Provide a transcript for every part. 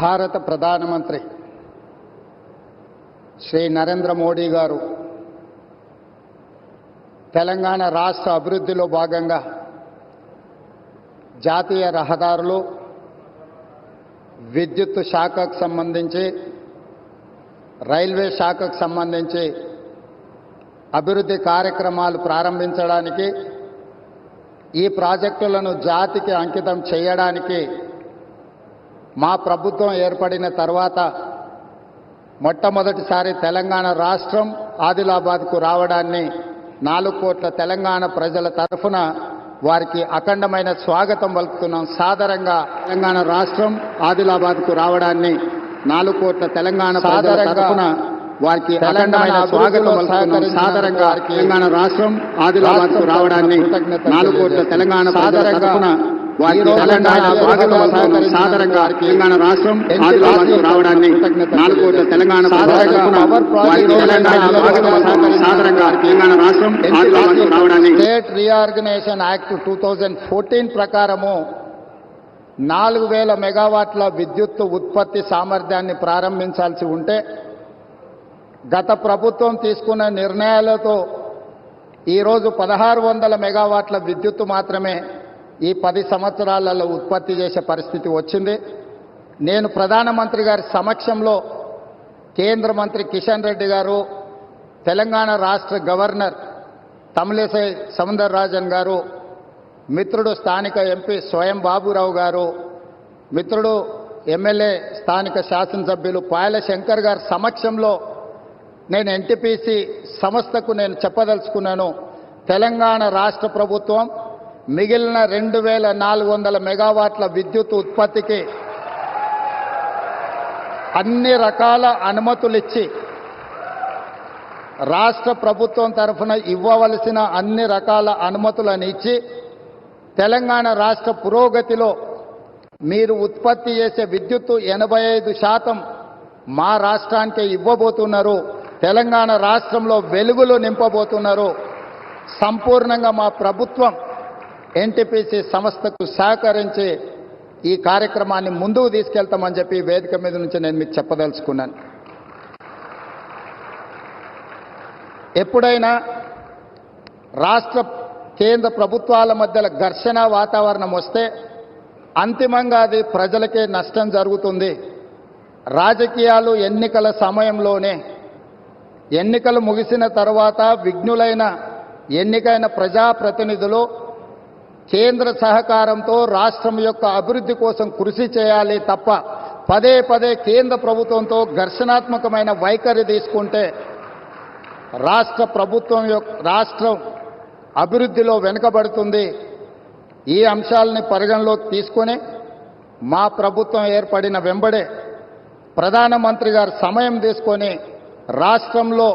భారత ప్రధానమంత్రి శ్రీ నరేంద్ర మోడీ గారు తెలంగాణ రాష్ట్ర అభివృద్ధిలో భాగంగా జాతీయ రహదారులు, విద్యుత్ శాఖకు సంబంధించి, రైల్వే శాఖకు సంబంధించి అభివృద్ధి కార్యక్రమాలు ప్రారంభించడానికి, ఈ ప్రాజెక్టులను జాతికి అంకితం చేయడానికి మా ప్రభుత్వం ఏర్పడిన తర్వాత మొట్టమొదటిసారి తెలంగాణ రాష్ట్రం ఆదిలాబాద్కు రావడాన్ని 4 కోట్ల తెలంగాణ ప్రజల తరఫున వారికి అఖండమైన స్వాగతం పలుకుతున్నాం. సాదరంగా తెలంగాణ రాష్ట్రం ఆదిలాబాద్కు రావడాన్ని 4 కోట్ల తెలంగాణ ప్రజల తరఫున వారికి అఖండమైన స్వాగతం పలుకుతున్నాం. సాదరంగా తెలంగాణ రాష్ట్రం ఆదిలాబాద్కు రావడాన్ని 4 కోట్ల తెలంగాణ ప్రజల తరఫున వారికి తెలంగాణ స్వాగతం పలుకుతున్నాం. సాదరంగా తెలంగాణ రాష్ట్రం ఆదిలాబాద్కు రావడాన్ని 4 కోట్ల తెలంగాణ ప్రజల తరఫున వారికి తెలంగాణ స్వాగతం పలుకుతున్నాం. సాదరంగా తెలంగాణ రాష్ట్రం ఆదిలాబాద్కు రావడాన్ని స్టేట్ రీఆర్గనైజేషన్ యాక్ట్ 2014 ప్రకారము 4000 మెగావాట్ల విద్యుత్ ఉత్పత్తి సామర్థ్యాన్ని ప్రారంభించాల్సి ఉంటే గత ప్రభుత్వం తీసుకున్న నిర్ణయాలతో ఈరోజు 1600 మెగావాట్ల విద్యుత్తు మాత్రమే ఈ 10 సంవత్సరాలలో ఉత్పత్తి చేసే పరిస్థితి వచ్చింది. నేను ప్రధానమంత్రి గారి సమక్షంలో కేంద్ర మంత్రి కిషన్ రెడ్డి గారు, తెలంగాణ రాష్ట్ర గవర్నర్ తమిళిసై సౌందరరాజన్ గారు, మిత్రుడు స్థానిక ఎంపీ స్వయం బాబురావు గారు, మిత్రుడు ఎమ్మెల్యే స్థానిక శాసనసభ్యులు పాయల శంకర్ గారి సమక్షంలో నేను ఎన్టీపీసీ సంస్థకు నేను చెప్పదలుచుకున్నాను. తెలంగాణ రాష్ట్ర ప్రభుత్వం మిగిలిన 2400 మెగావాట్ల విద్యుత్ ఉత్పత్తికి అన్ని రకాల అనుమతులిచ్చి, రాష్ట్ర ప్రభుత్వం తరఫున ఇవ్వవలసిన అన్ని రకాల అనుమతులను ఇచ్చి, తెలంగాణ రాష్ట్ర పురోగతిలో మీరు ఉత్పత్తి చేసే విద్యుత్తు 85% మా రాష్ట్రానికే ఇవ్వబోతున్నారు. తెలంగాణ రాష్ట్రంలో వెలుగులు నింపబోతున్నారు. సంపూర్ణంగా మా ప్రభుత్వం ఎన్టీపీసీ సంస్థకు సహకరించి ఈ కార్యక్రమాన్ని ముందుకు తీసుకెళ్తామని చెప్పి వేదిక మీద నుంచి నేను మీకు చెప్పదలుచుకున్నాను. ఎప్పుడైనా రాష్ట్ర కేంద్ర ప్రభుత్వాల మధ్య ఘర్షణ వాతావరణం వస్తే అంతిమంగా అది ప్రజలకే నష్టం జరుగుతుంది. రాజకీయాలు ఎన్నికల సమయంలోనే, ఎన్నికలు ముగిసిన తర్వాత విఘ్నులైన ఎన్నికైన ప్రజాప్రతినిధులు కేంద్ర సహకారంతో రాష్ట్రం యొక్క అభివృద్ధి కోసం కృషి చేయాలి తప్ప పదే పదే కేంద్ర ప్రభుత్వంతో ఘర్షణాత్మకమైన వైఖరి తీసుకుంటే రాష్ట్రం అభివృద్ధిలో వెనుకబడుతుంది. ఈ అంశాలని పరిగణలోకి తీసుకొని మా ప్రభుత్వం ఏర్పడిన వెంబడే ప్రధానమంత్రి గారు సమయం తీసుకొని రాష్ట్రంలో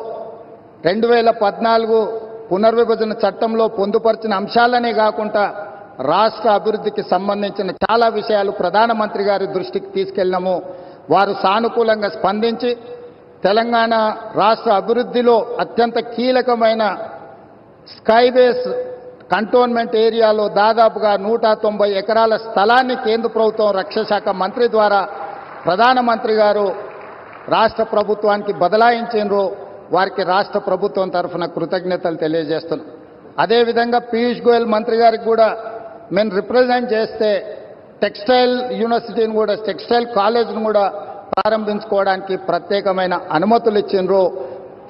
2014 పునర్విభజన చట్టంలో పొందుపరిచిన అంశాలనే కాకుండా రాష్ట్ర అభివృద్ధికి సంబంధించిన చాలా విషయాలు ప్రధానమంత్రి గారి దృష్టికి తీసుకెళ్ళినాము. వారు సానుకూలంగా స్పందించి తెలంగాణ రాష్ట్ర అభివృద్ధిలో అత్యంత కీలకమైన స్కైబేస్ కంటోన్మెంట్ ఏరియాలో దాదాపుగా 190 ఎకరాల స్థలాన్ని కేంద్ర ప్రభుత్వం రక్షణ శాఖ మంత్రి ద్వారా ప్రధానమంత్రి గారు రాష్ట్ర ప్రభుత్వానికి బదలాయించారు. వారికి రాష్ట్ర ప్రభుత్వం తరఫున కృతజ్ఞతలు తెలియజేస్తున్నాం. అదేవిధంగా పీయూష్ గోయల్ మంత్రి గారికి కూడా మేము రిప్రజెంట్ చేస్తే టెక్స్టైల్ యూనివర్సిటీని కూడా, టెక్స్టైల్ కాలేజ్ను కూడా ప్రారంభించుకోవడానికి ప్రత్యేకమైన అనుమతులు ఇచ్చిండ్రు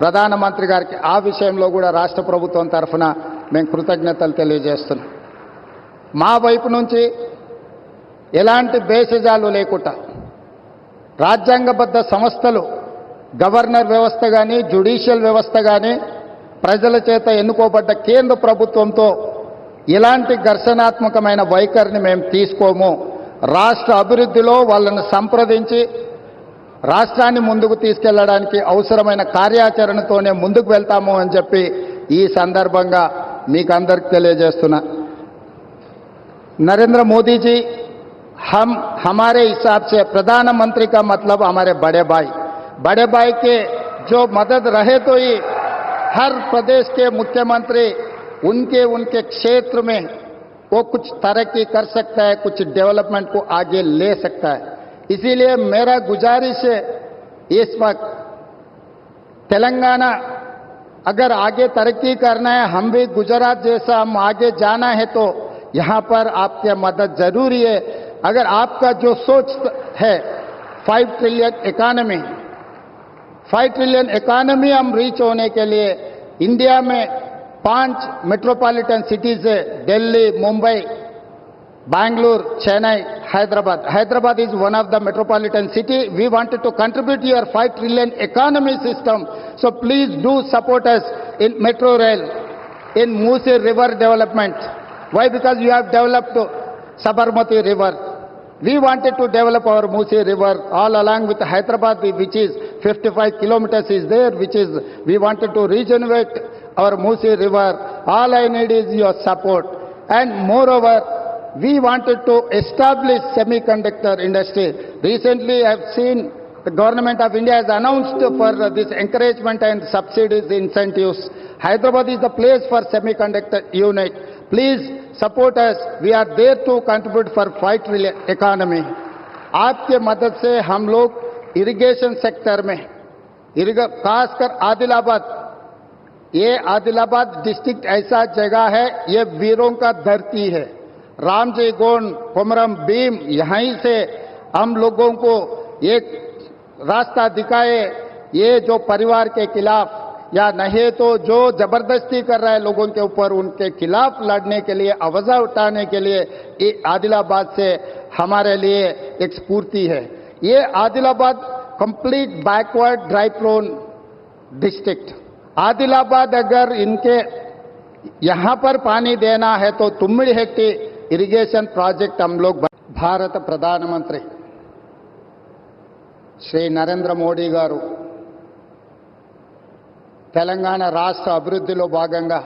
ప్రధానమంత్రి గారికి. ఆ విషయంలో కూడా రాష్ట్ర ప్రభుత్వం తరఫున మేము కృతజ్ఞతలు తెలియజేస్తున్నాం. మా వైపు నుంచి ఎలాంటి భేషజాలు లేకుండా రాజ్యాంగబద్ధ సంస్థలు, గవర్నర్ వ్యవస్థ కానీ, జ్యుడిషియల్ వ్యవస్థ కానీ, ప్రజల చేత ఎన్నుకోబడ్డ కేంద్ర ప్రభుత్వంతో ఇలాంటి ఘర్షణాత్మకమైన వైఖరిని మేము తీసుకోము. రాష్ట్ర అభివృద్ధిలో వాళ్ళని సంప్రదించి రాష్ట్రాన్ని ముందుకు తీసుకెళ్లడానికి అవసరమైన కార్యాచరణతోనే ముందుకు వెళ్తాము అని చెప్పి ఈ సందర్భంగా మీకు అందరికీ తెలియజేస్తున్నా. नरेंद्र मोदी जी हमारे हिसाब से प्रधानमंत्री का मतलब हमारे बड़े भाई के जो मदद रहे तो ही हर प्रदेश के मुख्यमंत्री उनके क्षेत्र में वो कुछ तरक्की कर सकता है, कुछ डेवलपमेंट को आगे ले सकता है। इसीलिए मेरा गुजारिश है इस वक्त तेलंगाना अगर आगे तरक्की करना है, हम भी गुजरात जैसा हम आगे जाना है, तो यहां पर आपकी मदद जरूरी है। अगर आपका जो सोच है 5 ट्रिलियन इकोनॉमी, 5 ट्रिलियन इकोनॉमी हम रीच होने के लिए इंडिया में 5 मेट्रोपॉलिटन सिटीज है, Delhi, Mumbai, Bangalore, Chennai, Hyderabad. Hyderabad is one of the metropolitan city. We wanted to contribute to your 5 trillion economy system. So please do support us in metro rail, in Musi River development. Why? Because you have developed Sabarmati River. We wanted to develop our Musi River all along with Hyderabad, which is 55 kilometers is there, which is, we wanted to regenerate our Musi River. All I need is your support. And moreover, we wanted to establish semiconductor industry. Recently, I have seen the government of India has announced for this encouragement and subsidies, incentives. Hyderabad is the place for semiconductor unit. Please support us. We are there to contribute for 5 trillion economy. आपके मदद से हम लोग irrigation sector में, खासकर आदिलाबाद, ये Adilabad district ऐसा जगह है, ये वीरों का धरती है। रामजी गोंड, कोमरम भीम, यहीं से हम लोगों को एक रास्ता दिखाए। ये जो परिवार के खिलाफ या नहीं तो जो जबरदस्ती कर रहा है लोगों के ऊपर, उनके खिलाफ लड़ने के लिए, आवाज उठाने के लिए ये आदिलाबाद से हमारे लिए एक स्फूर्ति है। ये Adilabad complete backward dry prone district. Adilabad अगर इनके यहां पर पानी देना है तो तुम्मिड़ी हेक्टी इरिगेशन प्रोजेक्ट हम लोग भारत प्रधानमंत्री श्री नरेंद्र मोदी गारू తెలంగాణ రాష్ట్ర అభివృద్ధిలో భాగంగా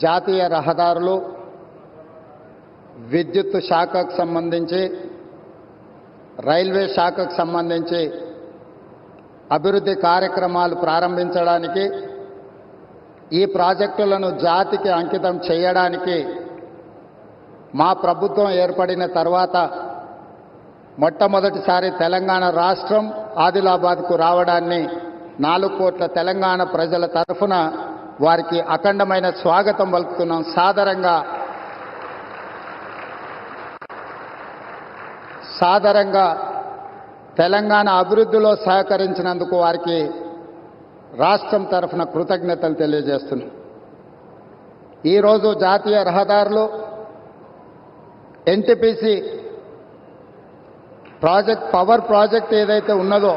జాతీయ రహదారులు, విద్యుత్ శాఖకు సంబంధించి, రైల్వే శాఖకు సంబంధించి అభివృద్ధి కార్యక్రమాలు ప్రారంభించడానికి, ఈ ప్రాజెక్టులను జాతికి అంకితం చేయడానికి మా ప్రభుత్వం ఏర్పడిన తర్వాత మొట్టమొదటిసారి తెలంగాణ రాష్ట్రం ఆదిలాబాద్కు రావడాన్ని 4 కోట్ల తెలంగాణ ప్రజల తరఫున వారికి అఖండమైన స్వాగతం పలుకుతున్నాం. సాదరంగా తెలంగాణ అభివృద్ధిలో సహకరించినందుకు వారికి రాష్ట్రం తరఫున కృతజ్ఞతలు తెలియజేస్తున్నాం. ఈరోజు జాతీయ రహదారులు ఎన్టీపీసీ ప్రాజెక్ట్, పవర్ ప్రాజెక్ట్ ఏదైతే ఉన్నదో,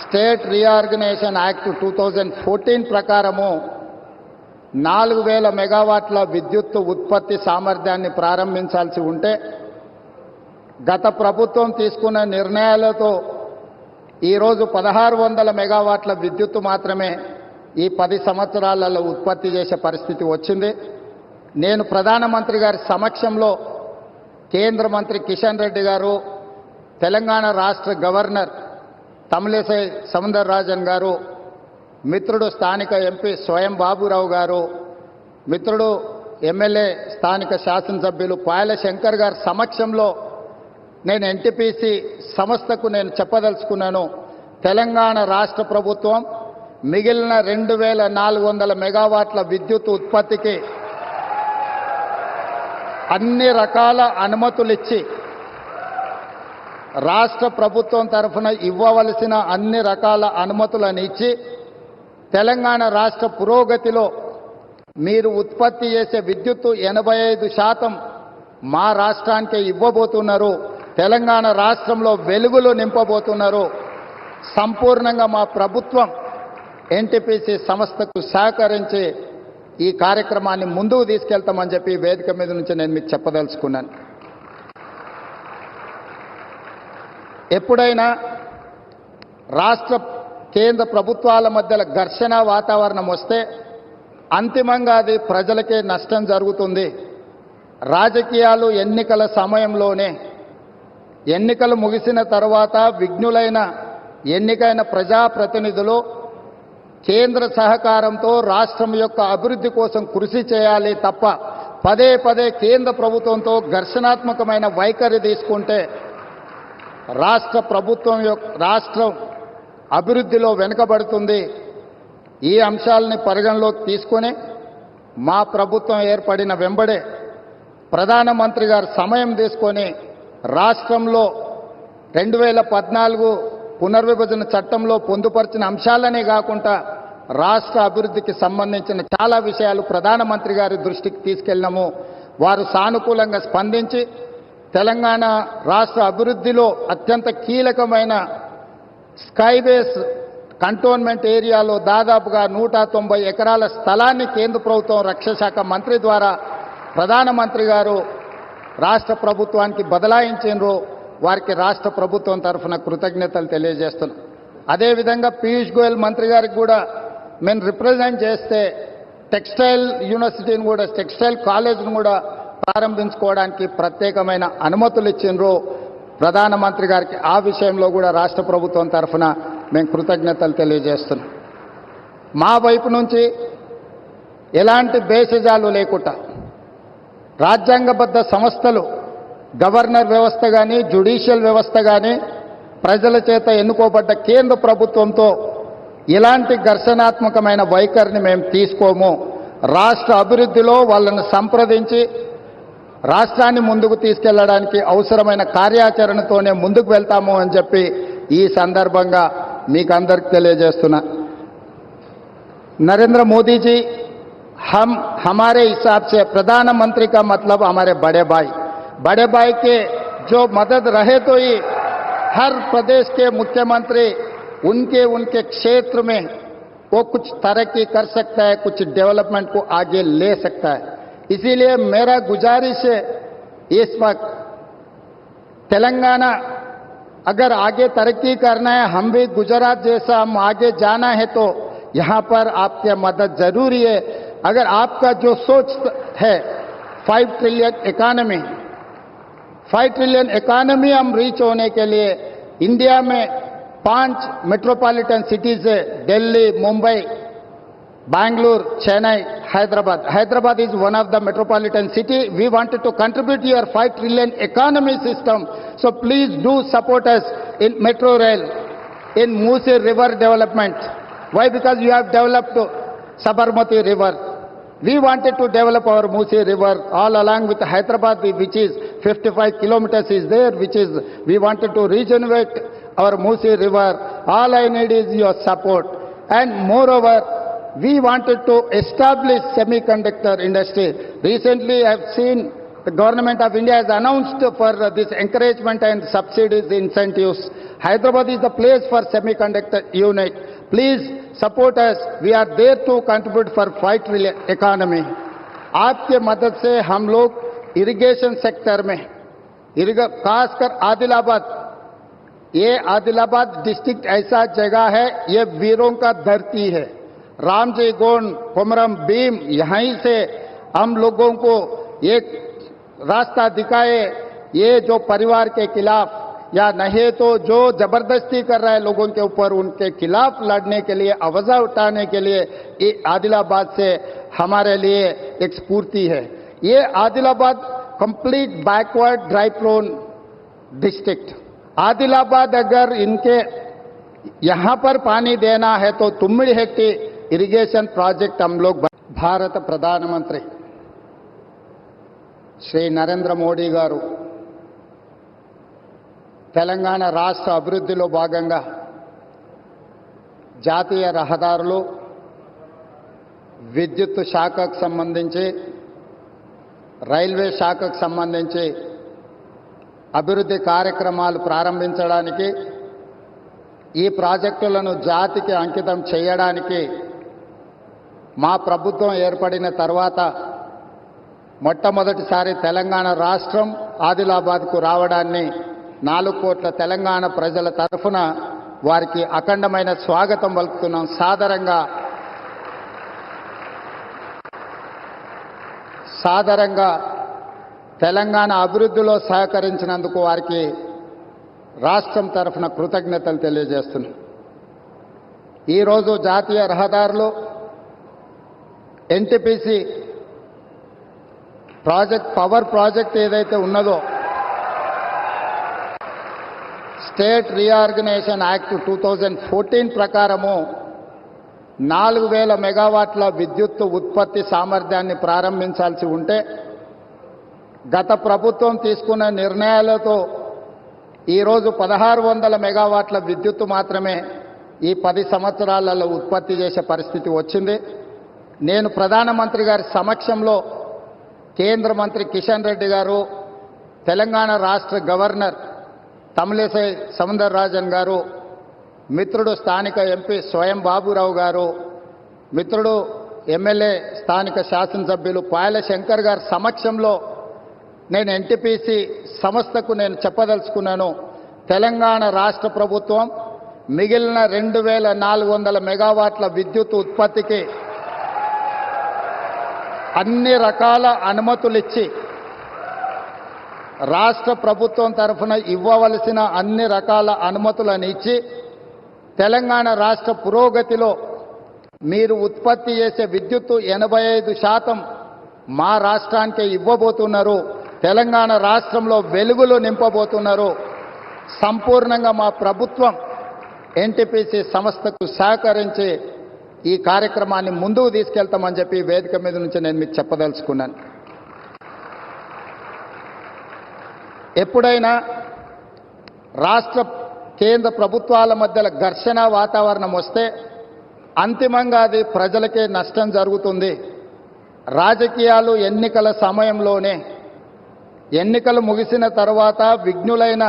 స్టేట్ రీఆర్గనైజేషన్ యాక్ట్ 2014 ప్రకారము 4000 మెగావాట్ల విద్యుత్ ఉత్పత్తి సామర్థ్యాన్ని ప్రారంభించాల్సి ఉంటే, గత ప్రభుత్వం తీసుకున్న నిర్ణయాలతో ఈరోజు 1600 మెగావాట్ల విద్యుత్తు మాత్రమే ఈ 10 సంవత్సరాలలో ఉత్పత్తి చేసే పరిస్థితి వచ్చింది. నేను ప్రధానమంత్రి గారి సమక్షంలో కేంద్ర మంత్రి కిషన్ రెడ్డి గారు, తెలంగాణ రాష్ట్ర గవర్నర్ తమిళిసై సౌందరరాజన్ గారు, మిత్రుడు స్థానిక ఎంపీ స్వయం బాబురావు గారు, మిత్రుడు ఎమ్మెల్యే స్థానిక శాసనసభ్యులు పాయల శంకర్ గారి సమక్షంలో నేను ఎన్టీపీసీ సంస్థకు నేను చెప్పదలుచుకున్నాను. తెలంగాణ రాష్ట్ర ప్రభుత్వం మిగిలిన 2400 మెగావాట్ల విద్యుత్ ఉత్పత్తికి అన్ని రకాల అనుమతులిచ్చి, రాష్ట్ర ప్రభుత్వం తరఫున ఇవ్వవలసిన అన్ని రకాల అనుమతులను ఇచ్చి, తెలంగాణ రాష్ట్ర పురోగతిలో మీరు ఉత్పత్తి చేసే విద్యుత్తు 85% మా రాష్ట్రానికి ఇవ్వబోతున్నారు. తెలంగాణ రాష్ట్రంలో వెలుగులు నింపబోతున్నారు. సంపూర్ణంగా మా ప్రభుత్వం ఎన్టీపీసీ సంస్థకు సహకరించి ఈ కార్యక్రమాన్ని ముందుకు తీసుకెళ్తామని చెప్పి వేదిక మీద నుంచి నేను మీకు చెప్పదలుచుకున్నాను. ఎప్పుడైనా రాష్ట్ర కేంద్ర ప్రభుత్వాల మధ్యలో ఘర్షణ వాతావరణం వస్తే అంతిమంగా అది ప్రజలకే నష్టం జరుగుతుంది. రాజకీయాలు ఎన్నికల సమయంలోనే, ఎన్నికలు ముగిసిన తర్వాత విఘ్నులైన ఎన్నికైన ప్రజాప్రతినిధులు కేంద్ర సహకారంతో రాష్ట్రం యొక్క అభివృద్ధి కోసం కృషి చేయాలి తప్ప పదే పదే కేంద్ర ప్రభుత్వంతో ఘర్షణాత్మకమైన వైఖరి తీసుకుంటే రాష్ట్రం అభివృద్ధిలో వెనుకబడుతుంది. ఈ అంశాలని పరిగణలోకి తీసుకొని మా ప్రభుత్వం ఏర్పడిన వెంబడే ప్రధానమంత్రి గారు సమయం తీసుకొని రాష్ట్రంలో 2014 పునర్విభజన చట్టంలో పొందుపరిచిన అంశాలనే కాకుండా రాష్ట్ర అభివృద్ధికి సంబంధించిన చాలా విషయాలు ప్రధానమంత్రి గారి దృష్టికి తీసుకెళ్ళినాము. వారు సానుకూలంగా స్పందించి తెలంగాణ రాష్ట్ర అభివృద్ధిలో అత్యంత కీలకమైన స్కైవేస్ కంటోన్మెంట్ ఏరియాలో దాదాపుగా 190 ఎకరాల స్థలాన్ని కేంద్ర ప్రభుత్వం రక్షణ శాఖ మంత్రి ద్వారా ప్రధానమంత్రి గారు రాష్ట్ర ప్రభుత్వానికి బదలాయించారు. వారికి రాష్ట్ర ప్రభుత్వం తరఫున కృతజ్ఞతలు తెలియజేస్తున్నాం. అదేవిధంగా పీయూష్ గోయల్ మంత్రి గారికి కూడా మేము రిప్రజెంట్ చేస్తే టెక్స్టైల్ యూనివర్సిటీని కూడా టెక్స్టైల్ కాలేజ్ను కూడా ప్రారంభించుకోవడానికి ప్రత్యేకమైన అనుమతులు ఇచ్చిండ్రు ప్రధానమంత్రి గారికి. ఆ విషయంలో కూడా రాష్ట్ర ప్రభుత్వం తరఫున మేము కృతజ్ఞతలు తెలియజేస్తున్నాం. మా వైపు నుంచి ఎలాంటి భేషజాలు లేకుండా రాజ్యాంగబద్ధ సంస్థలు గవర్నర్ వ్యవస్థ కానీ జ్యుడిషియల్ వ్యవస్థ కానీ ప్రజల చేత ఎన్నుకోబడ్డ కేంద్ర ప్రభుత్వంతో ఇలాంటి ఘర్షణాత్మకమైన వైఖరిని మేము తీసుకోము. రాష్ట్ర అభివృద్ధిలో వాళ్ళని సంప్రదించి రాష్ట్రాన్ని ముందుకు తీసుకెళ్లడానికి అవసరమైన కార్యాచరణతోనే ముందుకు వెళ్తాము అని చెప్పి ఈ సందర్భంగా మీకు అందరికి తెలియజేస్తున్నా. नरेंद्र मोदी जी हमारे हिसाब से प्रधानमंत्री का मतलब हमारे बड़े भाई के जो मदद रहे तो ही हर प्रदेश के मुख्यमंत्री उनके क्षेत्र में वो कुछ तरक्की कर सकता है, कुछ डेवलपमेंट को आगे ले सकता है. इसीलिए मेरा गुजारिश है इस वक्त तेलंगाना अगर आगे तरक्की करना है, हम भी गुजरात जैसा हम आगे जाना है तो यहां पर आपकी मदद जरूरी है. अगर आपका जो सोच है 5 ट्रिलियन इकोनॉमी हम रीच होने के लिए इंडिया में 5 मेट्रोपॉलिटन सिटीज है, Delhi, Mumbai, Bangalore, Chennai, Hyderabad is one of the metropolitan city. We wanted to contribute to your 5 trillion economy system. So please do support us in metro rail, in Musi river development. Why? Because you have developed Sabarmati river. We wanted to develop our Musi river all along with Hyderabad, which is 55 kilometers is there, which is we wanted to regenerate our Musi river. All I need is your support. And moreover, we wanted to establish semiconductor industry. Recently, I have seen the government of India has announced for this encouragement and subsidies, incentives. Hyderabad is the place for semiconductor unit. Please support us. We are there to contribute for 5 trillion economy. आपके मदद से हम लोग irrigation sector में खासकर आदिलाबाद, ये Adilabad district ऐसा जगह है, ये वीरों का धरती है. रामजी गोंड, कोमरम भीम, यहीं से हम लोगों को एक रास्ता दिखाए. ये जो परिवार के खिलाफ या नहीं तो जो जबरदस्ती कर रहा है लोगों के ऊपर, उनके खिलाफ लड़ने के लिए, आवाज उठाने के लिए ये आदिलाबाद से हमारे लिए एक स्फूर्ति है. ये Adilabad complete backward dry prone district. Adilabad अगर इनके यहां पर पानी देना है तो तुम्मिडिहेट्टी इरिगेशन प्रोजेक्ट हम लोग. भारत प्रधानमंत्री श्री नरेंद्र मोदी गारू తెలంగాణ రాష్ట్ర అభివృద్ధిలో భాగంగా జాతీయ రహదారులు, విద్యుత్ శాఖకు సంబంధించి, రైల్వే శాఖకు సంబంధించి అభివృద్ధి కార్యక్రమాలు ప్రారంభించడానికి, ఈ ప్రాజెక్టులను జాతికి అంకితం చేయడానికి మా ప్రభుత్వం ఏర్పడిన తర్వాత మొట్టమొదటిసారి తెలంగాణ రాష్ట్రం ఆదిలాబాద్కు రావడాన్ని 4 కోట్ల తెలంగాణ ప్రజల తరఫున వారికి అఖండమైన స్వాగతం పలుకుతున్నాం. సాదరంగా తెలంగాణ అభివృద్ధిలో సహకరించినందుకు వారికి రాష్ట్రం తరఫున కృతజ్ఞతలు తెలియజేస్తున్నాం. ఈరోజు జాతీయ రహదారులు, ఎన్టీపీసీ పవర్ ప్రాజెక్ట్ ఏదైతే ఉన్నదో స్టేట్ రీఆర్గనైజేషన్ యాక్ట్ 2014 ప్రకారము 4000 మెగావాట్ల విద్యుత్ ఉత్పత్తి సామర్థ్యాన్ని ప్రారంభించాల్సి ఉంటే గత ప్రభుత్వం తీసుకున్న నిర్ణయాలతో ఈరోజు 1600 మెగావాట్ల విద్యుత్తు మాత్రమే ఈ 10 సంవత్సరాలలో ఉత్పత్తి చేసే పరిస్థితి వచ్చింది. నేను ప్రధానమంత్రి గారి సమక్షంలో కేంద్ర మంత్రి కిషన్ రెడ్డి గారు, తెలంగాణ రాష్ట్ర గవర్నర్ తమిళిసై సౌందరరాజన్ గారు, మిత్రుడు స్థానిక ఎంపీ స్వయం బాబురావు గారు, మిత్రుడు ఎమ్మెల్యే స్థానిక శాసనసభ్యులు పాయల శంకర్ గారి సమక్షంలో నేను ఎన్టీపీసీ సంస్థకు నేను చెప్పదలుచుకున్నాను. తెలంగాణ రాష్ట్ర ప్రభుత్వం మిగిలిన 2400 మెగావాట్ల విద్యుత్ ఉత్పత్తికి అన్ని రకాల అనుమతులిచ్చి రాష్ట్ర ప్రభుత్వం తరఫున ఇవ్వవలసిన అన్ని రకాల అనుమతులను ఇచ్చి తెలంగాణ రాష్ట్ర పురోగతిలో మీరు ఉత్పత్తి చేసే విద్యుత్తు 85% మా రాష్ట్రానికే ఇవ్వబోతున్నారు. తెలంగాణ రాష్ట్రంలో వెలుగులు నింపబోతున్నారు. సంపూర్ణంగా మా ప్రభుత్వం ఎన్టీపీసీ సంస్థకు సహకరించి ఈ కార్యక్రమాన్ని ముందుకు తీసుకెళ్తామని చెప్పి వేదిక మీద నుంచి నేను మీకు చెప్పదలుచుకున్నాను. ఎప్పుడైనా రాష్ట్ర కేంద్ర ప్రభుత్వాల మధ్య ఘర్షణ వాతావరణం వస్తే అంతిమంగా అది ప్రజలకే నష్టం జరుగుతుంది. రాజకీయాలు ఎన్నికల సమయంలోనే, ఎన్నికలు ముగిసిన తర్వాత విఘ్నులైన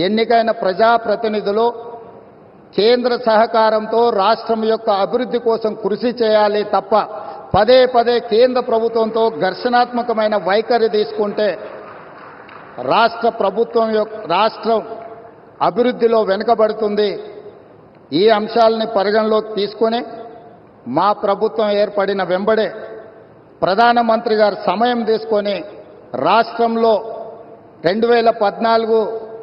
ఎన్నికైన ప్రజాప్రతినిధులు కేంద్ర సహకారంతో రాష్ట్రం యొక్క అభివృద్ధి కోసం కృషి చేయాలి తప్ప పదే పదే కేంద్ర ప్రభుత్వంతో ఘర్షణాత్మకమైన వైఖరి తీసుకుంటే రాష్ట్రం అభివృద్ధిలో వెనుకబడుతుంది. ఈ అంశాలని పరిగణలోకి తీసుకొని మా ప్రభుత్వం ఏర్పడిన వెంబడే ప్రధానమంత్రి గారు సమయం తీసుకొని రాష్ట్రంలో 2014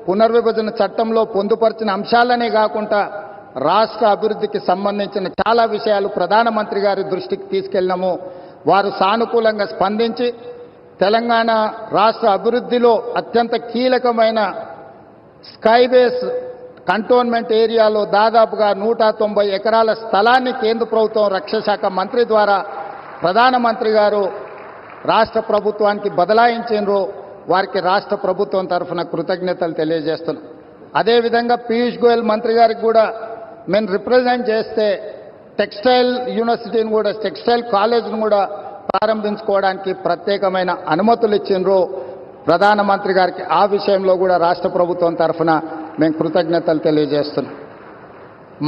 పునర్విభజన చట్టంలో పొందుపరిచిన అంశాలనే కాకుండా రాష్ట్ర అభివృద్ధికి సంబంధించిన చాలా విషయాలు ప్రధానమంత్రి గారి దృష్టికి తీసుకెళ్ళినాము. వారు సానుకూలంగా స్పందించి తెలంగాణ రాష్ట్ర అభివృద్ధిలో అత్యంత కీలకమైన స్కైబేస్ కంటోన్మెంట్ ఏరియాలో దాదాపుగా 190 ఎకరాల స్థలాన్ని కేంద్ర ప్రభుత్వం రక్షణ శాఖ మంత్రి ద్వారా ప్రధానమంత్రి గారు రాష్ట్ర ప్రభుత్వానికి బదలాయించారు. వారికి రాష్ట్ర ప్రభుత్వం తరఫున కృతజ్ఞతలు తెలియజేస్తున్నాం. అదేవిధంగా పీయూష్ గోయల్ మంత్రి గారికి కూడా మేము రిప్రజెంట్ చేస్తే టెక్స్టైల్ యూనివర్సిటీని కూడా, టెక్స్టైల్ కాలేజ్ను కూడా ప్రారంభించుకోవడానికి ప్రత్యేకమైన అనుమతులు ఇచ్చిండ్రు ప్రధానమంత్రి గారికి. ఆ విషయంలో కూడా రాష్ట్ర ప్రభుత్వం తరఫున మేము కృతజ్ఞతలు తెలియజేస్తున్నాం.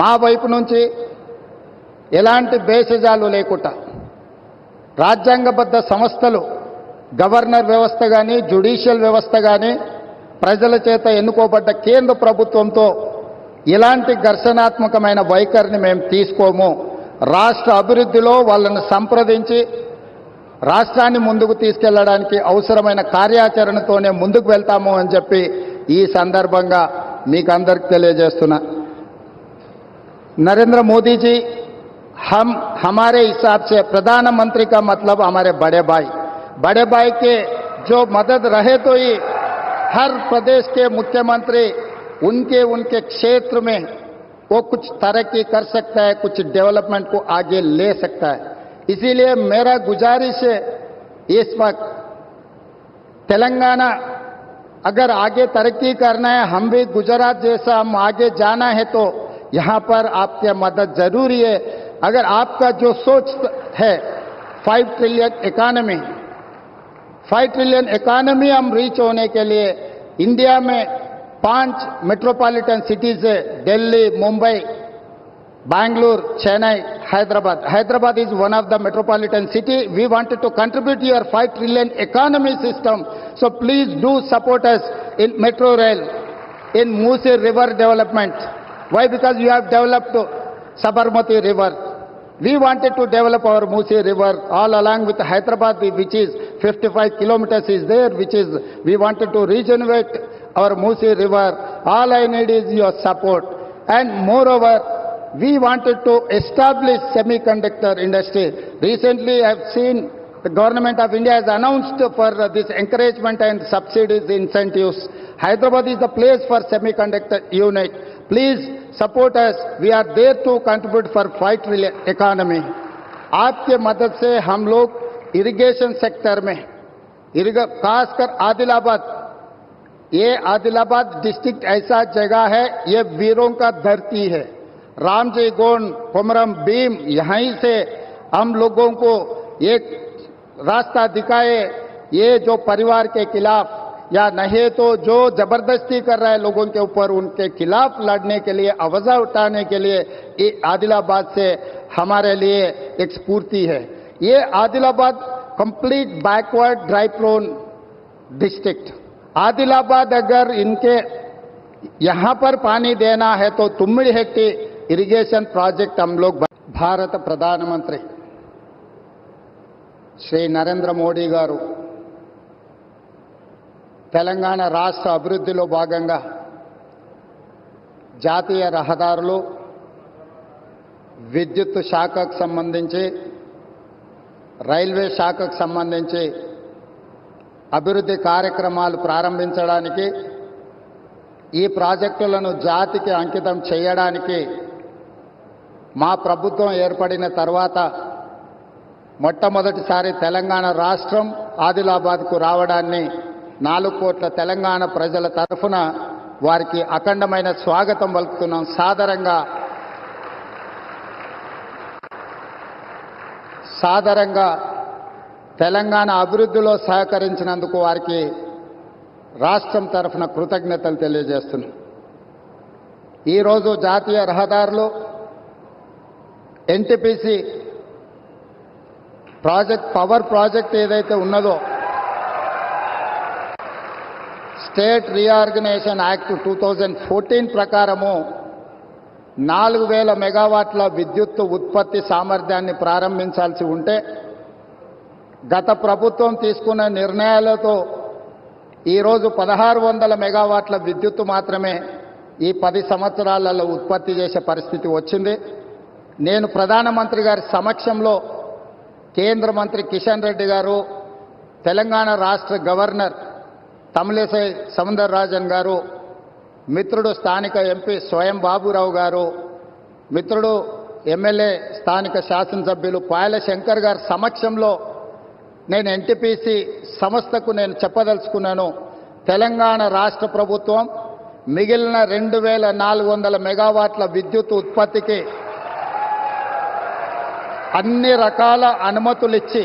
మా వైపు నుంచి ఎలాంటి భేషజాలు లేకుండా రాజ్యాంగబద్ధ సంస్థలు, గవర్నర్ వ్యవస్థ కానీ, జ్యుడిషియల్ వ్యవస్థ కానీ, ప్రజల చేత ఎన్నుకోబడ్డ కేంద్ర ప్రభుత్వంతో ఇలాంటి ఘర్షణాత్మకమైన వైఖరిని మేము తీసుకోము. రాష్ట్ర అభివృద్ధిలో వాళ్ళని సంప్రదించి రాష్ట్రాన్ని ముందుకు తీసుకెళ్లడానికి అవసరమైన కార్యాచరణతోనే ముందుకు వెళ్తాము అని చెప్పి ఈ సందర్భంగా మీకు అందరికి తెలియజేస్తున్నా. नरेंद्र मोदी जी हमारे हिसाब से प्रधानमंत्री का मतलब हमारे बड़े भाई के जो मदद रहे तो ही हर प्रदेश के मुख्यमंत्री उनके क्षेत्र में वो कुछ तरक्की कर सकता है, कुछ डेवलपमेंट को आगे ले सकता है. इसीलिए मेरा गुजारिश है इस वक्त तेलंगाना अगर आगे तरक्की करना है, हम भी गुजरात जैसा हम आगे जाना है तो यहाँ पर आपकी मदद जरूरी है. अगर आपका जो सोच है 5 ट्रिलियन इकोनॉमी हम रीच होने के लिए इंडिया में 5 मेट्रोपॉलिटन सिटीज है, Delhi, Mumbai, Bangalore, Chennai, Hyderabad. Hyderabad is one of the metropolitan city. We wanted to contribute to your 5 trillion economy system. So please do support us in metro rail, in Musi river development. Why? Because you have developed Sabarmati river. We wanted to develop our Musi river all along with Hyderabad, which is 55 kilometers is there, which is we wanted to regenerate our Musi river. All I need is your support. And moreover, we wanted to establish semiconductor industry. Recently, I have seen The government of India has announced for this encouragement and subsidies incentives. Hyderabad is the place for semiconductor unit. Please support us. We are there to contribute for fight economy. आपके मदद से हम लोग irrigation sector में खासकर आदिलाबाद, ये Adilabad district ऐसा जगह है, ये वीरों का धरती है। रामजी गोंड, कोमरम भीम, यहीं से हम लोगों को एक रास्ता दिखाए। ये जो परिवार के खिलाफ या नहीं तो जो जबरदस्ती कर रहा है लोगों के ऊपर, उनके खिलाफ लड़ने के लिए, आवाज उठाने के लिए ये आदिलाबाद से हमारे लिए एक स्फूर्ति है। ये Adilabad complete backward dry prone district. Adilabad अगर इनके यहां पर पानी देना है तो तुम्मिडिहेट्टी इरिगेशन प्रोजेक्ट हम लोग भारत प्रधानमंत्री శ్రీ నరేంద్ర మోడీ గారు తెలంగాణ రాష్ట్ర అభివృద్ధిలో భాగంగా జాతీయ రహదారులు, విద్యుత్ శాఖకు సంబంధించి, రైల్వే శాఖకు సంబంధించి అభివృద్ధి కార్యక్రమాలు ప్రారంభించడానికి, ఈ ప్రాజెక్టులను జాతికి అంకితం చేయడానికి మా ప్రభుత్వం ఏర్పడిన తర్వాత మొట్టమొదటిసారి తెలంగాణ రాష్ట్రం ఆదిలాబాద్కు రావడాన్ని 4 కోట్ల తెలంగాణ ప్రజల తరఫున వారికి అఖండమైన స్వాగతం పలుకుతున్నాం. సాదరంగా తెలంగాణ అభివృద్ధిలో సహకరించినందుకు వారికి రాష్ట్రం తరఫున కృతజ్ఞతలు తెలియజేస్తున్నాం. ఈరోజు జాతీయ రహదారులు, ఎన్టీపీసీ ప్రాజెక్ట్, పవర్ ప్రాజెక్ట్ ఏదైతే ఉన్నదో, స్టేట్ రీఆర్గనైజేషన్ యాక్ట్ 2014 ప్రకారము 4000 మెగావాట్ల విద్యుత్ ఉత్పత్తి సామర్థ్యాన్ని ప్రారంభించాల్సి ఉంటే గత ప్రభుత్వం తీసుకున్న నిర్ణయాలతో ఈరోజు 1600 మెగావాట్ల విద్యుత్తు మాత్రమే ఈ 10 సంవత్సరాలలో ఉత్పత్తి చేసే పరిస్థితి వచ్చింది. నేను ప్రధానమంత్రి గారి సమక్షంలో కేంద్ర మంత్రి కిషన్ రెడ్డి గారు, తెలంగాణ రాష్ట్ర గవర్నర్ తమిళిసై సౌందరరాజన్ గారు, మిత్రుడు స్థానిక ఎంపీ స్వయం బాబురావు గారు, మిత్రుడు ఎమ్మెల్యే స్థానిక శాసనసభ్యులు పాయల శంకర్ గారి సమక్షంలో నేను ఎన్టీపీసీ సంస్థకు నేను చెప్పదలుచుకున్నాను. తెలంగాణ రాష్ట్ర ప్రభుత్వం మిగిలిన 2400 మెగావాట్ల విద్యుత్ ఉత్పత్తికి అన్ని రకాల అనుమతులిచ్చి,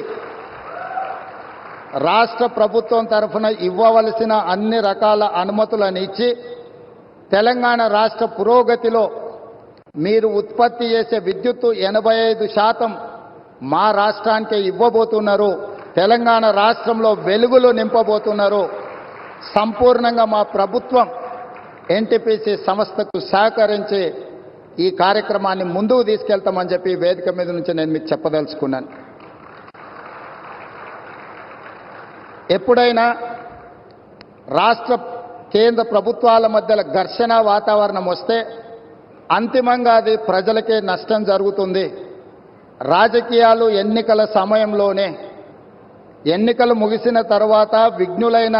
రాష్ట్ర ప్రభుత్వం తరఫున ఇవ్వవలసిన అన్ని రకాల అనుమతులను ఇచ్చి, తెలంగాణ రాష్ట్ర పురోగతిలో మీరు ఉత్పత్తి చేసే విద్యుత్తు 85% మా రాష్ట్రానికి ఇవ్వబోతున్నారు. తెలంగాణ రాష్ట్రంలో వెలుగులు నింపబోతున్నారు. సంపూర్ణంగా మా ప్రభుత్వం ఎన్టీపీసీ సంస్థకు సహకరించి ఈ కార్యక్రమాన్ని ముందుకు తీసుకెళ్తామని చెప్పి వేదిక మీద నుంచి నేను మీకు చెప్పదలుచుకున్నాను. ఎప్పుడైనా రాష్ట్ర కేంద్ర ప్రభుత్వాల మధ్యలో ఘర్షణ వాతావరణం వస్తే అంతిమంగా అది ప్రజలకే నష్టం జరుగుతుంది. రాజకీయాలు ఎన్నికల సమయంలోనే, ఎన్నికలు ముగిసిన తర్వాత విఘ్నులైన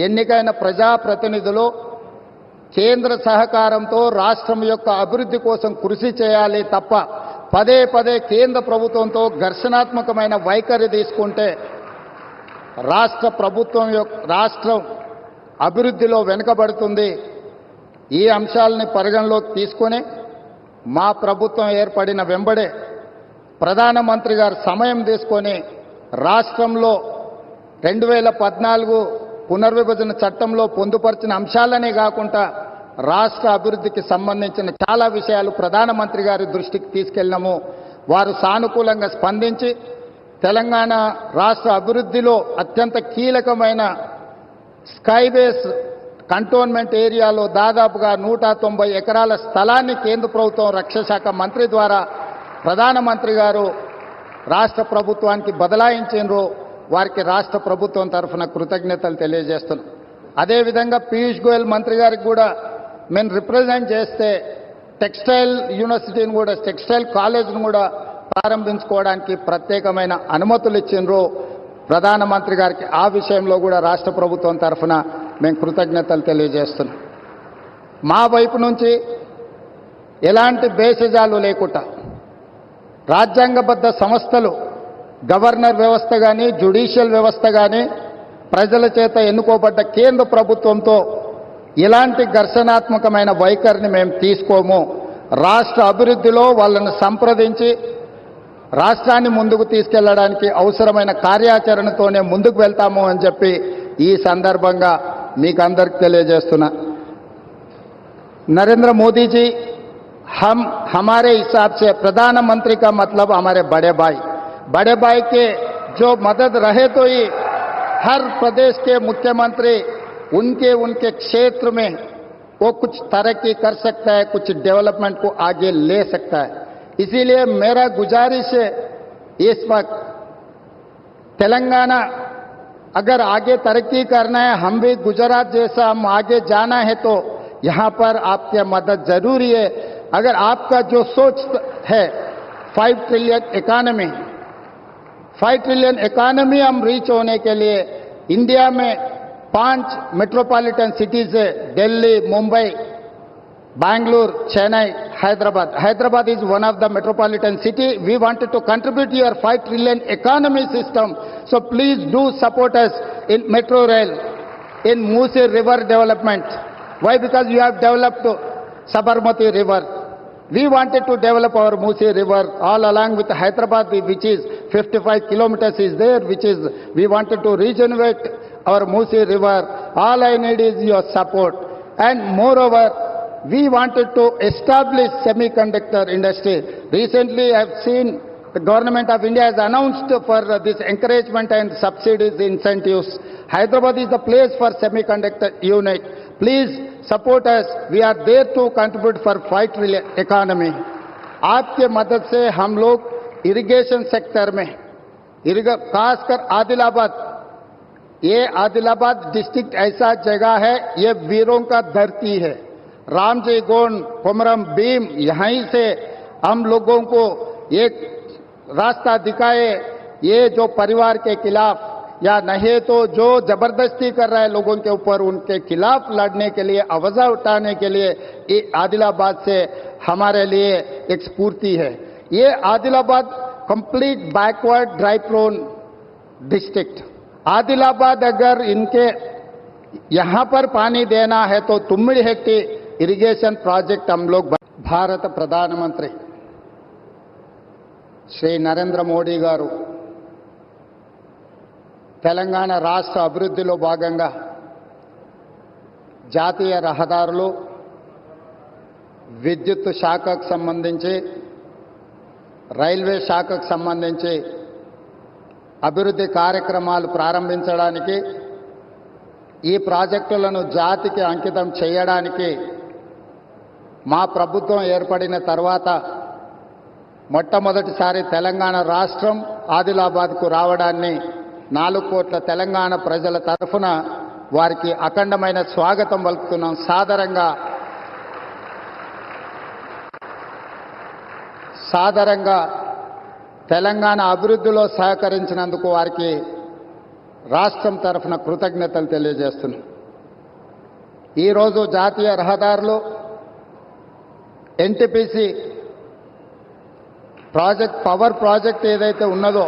ఎన్నికైన ప్రజాప్రతినిధులు కేంద్ర సహకారంతో రాష్ట్రం యొక్క అభివృద్ధి కోసం కృషి చేయాలి తప్ప పదే పదే కేంద్ర ప్రభుత్వంతో ఘర్షణాత్మకమైన వైఖరి తీసుకుంటే రాష్ట్రం అభివృద్ధిలో వెనుకబడుతుంది. ఈ అంశాలని పరిగణలోకి తీసుకొని మా ప్రభుత్వం ఏర్పడిన వెంబడే ప్రధానమంత్రి గారు సమయం తీసుకొని రాష్ట్రంలో 2014 పునర్విభజన చట్టంలో పొందుపరిచిన అంశాలనే కాకుండా రాష్ట్ర అభివృద్ధికి సంబంధించిన చాలా విషయాలు ప్రధానమంత్రి గారి దృష్టికి తీసుకెళ్ళినాము. వారు సానుకూలంగా స్పందించి తెలంగాణ రాష్ట్ర అభివృద్ధిలో అత్యంత కీలకమైన స్కైబేస్ కంటోన్మెంట్ ఏరియాలో దాదాపుగా 190 ఎకరాల స్థలాన్ని కేంద్ర ప్రభుత్వం రక్షణ శాఖ మంత్రి ద్వారా ప్రధానమంత్రి గారు రాష్ట్ర ప్రభుత్వానికి బదలాయించారు. వారికి రాష్ట్ర ప్రభుత్వం తరఫున కృతజ్ఞతలు తెలియజేస్తున్నాం. అదేవిధంగా పీయూష్ గోయల్ మంత్రి గారికి కూడా మేము రిప్రజెంట్ చేస్తే టెక్స్టైల్ యూనివర్సిటీని కూడా, టెక్స్టైల్ కాలేజ్ను కూడా ప్రారంభించుకోవడానికి ప్రత్యేకమైన అనుమతులు ఇచ్చిండ్రు ప్రధానమంత్రి గారికి. ఆ విషయంలో కూడా రాష్ట్ర ప్రభుత్వం తరఫున మేము కృతజ్ఞతలు తెలియజేస్తున్నాం. మా వైపు నుంచి ఎలాంటి భేషజాలు లేకుండా రాజ్యాంగబద్ధ సంస్థలు, గవర్నర్ వ్యవస్థ కానీ, జ్యుడిషియల్ వ్యవస్థ కానీ, ప్రజల చేత ఎన్నుకోబడ్డ కేంద్ర ప్రభుత్వంతో ఇలాంటి ఘర్షణాత్మకమైన వైఖరిని మేము తీసుకోము. రాష్ట్ర అభివృద్ధిలో వాళ్ళను సంప్రదించి రాష్ట్రాన్ని ముందుకు తీసుకెళ్లడానికి అవసరమైన కార్యాచరణతోనే ముందుకు వెళ్తాము అని చెప్పి ఈ సందర్భంగా మీకు అందరికి తెలియజేస్తున్నా. नरेंद्र मोदी जी, हम हमारे हिसाब से प्रधानमंत्री का मतलब हमारे बड़े भाई के जो मदद रहे तो ही हर प्रदेश के मुख्यमंत्री उनके क्षेत्र में वो कुछ तरक्की कर सकता है, कुछ डेवलपमेंट को आगे ले सकता है. इसीलिए मेरा गुजारिश है, इस वक्त तेलंगाना अगर आगे तरक्की करना है, हम भी गुजरात जैसा हम आगे जाना है तो यहां पर आपकी मदद जरूरी है. अगर आपका जो सोच है 5 ट्रिलियन इकोनॉमी हम रीच होने के लिए इंडिया में 5 मेट्रोपॉलिटन सिटीज है, Delhi, Mumbai, Bangalore, Chennai, Hyderabad is one of the metropolitan city. We wanted to contribute your 5 trillion economy system. So please do support us in metro rail, in Musi river development. Why? Because you have developed Sabarmati river. We wanted to develop our Musi river all along with Hyderabad, which is 55 kilometers is there, which is we wanted to regenerate our Musi river. All I need is your support. And moreover, we wanted to establish semiconductor industry. Recently, I have seen the government of India has announced for this encouragement and subsidies, incentives. Hyderabad is the place for semiconductor unit. Please support us. We are there to contribute for 5 trillion economy. आपके मदद से हम लोग irrigation sector में, खासकर आदिलाबाद, ये Adilabad district ऐसा जगह है, ये वीरों का धरती है. रामजी गोंड, कोमरम भीम, यहीं से हम लोगों को एक रास्ता दिखाए. ये जो परिवार के खिलाफ या नहीं तो जो जबरदस्ती कर रहा है लोगों के ऊपर, उनके खिलाफ लड़ने के लिए, आवाज उठाने के लिए ये आदिलाबाद से हमारे लिए एक स्फूर्ति है. ये Adilabad complete backward dry prone district. Adilabad अगर इनके यहां पर पानी देना है तो तुम्मिड़ी हेक्टी इरिगेशन प्रोजेक्ट हम लोग. भारत प्रधानमंत्री श्री नरेंद्र मोदी गारू తెలంగాణ రాష్ట్ర అభివృద్ధిలో భాగంగా జాతీయ రహదారులు, విద్యుత్ శాఖకు సంబంధించి, రైల్వే శాఖకు సంబంధించి అభివృద్ధి కార్యక్రమాలు ప్రారంభించడానికి, ఈ ప్రాజెక్టులను జాతికి అంకితం చేయడానికి మా ప్రభుత్వం ఏర్పడిన తర్వాత మొట్టమొదటిసారి తెలంగాణ రాష్ట్రం ఆదిలాబాద్కు రావడాన్ని 4 కోట్ల తెలంగాణ ప్రజల తరఫున వారికి అఖండమైన స్వాగతం పలుకుతున్నాం. సాదరంగా తెలంగాణ అభివృద్ధిలో సహకరించినందుకు వారికి రాష్ట్రం తరఫున కృతజ్ఞతలు తెలియజేస్తున్నాం. ఈరోజు జాతీయ రహదారులు ఎన్టీపీసీ ప్రాజెక్ట్, పవర్ ప్రాజెక్ట్ ఏదైతే ఉన్నదో,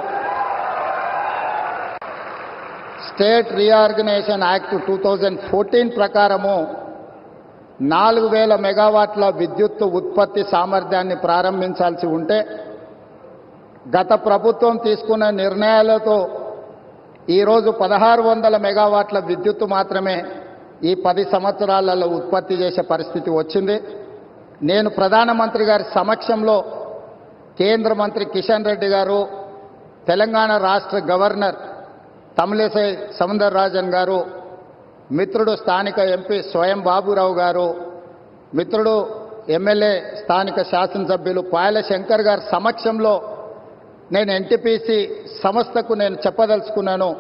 స్టేట్ రీఆర్గనైజేషన్ యాక్ట్ 2014 ప్రకారము 4000 మెగావాట్ల విద్యుత్ ఉత్పత్తి సామర్థ్యాన్ని ప్రారంభించాల్సి ఉంటే గత ప్రభుత్వం తీసుకున్న నిర్ణయాలతో ఈరోజు 1600 మెగావాట్ల విద్యుత్ మాత్రమే ఈ 10 సంవత్సరాలలో ఉత్పత్తి చేసే పరిస్థితి వచ్చింది. నేను ప్రధానమంత్రి గారి సమక్షంలో కేంద్ర మంత్రి కిషన్ రెడ్డి గారు, తెలంగాణ రాష్ట్ర గవర్నర్ తమిళిసై సౌందరరాజన్ గారు, మిత్రుడు స్థానిక ఎంపీ స్వయం బాబురావు గారు, మిత్రుడు ఎమ్మెల్యే స్థానిక శాసనసభ్యులు పాయల శంకర్ గారి సమక్షంలో నేను ఎన్టీపీసీ సంస్థకు నేను చెప్పదలుచుకున్నాను.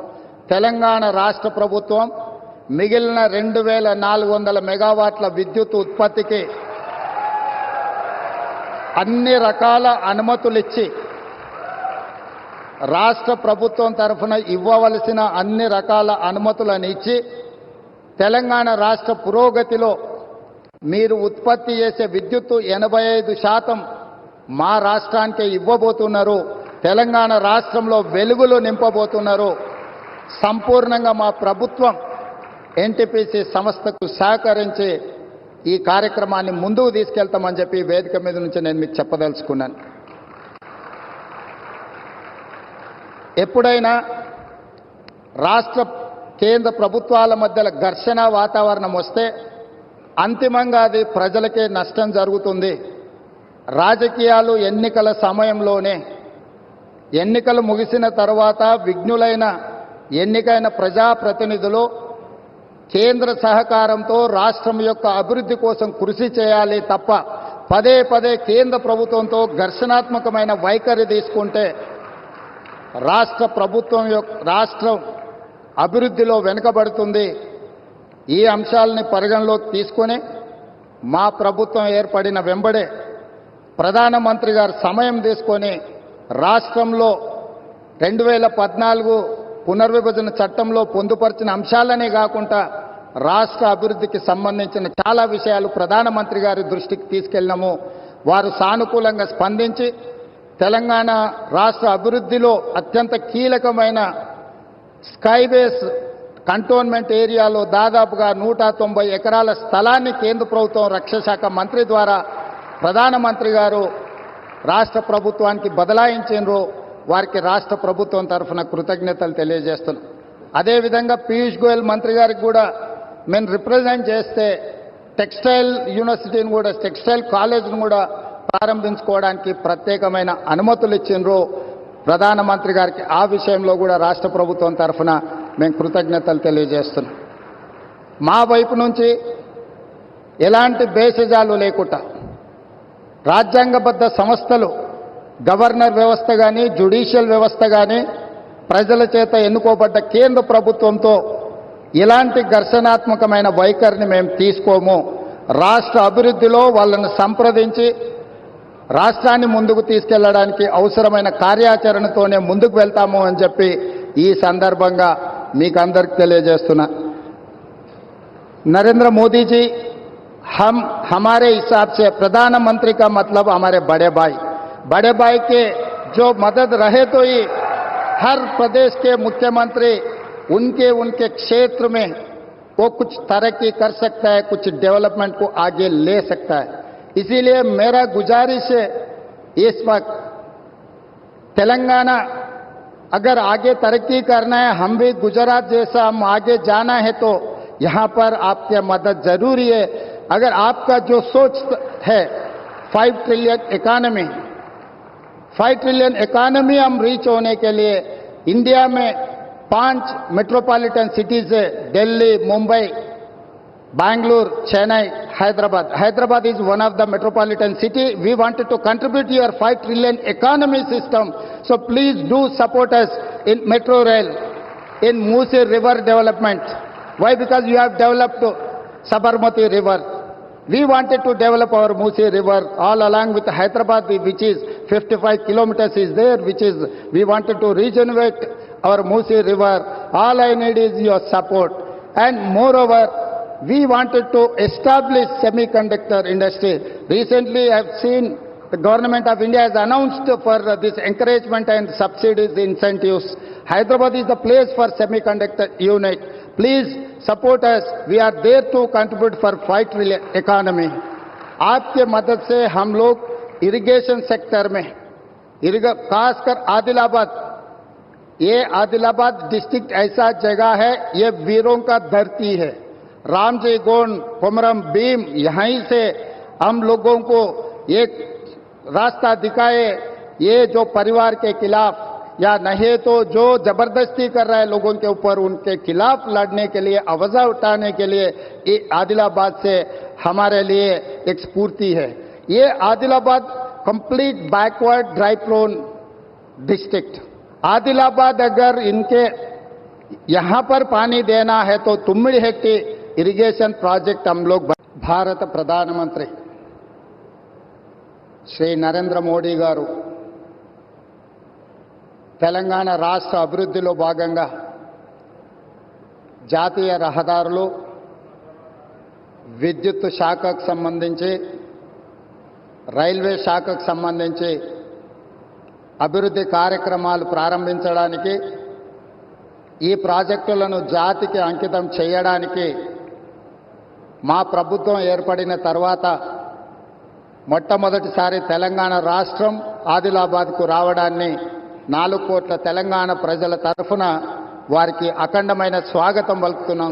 తెలంగాణ రాష్ట్ర ప్రభుత్వం మిగిలిన 2400 మెగావాట్ల విద్యుత్ ఉత్పత్తికి అన్ని రకాల అనుమతులు ఇచ్చి రాష్ట్ర ప్రభుత్వం తరఫున ఇవ్వవలసిన అన్ని రకాల అనుమతులను ఇచ్చి తెలంగాణ రాష్ట్ర పురోగతిలో మీరు ఉత్పత్తి చేసే విద్యుత్తు 85% మా రాష్ట్రానికే ఇవ్వబోతున్నారు. తెలంగాణ రాష్ట్రంలో వెలుగులు నింపబోతున్నారు. సంపూర్ణంగా మా ప్రభుత్వం ఎన్టీపీసీ సంస్థకు సహకరించి ఈ కార్యక్రమాన్ని ముందుకు తీసుకెళ్తామని చెప్పి వేదిక మీద నుంచి నేను మీకు చెప్పదలుచుకున్నాను. ఎప్పుడైనా రాష్ట్ర కేంద్ర ప్రభుత్వాల మధ్య ఘర్షణ వాతావరణం వస్తే అంతిమంగా అది ప్రజలకే నష్టం జరుగుతుంది. రాజకీయాలు ఎన్నికల సమయంలోనే, ఎన్నికలు ముగిసిన తర్వాత విఘ్నులైన ఎన్నికైన ప్రజాప్రతినిధులు కేంద్ర సహకారంతో రాష్ట్రం యొక్క అభివృద్ధి కోసం కృషి చేయాలి తప్ప పదే పదే కేంద్ర ప్రభుత్వంతో ఘర్షణాత్మకమైన వైఖరి తీసుకుంటే రాష్ట్రం అభివృద్ధిలో వెనుకబడుతుంది. ఈ అంశాలని పరిగణలోకి తీసుకొని మా ప్రభుత్వం ఏర్పడిన వెంబడే ప్రధానమంత్రి గారు సమయం తీసుకొని రాష్ట్రంలో 2014 పునర్విభజన చట్టంలో పొందుపరిచిన అంశాలనే కాకుండా రాష్ట్ర అభివృద్ధికి సంబంధించిన చాలా విషయాలు ప్రధానమంత్రి గారి దృష్టికి తీసుకెళ్ళినాము. వారు సానుకూలంగా స్పందించి తెలంగాణ రాష్ట్ర అభివృద్ధిలో అత్యంత కీలకమైన స్కైబేస్ కంటోన్మెంట్ ఏరియాలో దాదాపుగా 190 ఎకరాల స్థలాన్ని కేంద్ర ప్రభుత్వం రక్షణ శాఖ మంత్రి ద్వారా ప్రధానమంత్రి గారు రాష్ట్ర ప్రభుత్వానికి బదలాయించారు. వారికి రాష్ట్ర ప్రభుత్వం తరఫున కృతజ్ఞతలు తెలియజేస్తున్నాం. అదేవిధంగా పీయూష్ గోయల్ మంత్రి గారికి కూడా మేము రిప్రజెంట్ చేస్తే టెక్స్టైల్ యూనివర్సిటీని కూడా, టెక్స్టైల్ కాలేజ్ను కూడా ప్రారంభించుకోవడానికి ప్రత్యేకమైన అనుమతులు ఇచ్చిండ్రు ప్రధానమంత్రి గారికి. ఆ విషయంలో కూడా రాష్ట్ర ప్రభుత్వం తరఫున మేము కృతజ్ఞతలు తెలియజేస్తున్నాం. మా వైపు నుంచి ఎలాంటి భేషజాలు లేకుండా రాజ్యాంగబద్ధ సంస్థలు, గవర్నర్ వ్యవస్థ కానీ, జ్యుడిషియల్ వ్యవస్థ కానీ, ప్రజల చేత ఎన్నుకోబడ్డ కేంద్ర ప్రభుత్వంతో ఇలాంటి ఘర్షణాత్మకమైన వైఖరిని మేము తీసుకోము. రాష్ట్ర అభివృద్ధిలో వాళ్ళను సంప్రదించి రాష్ట్రాన్ని ముందుకు తీసుకెళ్లడానికి అవసరమైన కార్యాచరణతోనే ముందుకు వెళ్తాము అని చెప్పి ఈ సందర్భంగా మీకు అందరికి తెలియజేస్తున్నా. नरेंद्र मोदी जी हमारे हिसाब से प्रधानमंत्री का मतलब हमारे बड़े भाई के जो मदद रहे तो ही हर प्रदेश के मुख्यमंत्री उनके क्षेत्र में वो कुछ तरक्की कर सकता है, कुछ डेवलपमेंट को आगे ले सकता है. इसीलिए मेरा गुजारिश है इस वक्त तेलंगाना अगर आगे तरक्की करना है, हम भी गुजरात जैसा हम आगे जाना है तो यहां पर आपकी मदद जरूरी है. अगर आपका जो सोच है 5 ट्रिलियन इकोनॉमी हम रीच होने के लिए इंडिया में 5 मेट्रोपॉलिटन सिटीज है, Delhi, Mumbai, Bangalore, Chennai, Hyderabad. Hyderabad is one of the metropolitan city. We wanted to contribute to your 5 trillion economy system. So please do support us in metro rail, in Musi river development. Why? Because you have developed Sabarmati river. We wanted to develop our Musi river all along with Hyderabad, which is 55 kilometers is there, which is we wanted to regenerate our Musi river. All I need is your support. And moreover, we wanted to establish semiconductor industry. Recently, I have seen the government of India has announced for this encouragement and subsidies, incentives. Hyderabad is the place for semiconductor unit. Please support us. We are there to contribute for 5 trillion economy. आपके मदद से हम लोग irrigation sector में, खासकर आदिलाबाद, ये Adilabad district ऐसा जगह है, ये वीरों का धरती है. रामजी गोंड, कोमरम भीम, यहीं से हम लोगों को एक रास्ता दिखाए. ये जो परिवार के खिलाफ या नहीं तो जो जबरदस्ती कर रहा है लोगों के ऊपर, उनके खिलाफ लड़ने के लिए, आवाज उठाने के लिए ये आदिलाबाद से हमारे लिए एक स्फूर्ति है. ये Adilabad complete backward dry prone district. Adilabad अगर इनके यहां पर पानी देना है तो तुम्मिडिहेट्टी इरिगेशन प्रोजेक्ट हम लोग. भारत प्रधानमंत्री श्री नरेंद्र मोदी गारू తెలంగాణ రాష్ట్ర అభివృద్ధిలో భాగంగా జాతీయ రహదారులు, విద్యుత్ శాఖకు సంబంధించి, రైల్వే శాఖకు సంబంధించి అభివృద్ధి కార్యక్రమాలు ప్రారంభించడానికి, ఈ ప్రాజెక్టులను జాతికి అంకితం చేయడానికి మా ప్రభుత్వం ఏర్పడిన తర్వాత మొట్టమొదటిసారి తెలంగాణ రాష్ట్రం ఆదిలాబాద్కు రావడాన్ని 4 కోట్ల తెలంగాణ ప్రజల తరఫున వారికి అఖండమైన స్వాగతం పలుకుతున్నాం.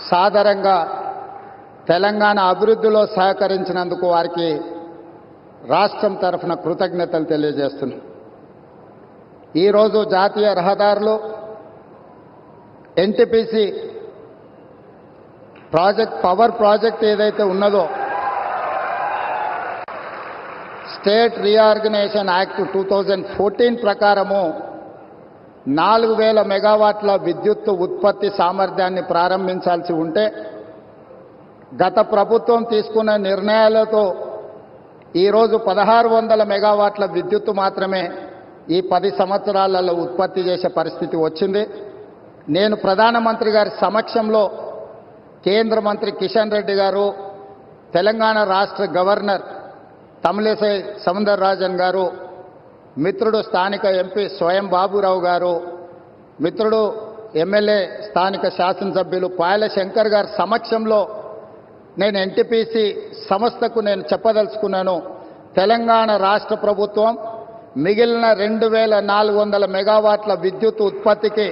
సాదరంగా తెలంగాణ అభివృద్ధిలో సహకరించినందుకు వారికి రాష్ట్రం తరఫున కృతజ్ఞతలు తెలియజేస్తున్నాం. ఈరోజు జాతీయ రహదారులు, ఎన్టీపీసీ పవర్ ప్రాజెక్ట్ ఏదైతే ఉన్నదో, స్టేట్ రీఆర్గనైజేషన్ యాక్ట్ 2014 ప్రకారము 4000 మెగావాట్ల విద్యుత్ ఉత్పత్తి సామర్థ్యాన్ని ప్రారంభించాల్సి ఉంటే, గత ప్రభుత్వం తీసుకున్న నిర్ణయాలతో ఈరోజు 1600 మెగావాట్ల విద్యుత్తు మాత్రమే ఈ 10 సంవత్సరాలలో ఉత్పత్తి చేసే పరిస్థితి వచ్చింది. నేను ప్రధానమంత్రి గారి సమక్షంలో కేంద్ర మంత్రి కిషన్ రెడ్డి గారు, తెలంగాణ రాష్ట్ర గవర్నర్ తమిళిసై సౌందరరాజన్ గారు, మిత్రుడు స్థానిక ఎంపీ స్వయం బాబురావు గారు, మిత్రుడు ఎమ్మెల్యే స్థానిక శాసనసభ్యులు పాయల శంకర్ గారి సమక్షంలో నేను ఎన్టీపీసీ సంస్థకు నేను చెప్పదలుచుకున్నాను. తెలంగాణ రాష్ట్ర ప్రభుత్వం మిగిలిన 2400 మెగావాట్ల విద్యుత్ ఉత్పత్తికి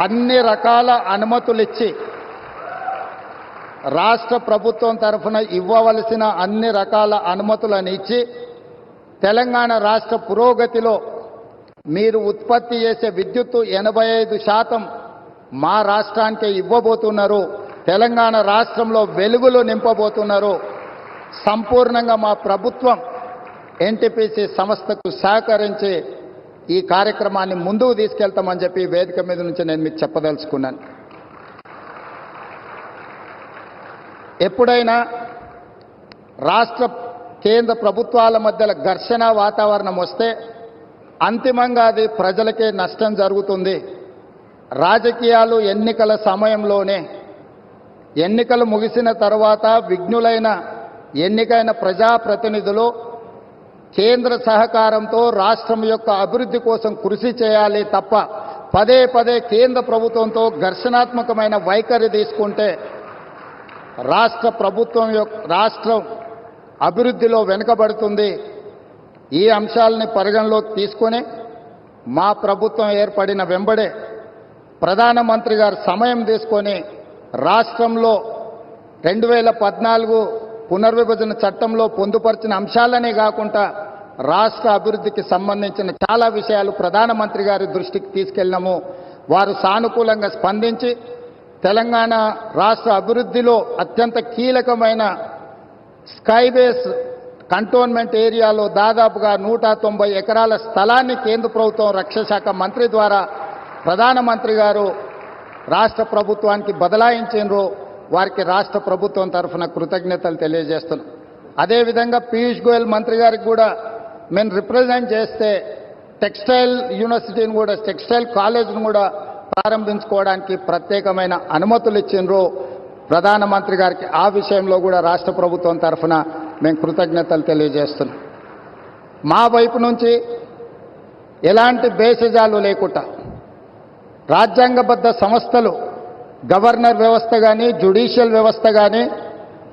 అన్ని రకాల అనుమతులిచ్చి, రాష్ట్ర ప్రభుత్వం తరఫున ఇవ్వవలసిన అన్ని రకాల అనుమతులను ఇచ్చి, తెలంగాణ రాష్ట్ర పురోగతిలో మీరు ఉత్పత్తి చేసే విద్యుత్తు 85% మా రాష్ట్రానికి ఇవ్వబోతున్నారు. తెలంగాణ రాష్ట్రంలో వెలుగులు నింపబోతున్నారు. సంపూర్ణంగా మా ప్రభుత్వం ఎన్టీపీసీ సంస్థకు సహకరించి ఈ కార్యక్రమాన్ని ముందుకు తీసుకెళ్తామని చెప్పి వేదిక మీద నుంచి నేను మీకు చెప్పదలుచుకున్నాను. ఎప్పుడైనా రాష్ట్ర కేంద్ర ప్రభుత్వాల మధ్యలో ఘర్షణ వాతావరణం వస్తే అంతిమంగా అది ప్రజలకే నష్టం జరుగుతుంది. రాజకీయాలు ఎన్నికల సమయంలోనే, ఎన్నికలు ముగిసిన తర్వాత విఘ్నులైన ఎన్నికైన ప్రజాప్రతినిధులు కేంద్ర సహకారంతో రాష్ట్రం యొక్క అభివృద్ధి కోసం కృషి చేయాలి తప్ప పదే పదే కేంద్ర ప్రభుత్వంతో ఘర్షణాత్మకమైన వైఖరి తీసుకుంటే రాష్ట్రం అభివృద్ధిలో వెనుకబడుతుంది. ఈ అంశాలని పరిగణలోకి తీసుకొని మా ప్రభుత్వం ఏర్పడిన వెంబడే ప్రధానమంత్రి గారు సమయం తీసుకొని రాష్ట్రంలో 2014 పునర్విభజన చట్టంలో పొందుపరిచిన అంశాలనే కాకుండా రాష్ట్ర అభివృద్ధికి సంబంధించిన చాలా విషయాలు ప్రధానమంత్రి గారి దృష్టికి తీసుకెళ్ళినాము. వారు సానుకూలంగా స్పందించి తెలంగాణ రాష్ట్ర అభివృద్ధిలో అత్యంత కీలకమైన స్కైబేస్ కంటోన్మెంట్ ఏరియాలో దాదాపుగా 190 ఎకరాల స్థలాన్ని కేంద్ర ప్రభుత్వం రక్షణ శాఖ మంత్రి ద్వారా ప్రధానమంత్రి గారు రాష్ట్ర ప్రభుత్వానికి బదలాయించారు. వారికి రాష్ట్ర ప్రభుత్వం తరఫున కృతజ్ఞతలు తెలియజేస్తున్నాం. అదేవిధంగా పీయూష్ గోయల్ మంత్రి గారికి కూడా మేము రిప్రజెంట్ చేస్తే టెక్స్టైల్ యూనివర్సిటీని కూడా, టెక్స్టైల్ కాలేజ్ను కూడా ప్రారంభించుకోవడానికి ప్రత్యేకమైన అనుమతులు ఇచ్చిండ్రు ప్రధానమంత్రి గారికి. ఆ విషయంలో కూడా రాష్ట్ర ప్రభుత్వం తరఫున మేము కృతజ్ఞతలు తెలియజేస్తున్నాం. మా వైపు నుంచి ఎలాంటి భేషజాలు లేకుండా రాజ్యాంగబద్ధ సంస్థలు, గవర్నర్ వ్యవస్థ కానీ, జ్యుడిషియల్ వ్యవస్థ కానీ,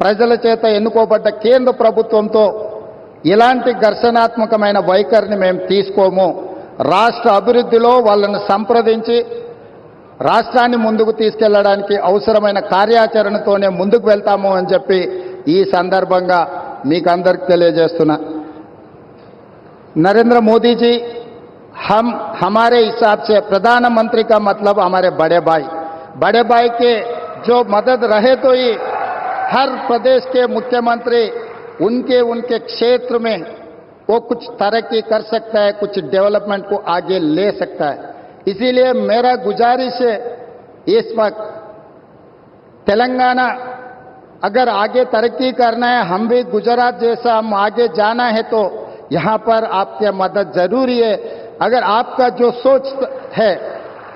ప్రజల చేత ఎన్నుకోబడ్డ కేంద్ర ప్రభుత్వంతో ఇలాంటి ఘర్షణాత్మకమైన వైఖరిని మేము తీసుకోము. రాష్ట్ర అభివృద్ధిలో వాళ్ళను సంప్రదించి రాష్ట్రాన్ని ముందుకు తీసుకెళ్లడానికి అవసరమైన కార్యాచరణతోనే ముందుకు వెళ్తాము అని చెప్పి ఈ సందర్భంగా మీకు అందరికి తెలియజేస్తున్నా. नरेंद्र मोदी जी हमारे हिसाब से प्रधानमंत्री का मतलब हमारे बड़े भाई के जो मदद रहे तो ही हर प्रदेश के मुख्यमंत्री उनके क्षेत्र में वो कुछ तरक्की कर सकता है, कुछ डेवलपमेंट को आगे ले सकता है. इसीलिए मेरा गुजारिश है इस वक्त तेलंगाना अगर आगे तरक्की करना है, हम भी गुजरात जैसा हम आगे जाना है, तो यहां पर आपकी मदद जरूरी है। अगर आपका जो सोच है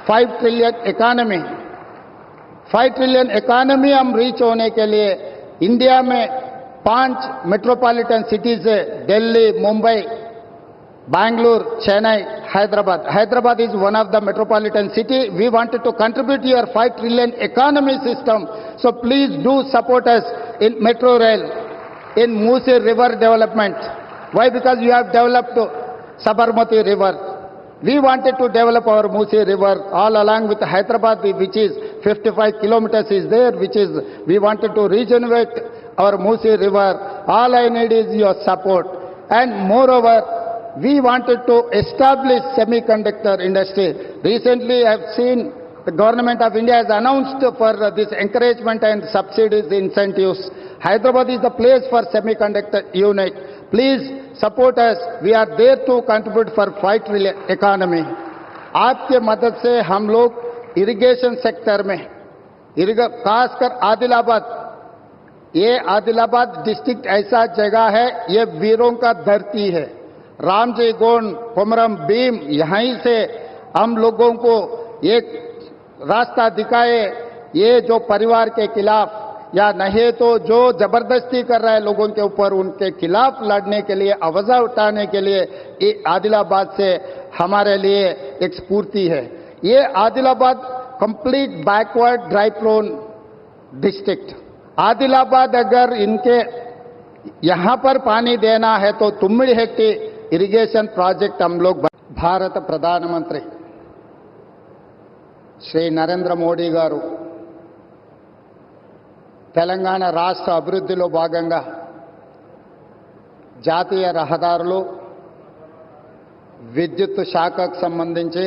5 ट्रिलियन इकोनॉमी, 5 ट्रिलियन इकोनॉमी हम रीच होने के लिए इंडिया में 5 मेट्रोपॉलिटन सिटीज है, Delhi, Mumbai, Bangalore, Chennai, Hyderabad. Hyderabad is one of the metropolitan city. We wanted to contribute to your 5 trillion economy system. So please do support us in metro rail, in Musi River development. Why? Because you have developed Sabarmati River. We wanted to develop our Musi River all along with Hyderabad, which is 55 kilometers is there, which is, we wanted to regenerate our Musi River. All I need is your support. And moreover, we wanted to establish semiconductor industry. Recently, I have seen the government of India has announced for this encouragement and subsidies, incentives. Hyderabad is the place for semiconductor unit. Please support us. We are there to contribute for 5 trillion economy. आपके मदद से हम लोग irrigation sector में, खासकर आदिलाबाद, ये Adilabad district ऐसा जगह है, ये वीरों का धरती है। रामजी गोंड, कोमरम भीम, यहीं से हम लोगों को एक रास्ता दिखाए। ये जो परिवार के खिलाफ या नहीं तो जो जबरदस्ती कर रहा है लोगों के ऊपर, उनके खिलाफ लड़ने के लिए, आवाज उठाने के लिए ये आदिलाबाद से हमारे लिए एक स्फूर्ति है। ये Adilabad complete backward dry prone district. Adilabad अगर इनके यहां पर पानी देना है तो तुम्मिड़ी हेक्टी इरिगेशन प्रोजेक्ट हम लोग भारत प्रधानमंत्री श्री नरेंद्र मोदी गारू తెలంగాణ రాష్ట్ర అభివృద్ధిలో భాగంగా జాతీయ రహదారులు, విద్యుత్ శాఖకు సంబంధించి,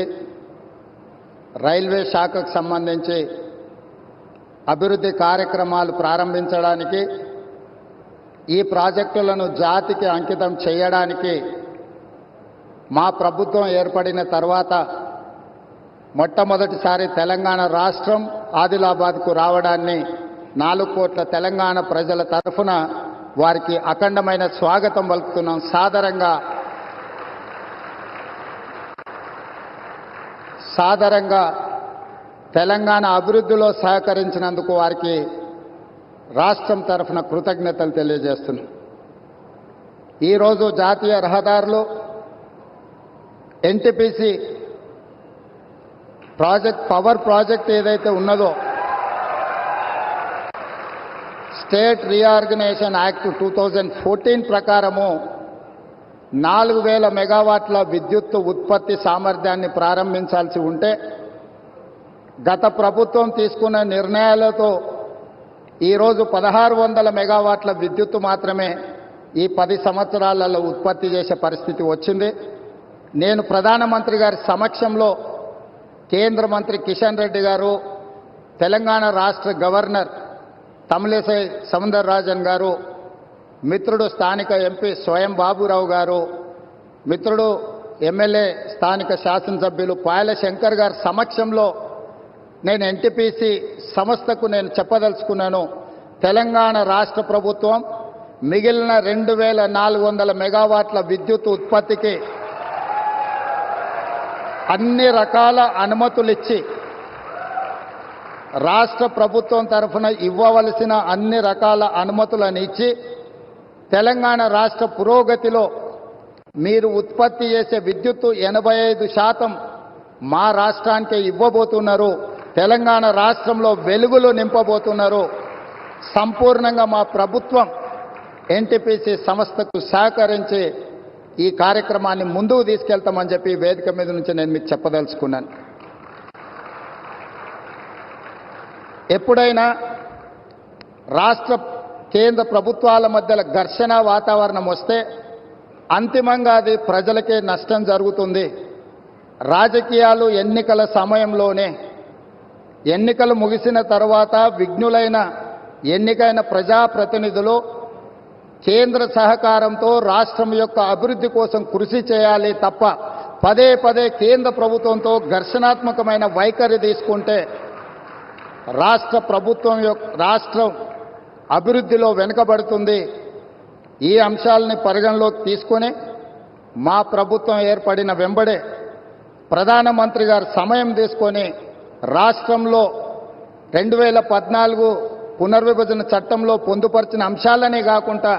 రైల్వే శాఖకు సంబంధించి అభివృద్ధి కార్యక్రమాలు ప్రారంభించడానికి, ఈ ప్రాజెక్టులను జాతికి అంకితం చేయడానికి మా ప్రభుత్వం ఏర్పడిన తర్వాత మొట్టమొదటిసారి తెలంగాణ రాష్ట్రం ఆదిలాబాద్కు రావడాన్ని 4 కోట్ల తెలంగాణ ప్రజల తరఫున వారికి అఖండమైన స్వాగతం పలుకుతున్నాం. సాదరంగా తెలంగాణ అభివృద్ధిలో సహకరించినందుకు వారికి రాష్ట్రం తరఫున కృతజ్ఞతలు తెలియజేస్తున్నాం. ఈరోజు జాతీయ రహదారులు ఎన్టీపీసీ ప్రాజెక్ట్, పవర్ ప్రాజెక్ట్ ఏదైతే ఉన్నదో, స్టేట్ రీఆర్గనైజేషన్ యాక్ట్ 2014 ప్రకారము 4000 మెగావాట్ల విద్యుత్ ఉత్పత్తి సామర్థ్యాన్ని ప్రారంభించాల్సి ఉంటే, గత ప్రభుత్వం తీసుకున్న నిర్ణయాలతో ఈరోజు 1600 మెగావాట్ల విద్యుత్తు మాత్రమే ఈ 10 సంవత్సరాలలో ఉత్పత్తి చేసే పరిస్థితి వచ్చింది. నేను ప్రధానమంత్రి గారి సమక్షంలో కేంద్ర మంత్రి కిషన్ రెడ్డి గారు, తెలంగాణ రాష్ట్ర గవర్నర్ తమిళిసై సౌందరరాజన్ గారు, మిత్రుడు స్థానిక ఎంపీ స్వయం బాబురావు గారు, మిత్రుడు ఎమ్మెల్యే స్థానిక శాసనసభ్యులు పాయల శంకర్ గారి సమక్షంలో నేను ఎన్టీపీసీ సంస్థకు నేను చెప్పదలుచుకున్నాను. తెలంగాణ రాష్ట్ర ప్రభుత్వం మిగిలిన 2400 మెగావాట్ల విద్యుత్ ఉత్పత్తికి అన్ని రకాల అనుమతులిచ్చి, రాష్ట్ర ప్రభుత్వం తరఫున ఇవ్వవలసిన అన్ని రకాల అనుమతులను ఇచ్చి, తెలంగాణ రాష్ట్ర పురోగతిలో మీరు ఉత్పత్తి చేసే విద్యుత్తు 85% మా రాష్ట్రానికి ఇవ్వబోతున్నారు. తెలంగాణ రాష్ట్రంలో వెలుగులు నింపబోతున్నారు. సంపూర్ణంగా మా ప్రభుత్వం ఎన్టీపీసీ సంస్థకు సహకరించి ఈ కార్యక్రమాన్ని ముందుకు తీసుకెళ్తామని చెప్పి వేదిక మీద నుంచి నేను మీకు చెప్పదలుచుకున్నాను. ఎప్పుడైనా రాష్ట్ర కేంద్ర ప్రభుత్వాల మధ్య ఘర్షణ వాతావరణం వస్తే అంతిమంగా అది ప్రజలకే నష్టం జరుగుతుంది. రాజకీయాలు ఎన్నికల సమయంలోనే, ఎన్నికలు ముగిసిన తర్వాత విఘ్నులైన ఎన్నికైన ప్రజాప్రతినిధులు కేంద్ర సహకారంతో రాష్ట్రం యొక్క అభివృద్ధి కోసం కృషి చేయాలి తప్ప పదే పదే కేంద్ర ప్రభుత్వంతో ఘర్షణాత్మకమైన వైఖరి తీసుకుంటే రాష్ట్రం అభివృద్ధిలో వెనుకబడుతుంది. ఈ అంశాలని పరిగణలోకి తీసుకొని మా ప్రభుత్వం ఏర్పడిన వెంబడే ప్రధానమంత్రి గారు సమయం తీసుకొని రాష్ట్రంలో 2014 పునర్విభజన చట్టంలో పొందుపరిచిన అంశాలనే కాకుండా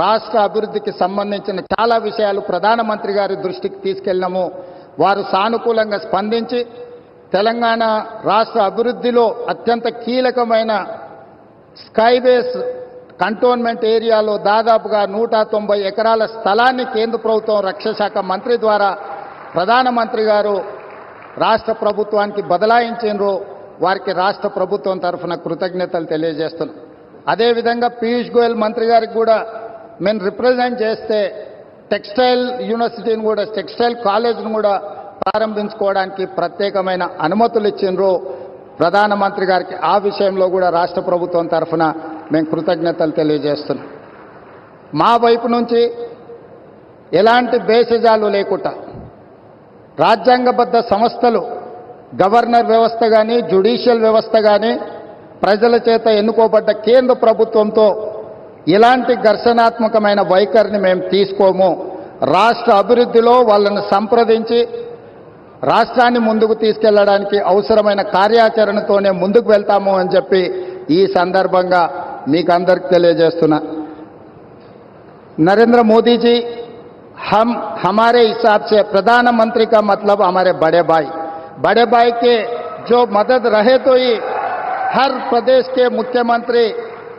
రాష్ట్ర అభివృద్ధికి సంబంధించిన చాలా విషయాలు ప్రధానమంత్రి గారి దృష్టికి తీసుకెళ్ళినాము. వారు సానుకూలంగా స్పందించి తెలంగాణ రాష్ట్ర అభివృద్ధిలో అత్యంత కీలకమైన స్కైవేస్ కంటోన్మెంట్ ఏరియాలో దాదాపుగా 190 ఎకరాల స్థలాన్ని కేంద్ర ప్రభుత్వం రక్షణ శాఖ మంత్రి ద్వారా ప్రధానమంత్రి గారు రాష్ట్ర ప్రభుత్వానికి బదలాయించారు. వారికి రాష్ట్ర ప్రభుత్వం తరఫున కృతజ్ఞతలు తెలియజేస్తున్నాం. అదేవిధంగా పీయూష్ గోయల్ మంత్రి గారికి కూడా మేము రిప్రజెంట్ చేస్తే టెక్స్టైల్ యూనివర్సిటీని కూడా టెక్స్టైల్ కాలేజ్ను కూడా ప్రారంభించుకోవడానికి ప్రత్యేకమైన అనుమతులు ఇచ్చిండ్రు ప్రధానమంత్రి గారికి. ఆ విషయంలో కూడా రాష్ట్ర ప్రభుత్వం తరఫున మేము కృతజ్ఞతలు తెలియజేస్తున్నాం. మా వైపు నుంచి ఎలాంటి భేషజాలు లేకుండా రాజ్యాంగబద్ధ సంస్థలు గవర్నర్ వ్యవస్థ కానీ జ్యుడిషియల్ వ్యవస్థ కానీ ప్రజల చేత ఎన్నుకోబడ్డ కేంద్ర ప్రభుత్వంతో ఇలాంటి ఘర్షణాత్మకమైన వైఖరిని మేము తీసుకోము. రాష్ట్ర అభివృద్ధిలో వాళ్ళను సంప్రదించి రాష్ట్రాన్ని ముందుకు తీసుకెళ్లడానికి అవసరమైన కార్యాచరణతోనే ముందుకు వెళ్తాము అని చెప్పి ఈ సందర్భంగా మీకు అందరికి తెలియజేస్తున్నా. नरेंद्र मोदी जी हमारे हिसाब से प्रधानमंत्री का मतलब हमारे बड़े भाई के जो मदद रहे तो ही हर प्रदेश के मुख्यमंत्री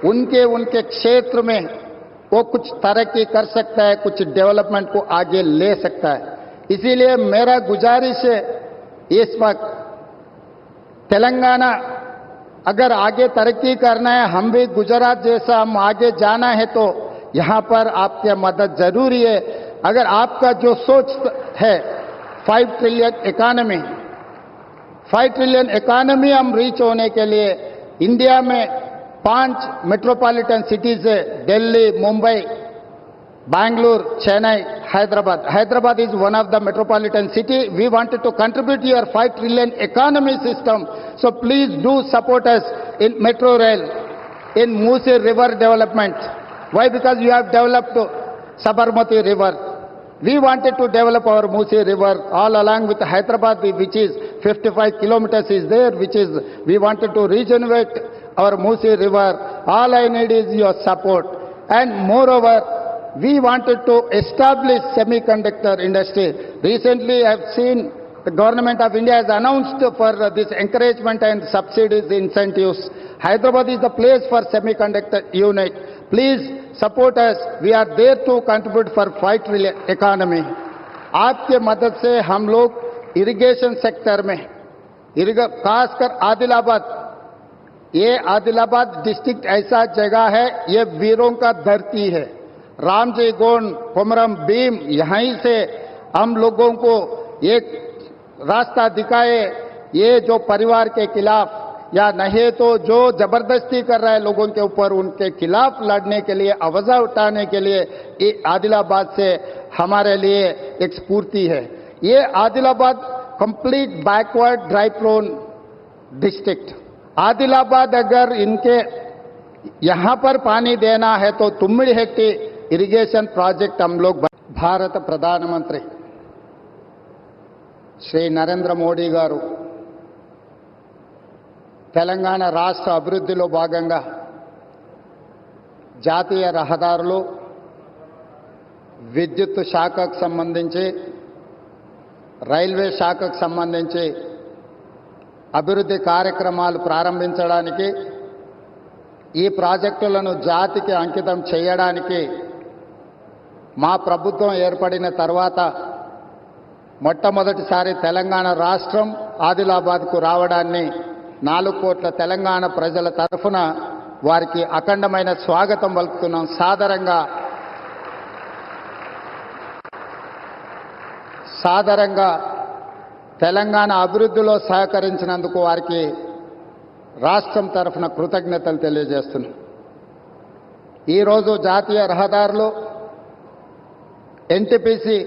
उनके क्षेत्र में वो कुछ तरक्की कर सकता है, कुछ डेवलपमेंट को आगे ले सकता है. इसीलिए मेरा गुजारिश है इस वक्त तेलंगाना अगर आगे तरक्की करना है, हम भी गुजरात जैसा हम आगे जाना है तो यहां पर आपकी मदद जरूरी है. अगर आपका जो सोच है 5 ट्रिलियन इकोनॉमी हम रीच होने के लिए इंडिया में 5 मेट्रोपॉलिटन सिटीज है, Delhi, Mumbai, Bangalore, Chennai, Hyderabad. Hyderabad is one of the metropolitan city. We wanted to contribute to your 5 trillion economy system. So please do support us in metro rail, in Musi river development. Why? Because you have developed Sabarmati river. We wanted to develop our Musi river all along with Hyderabad, which is 55 kilometers is there, which is we wanted to regenerate our Musi river. All I need is your support. And moreover, we wanted to establish semiconductor industry. Recently, I have seen the government of India has announced for this encouragement and subsidies, incentives. Hyderabad is the place for semiconductor unit. Please support us. We are there to contribute for 5 trillion economy. आपके मदद से हम लोग irrigation sector में खासकर आदिलाबाद, ये Adilabad district ऐसा जगह है, ये वीरों का धरती है. रामजी गोंड, कोमरम भीम, यहीं से हम लोगों को एक रास्ता दिखाए. ये जो परिवार के खिलाफ या नहीं तो जो जबरदस्ती कर रहा है लोगों के ऊपर, उनके खिलाफ लड़ने के लिए, आवाज उठाने के लिए ये आदिलाबाद से हमारे लिए एक स्फूर्ति है. ये Adilabad complete backward dry prone district. Adilabad अगर इनके यहां पर पानी देना है तो तुम्मिडिहेट्टी इरिगेशन प्रोजेक्ट हम लोग. भारत प्रधानमंत्री श्री नरेंद्र मोदी गारू తెలంగాణ రాష్ట్ర అభివృద్ధిలో భాగంగా జాతీయ రహదారులు, విద్యుత్ శాఖకు సంబంధించి, రైల్వే శాఖకు సంబంధించి అభివృద్ధి కార్యక్రమాలు ప్రారంభించడానికి, ఈ ప్రాజెక్టులను జాతికి అంకితం చేయడానికి మా ప్రభుత్వం ఏర్పడిన తర్వాత మొట్టమొదటిసారి తెలంగాణ రాష్ట్రం ఆదిలాబాద్కు రావడాన్ని 4 కోట్ల తెలంగాణ ప్రజల తరఫున వారికి అఖండమైన స్వాగతం పలుకుతున్నాం. సాదరంగా తెలంగాణ అభివృద్ధిలో సహకరించినందుకు వారికి రాష్ట్రం తరఫున కృతజ్ఞతలు తెలియజేస్తున్నాం. ఈరోజు జాతీయ రహదారులు ఎన్టీపీసీ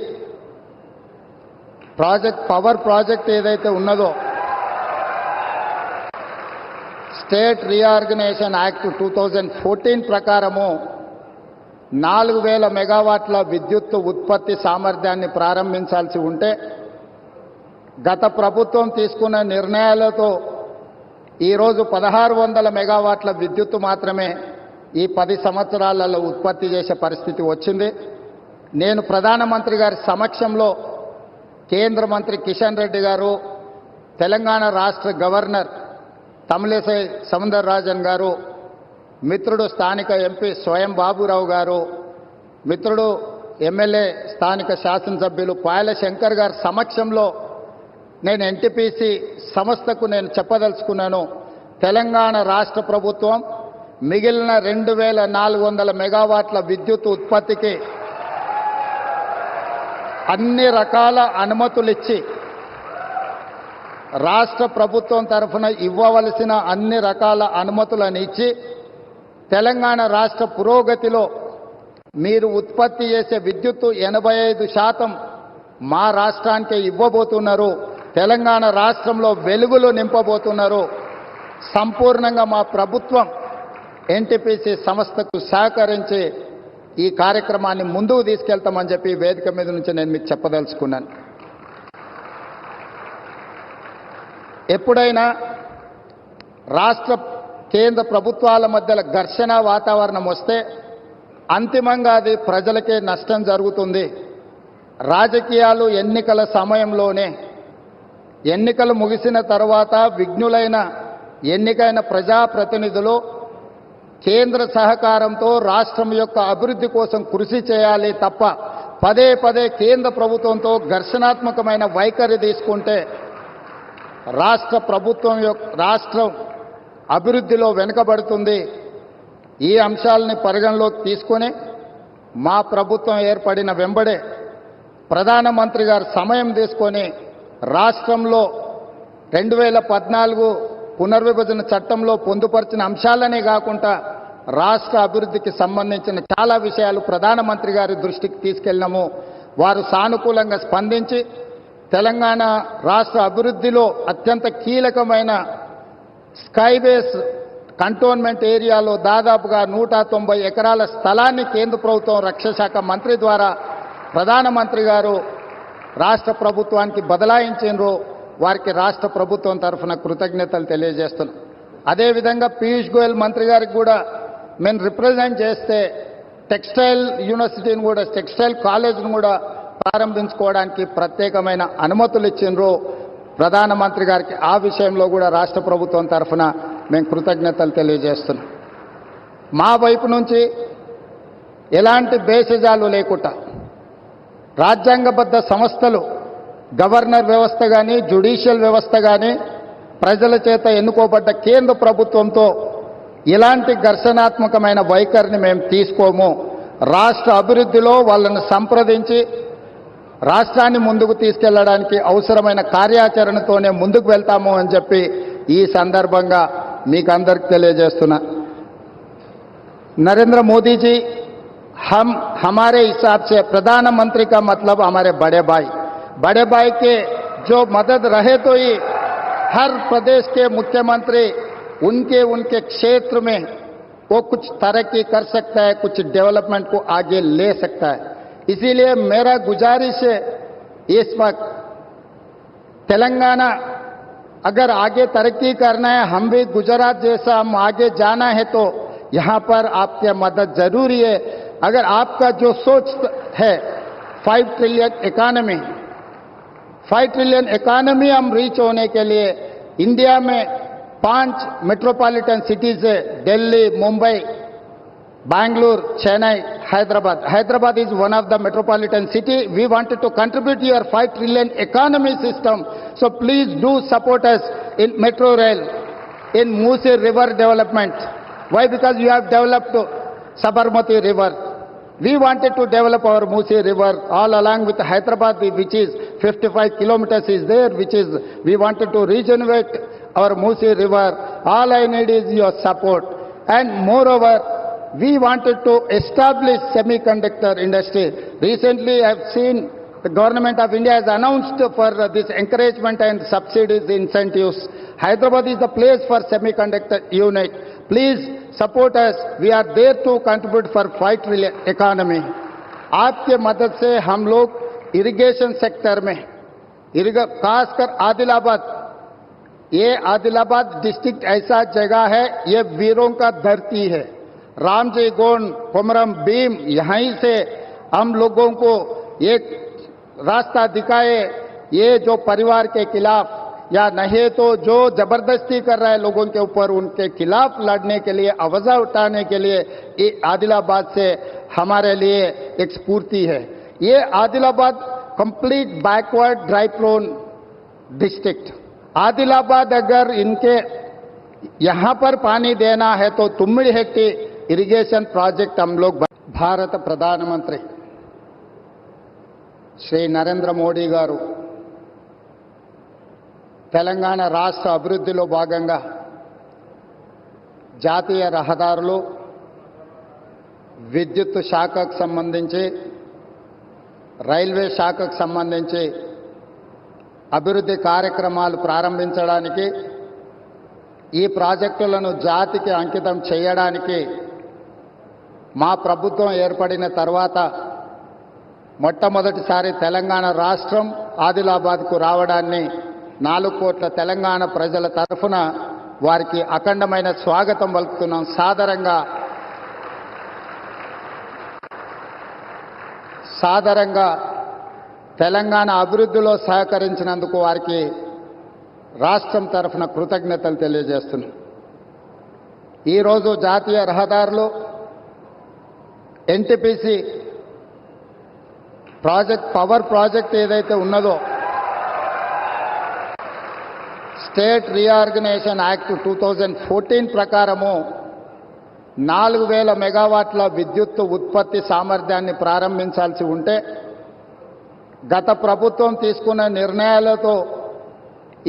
ప్రాజెక్ట్, పవర్ ప్రాజెక్ట్ ఏదైతే ఉన్నదో, స్టేట్ రీఆర్గనైజేషన్ యాక్ట్ 2014 ప్రకారము 4000 మెగావాట్ల విద్యుత్ ఉత్పత్తి సామర్థ్యాన్ని ప్రారంభించాల్సి ఉంటే గత ప్రభుత్వం తీసుకున్న నిర్ణయాలతో ఈరోజు 1600 మెగావాట్ల విద్యుత్తు మాత్రమే ఈ 10 సంవత్సరాలలో ఉత్పత్తి చేసే పరిస్థితి వచ్చింది. నేను ప్రధానమంత్రి గారి సమక్షంలో కేంద్ర మంత్రి కిషన్ రెడ్డి గారు, తెలంగాణ రాష్ట్ర గవర్నర్ తమిళిసై సౌందరరాజన్ గారు, మిత్రుడు స్థానిక ఎంపీ స్వయం బాబురావు గారు, మిత్రుడు ఎమ్మెల్యే స్థానిక శాసనసభ్యులు పాయల శంకర్ గారి సమక్షంలో నేను ఎన్టీపీసీ సంస్థకు నేను చెప్పదలుచుకున్నాను. తెలంగాణ రాష్ట్ర ప్రభుత్వం మిగిలిన 2400 మెగావాట్ల విద్యుత్ ఉత్పత్తికి అన్ని రకాల అనుమతులిచ్చి రాష్ట్ర ప్రభుత్వం తరఫున ఇవ్వవలసిన అన్ని రకాల అనుమతులను ఇచ్చి తెలంగాణ రాష్ట్ర పురోగతిలో మీరు ఉత్పత్తి చేసే విద్యుత్తు 85% మా రాష్ట్రానికే ఇవ్వబోతున్నారు. తెలంగాణ రాష్ట్రంలో వెలుగులు నింపబోతున్నారు. సంపూర్ణంగా మా ప్రభుత్వం ఎన్టీపీసీ సంస్థకు సహకరించి ఈ కార్యక్రమాన్ని ముందుకు తీసుకెళ్తామని చెప్పి వేదిక మీద నుంచి నేను మీకు చెప్పదలుచుకున్నాను. ఎప్పుడైనా రాష్ట్ర కేంద్ర ప్రభుత్వాల మధ్యలో ఘర్షణ వాతావరణం వస్తే అంతిమంగా అది ప్రజలకే నష్టం జరుగుతుంది. రాజకీయాలు ఎన్నికల సమయంలోనే, ఎన్నికలు ముగిసిన తర్వాత విఘ్నులైన ఎన్నికైన ప్రజాప్రతినిధులు కేంద్ర సహకారంతో రాష్ట్రం యొక్క అభివృద్ధి కోసం కృషి చేయాలి తప్ప పదే పదే కేంద్ర ప్రభుత్వంతో ఘర్షణాత్మకమైన వైఖరి తీసుకుంటే రాష్ట్రం అభివృద్ధిలో వెనుకబడుతుంది. ఈ అంశాలని పరిగణలోకి తీసుకొని మా ప్రభుత్వం ఏర్పడిన వెంబడే ప్రధానమంత్రి గారు సమయం తీసుకొని రాష్ట్రంలో 2014 పునర్విభజన చట్టంలో పొందుపరిచిన అంశాలనే కాకుండా రాష్ట్ర అభివృద్ధికి సంబంధించిన చాలా విషయాలు ప్రధానమంత్రి గారి దృష్టికి తీసుకెళ్ళినాము. వారు సానుకూలంగా స్పందించి తెలంగాణ రాష్ట్ర అభివృద్ధిలో అత్యంత కీలకమైన స్కైబేస్ కంటోన్మెంట్ ఏరియాలో దాదాపుగా 190 ఎకరాల స్థలాన్ని కేంద్ర ప్రభుత్వం రక్షణ శాఖ మంత్రి ద్వారా ప్రధానమంత్రి గారు రాష్ట్ర ప్రభుత్వానికి బదలాయించారు. వారికి రాష్ట్ర ప్రభుత్వం తరఫున కృతజ్ఞతలు తెలియజేస్తున్నాం. అదేవిధంగా పీయూష్ గోయల్ మంత్రి గారికి కూడా మేము రిప్రజెంట్ చేస్తే టెక్స్టైల్ యూనివర్సిటీని కూడా, టెక్స్టైల్ కాలేజ్ను కూడా ప్రారంభించుకోవడానికి ప్రత్యేకమైన అనుమతులు ఇచ్చిండ్రు ప్రధానమంత్రి గారికి. ఆ విషయంలో కూడా రాష్ట్ర ప్రభుత్వం తరఫున మేము కృతజ్ఞతలు తెలియజేస్తున్నాం. మా వైపు నుంచి ఎలాంటి భేషజాలు లేకుండా రాజ్యాంగబద్ధ సంస్థలు, గవర్నర్ వ్యవస్థ కానీ, జ్యుడిషియల్ వ్యవస్థ కానీ, ప్రజల చేత ఎన్నుకోబడ్డ కేంద్ర ప్రభుత్వంతో ఇలాంటి ఘర్షణాత్మకమైన వైఖరిని మేము తీసుకోము. రాష్ట్ర అభివృద్ధిలో వాళ్ళను సంప్రదించి రాష్ట్రాన్ని ముందుకు తీసుకెళ్లడానికి అవసరమైన కార్యాచరణతోనే ముందుకు వెళ్తాము అని చెప్పి ఈ సందర్భంగా మీకు అందరికి తెలియజేస్తున్నా. नरेंद्र मोदी जी हमारे हिसाब से प्रधानमंत्री का मतलब हमारे बड़े भाई के जो मदद रहे तो ही हर प्रदेश के मुख्यमंत्री उनके क्षेत्र में वो कुछ तरक्की कर सकता है, कुछ डेवलपमेंट को आगे ले सकता है. इसीलिए मेरा गुजारिश है इस वक्त तेलंगाना अगर आगे तरक्की करना है, हम भी गुजरात जैसा हम आगे जाना है तो यहां पर आपकी मदद जरूरी है. अगर आपका जो सोच है 5 ट्रिलियन इकोनॉमी हम रीच होने के लिए इंडिया में 5 मेट्रोपॉलिटन सिटीज है, Delhi, Mumbai, Bangalore, Chennai, Hyderabad is one of the metropolitan city. We wanted to contribute your 5 trillion economy system. So please do support us in metro rail, in Musi river development. Why? Because you have developed Sabarmati river. We wanted to develop our Musi river all along with Hyderabad, which is 55 kilometers is there, which is we wanted to regenerate our Musi river. All I need is your support. And moreover, we wanted to establish semiconductor industry. Recently, I have seen The Government of India has announced for this encouragement and subsidies, incentives. Hyderabad is the place for semiconductor unit. Please support us. We are there to contribute for fight economy. आपके मदद से हम लोग irrigation sector में खासकर आदिलाबाद, ये Adilabad district ऐसा जगह है, ये वीरों का धरती है। रामजी गोंड, कोमरम भीम, यहीं से हम लोगों को एक रास्ता दिखाए। ये जो परिवार के खिलाफ या नहीं तो जो जबरदस्ती कर रहा है लोगों के ऊपर, उनके खिलाफ लड़ने के लिए, आवाज उठाने के लिए ये आदिलाबाद से हमारे लिए एक स्फूर्ति है। ये Adilabad complete backward dry prone district. Adilabad अगर इनके यहां पर पानी देना है तो तुम्मिड़ी हेक्टी इरिगेशन प्रोजेक्ट हम लोग भारत प्रधानमंत्री श्री नरेंद्र मोदी गारू తెలంగాణ రాష్ట్ర అభివృద్ధిలో భాగంగా జాతీయ రహదారులు, విద్యుత్ శాఖకు సంబంధించి, రైల్వే శాఖకు సంబంధించి అభివృద్ధి కార్యక్రమాలు ప్రారంభించడానికి, ఈ ప్రాజెక్టులను జాతికి అంకితం చేయడానికి మా ప్రభుత్వం ఏర్పడిన తర్వాత మొట్టమొదటిసారి తెలంగాణ రాష్ట్రం ఆదిలాబాద్కు రావడాన్ని 4 కోట్ల తెలంగాణ ప్రజల తరఫున వారికి అఖండమైన స్వాగతం పలుకుతున్నాం. సాదరంగా తెలంగాణ అభివృద్ధిలో సహకరించినందుకు వారికి రాష్ట్రం తరఫున కృతజ్ఞతలు తెలియజేస్తున్నాం. ఈరోజు జాతీయ రహదారులు ఎన్టీపీసీ ప్రాజెక్ట్, పవర్ ప్రాజెక్ట్ ఏదైతే ఉన్నదో, స్టేట్ రీఆర్గనైజేషన్ యాక్ట్ 2014 ప్రకారము 4000 మెగావాట్ల విద్యుత్ ఉత్పత్తి సామర్థ్యాన్ని ప్రారంభించాల్సి ఉంటే గత ప్రభుత్వం తీసుకున్న నిర్ణయాలతో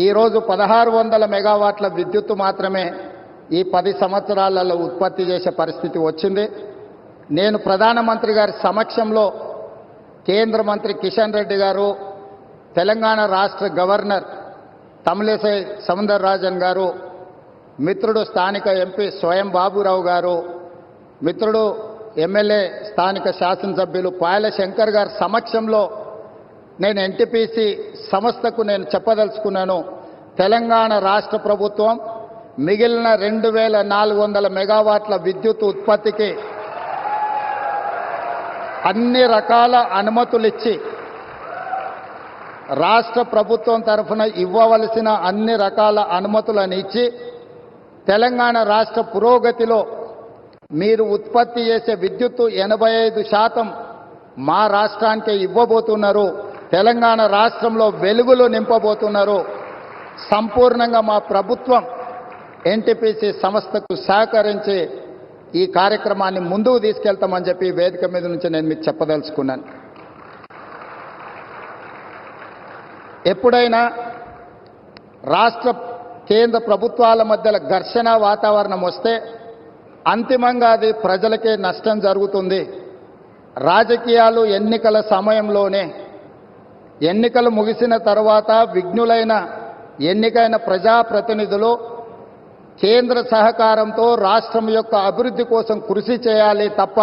ఈరోజు 1600 మెగావాట్ల విద్యుత్ మాత్రమే ఈ 10 సంవత్సరాలలో ఉత్పత్తి చేసే పరిస్థితి వచ్చింది. నేను ప్రధానమంత్రి గారి సమక్షంలో కేంద్ర మంత్రి కిషన్ రెడ్డి గారు, తెలంగాణ రాష్ట్ర గవర్నర్ తమిళిసై సౌందరరాజన్ గారు, మిత్రుడు స్థానిక ఎంపీ స్వయం బాబురావు గారు, మిత్రుడు ఎమ్మెల్యే స్థానిక శాసనసభ్యులు పాయల శంకర్ గారి సమక్షంలో నేను ఎన్టీపీసీ సంస్థకు నేను చెప్పదలుచుకున్నాను. తెలంగాణ రాష్ట్ర ప్రభుత్వం మిగిలిన 2400 మెగావాట్ల విద్యుత్ ఉత్పత్తికి అన్ని రకాల అనుమతులిచ్చి, రాష్ట్ర ప్రభుత్వం తరఫున ఇవ్వవలసిన అన్ని రకాల అనుమతులను ఇచ్చి, తెలంగాణ రాష్ట్ర పురోగతిలో మీరు ఉత్పత్తి చేసే విద్యుత్తు 85% మా రాష్ట్రానికి ఇవ్వబోతున్నారు. తెలంగాణ రాష్ట్రంలో వెలుగులు నింపబోతున్నారు. సంపూర్ణంగా మా ప్రభుత్వం ఎన్టీపీసీ సంస్థకు సహకరించి ఈ కార్యక్రమాన్ని ముందుకు తీసుకెళ్తామని చెప్పి వేదిక మీద నుంచి నేను మీకు చెప్పదలుచుకున్నాను. ఎప్పుడైనా రాష్ట్ర కేంద్ర ప్రభుత్వాల మధ్య ఘర్షణ వాతావరణం వస్తే అంతిమంగా అది ప్రజలకే నష్టం జరుగుతుంది. రాజకీయాలు ఎన్నికల సమయంలోనే, ఎన్నికలు ముగిసిన తర్వాత విఘ్నులైన ఎన్నికైన ప్రజాప్రతినిధులు కేంద్ర సహకారంతో రాష్ట్రం యొక్క అభివృద్ధి కోసం కృషి చేయాలి తప్ప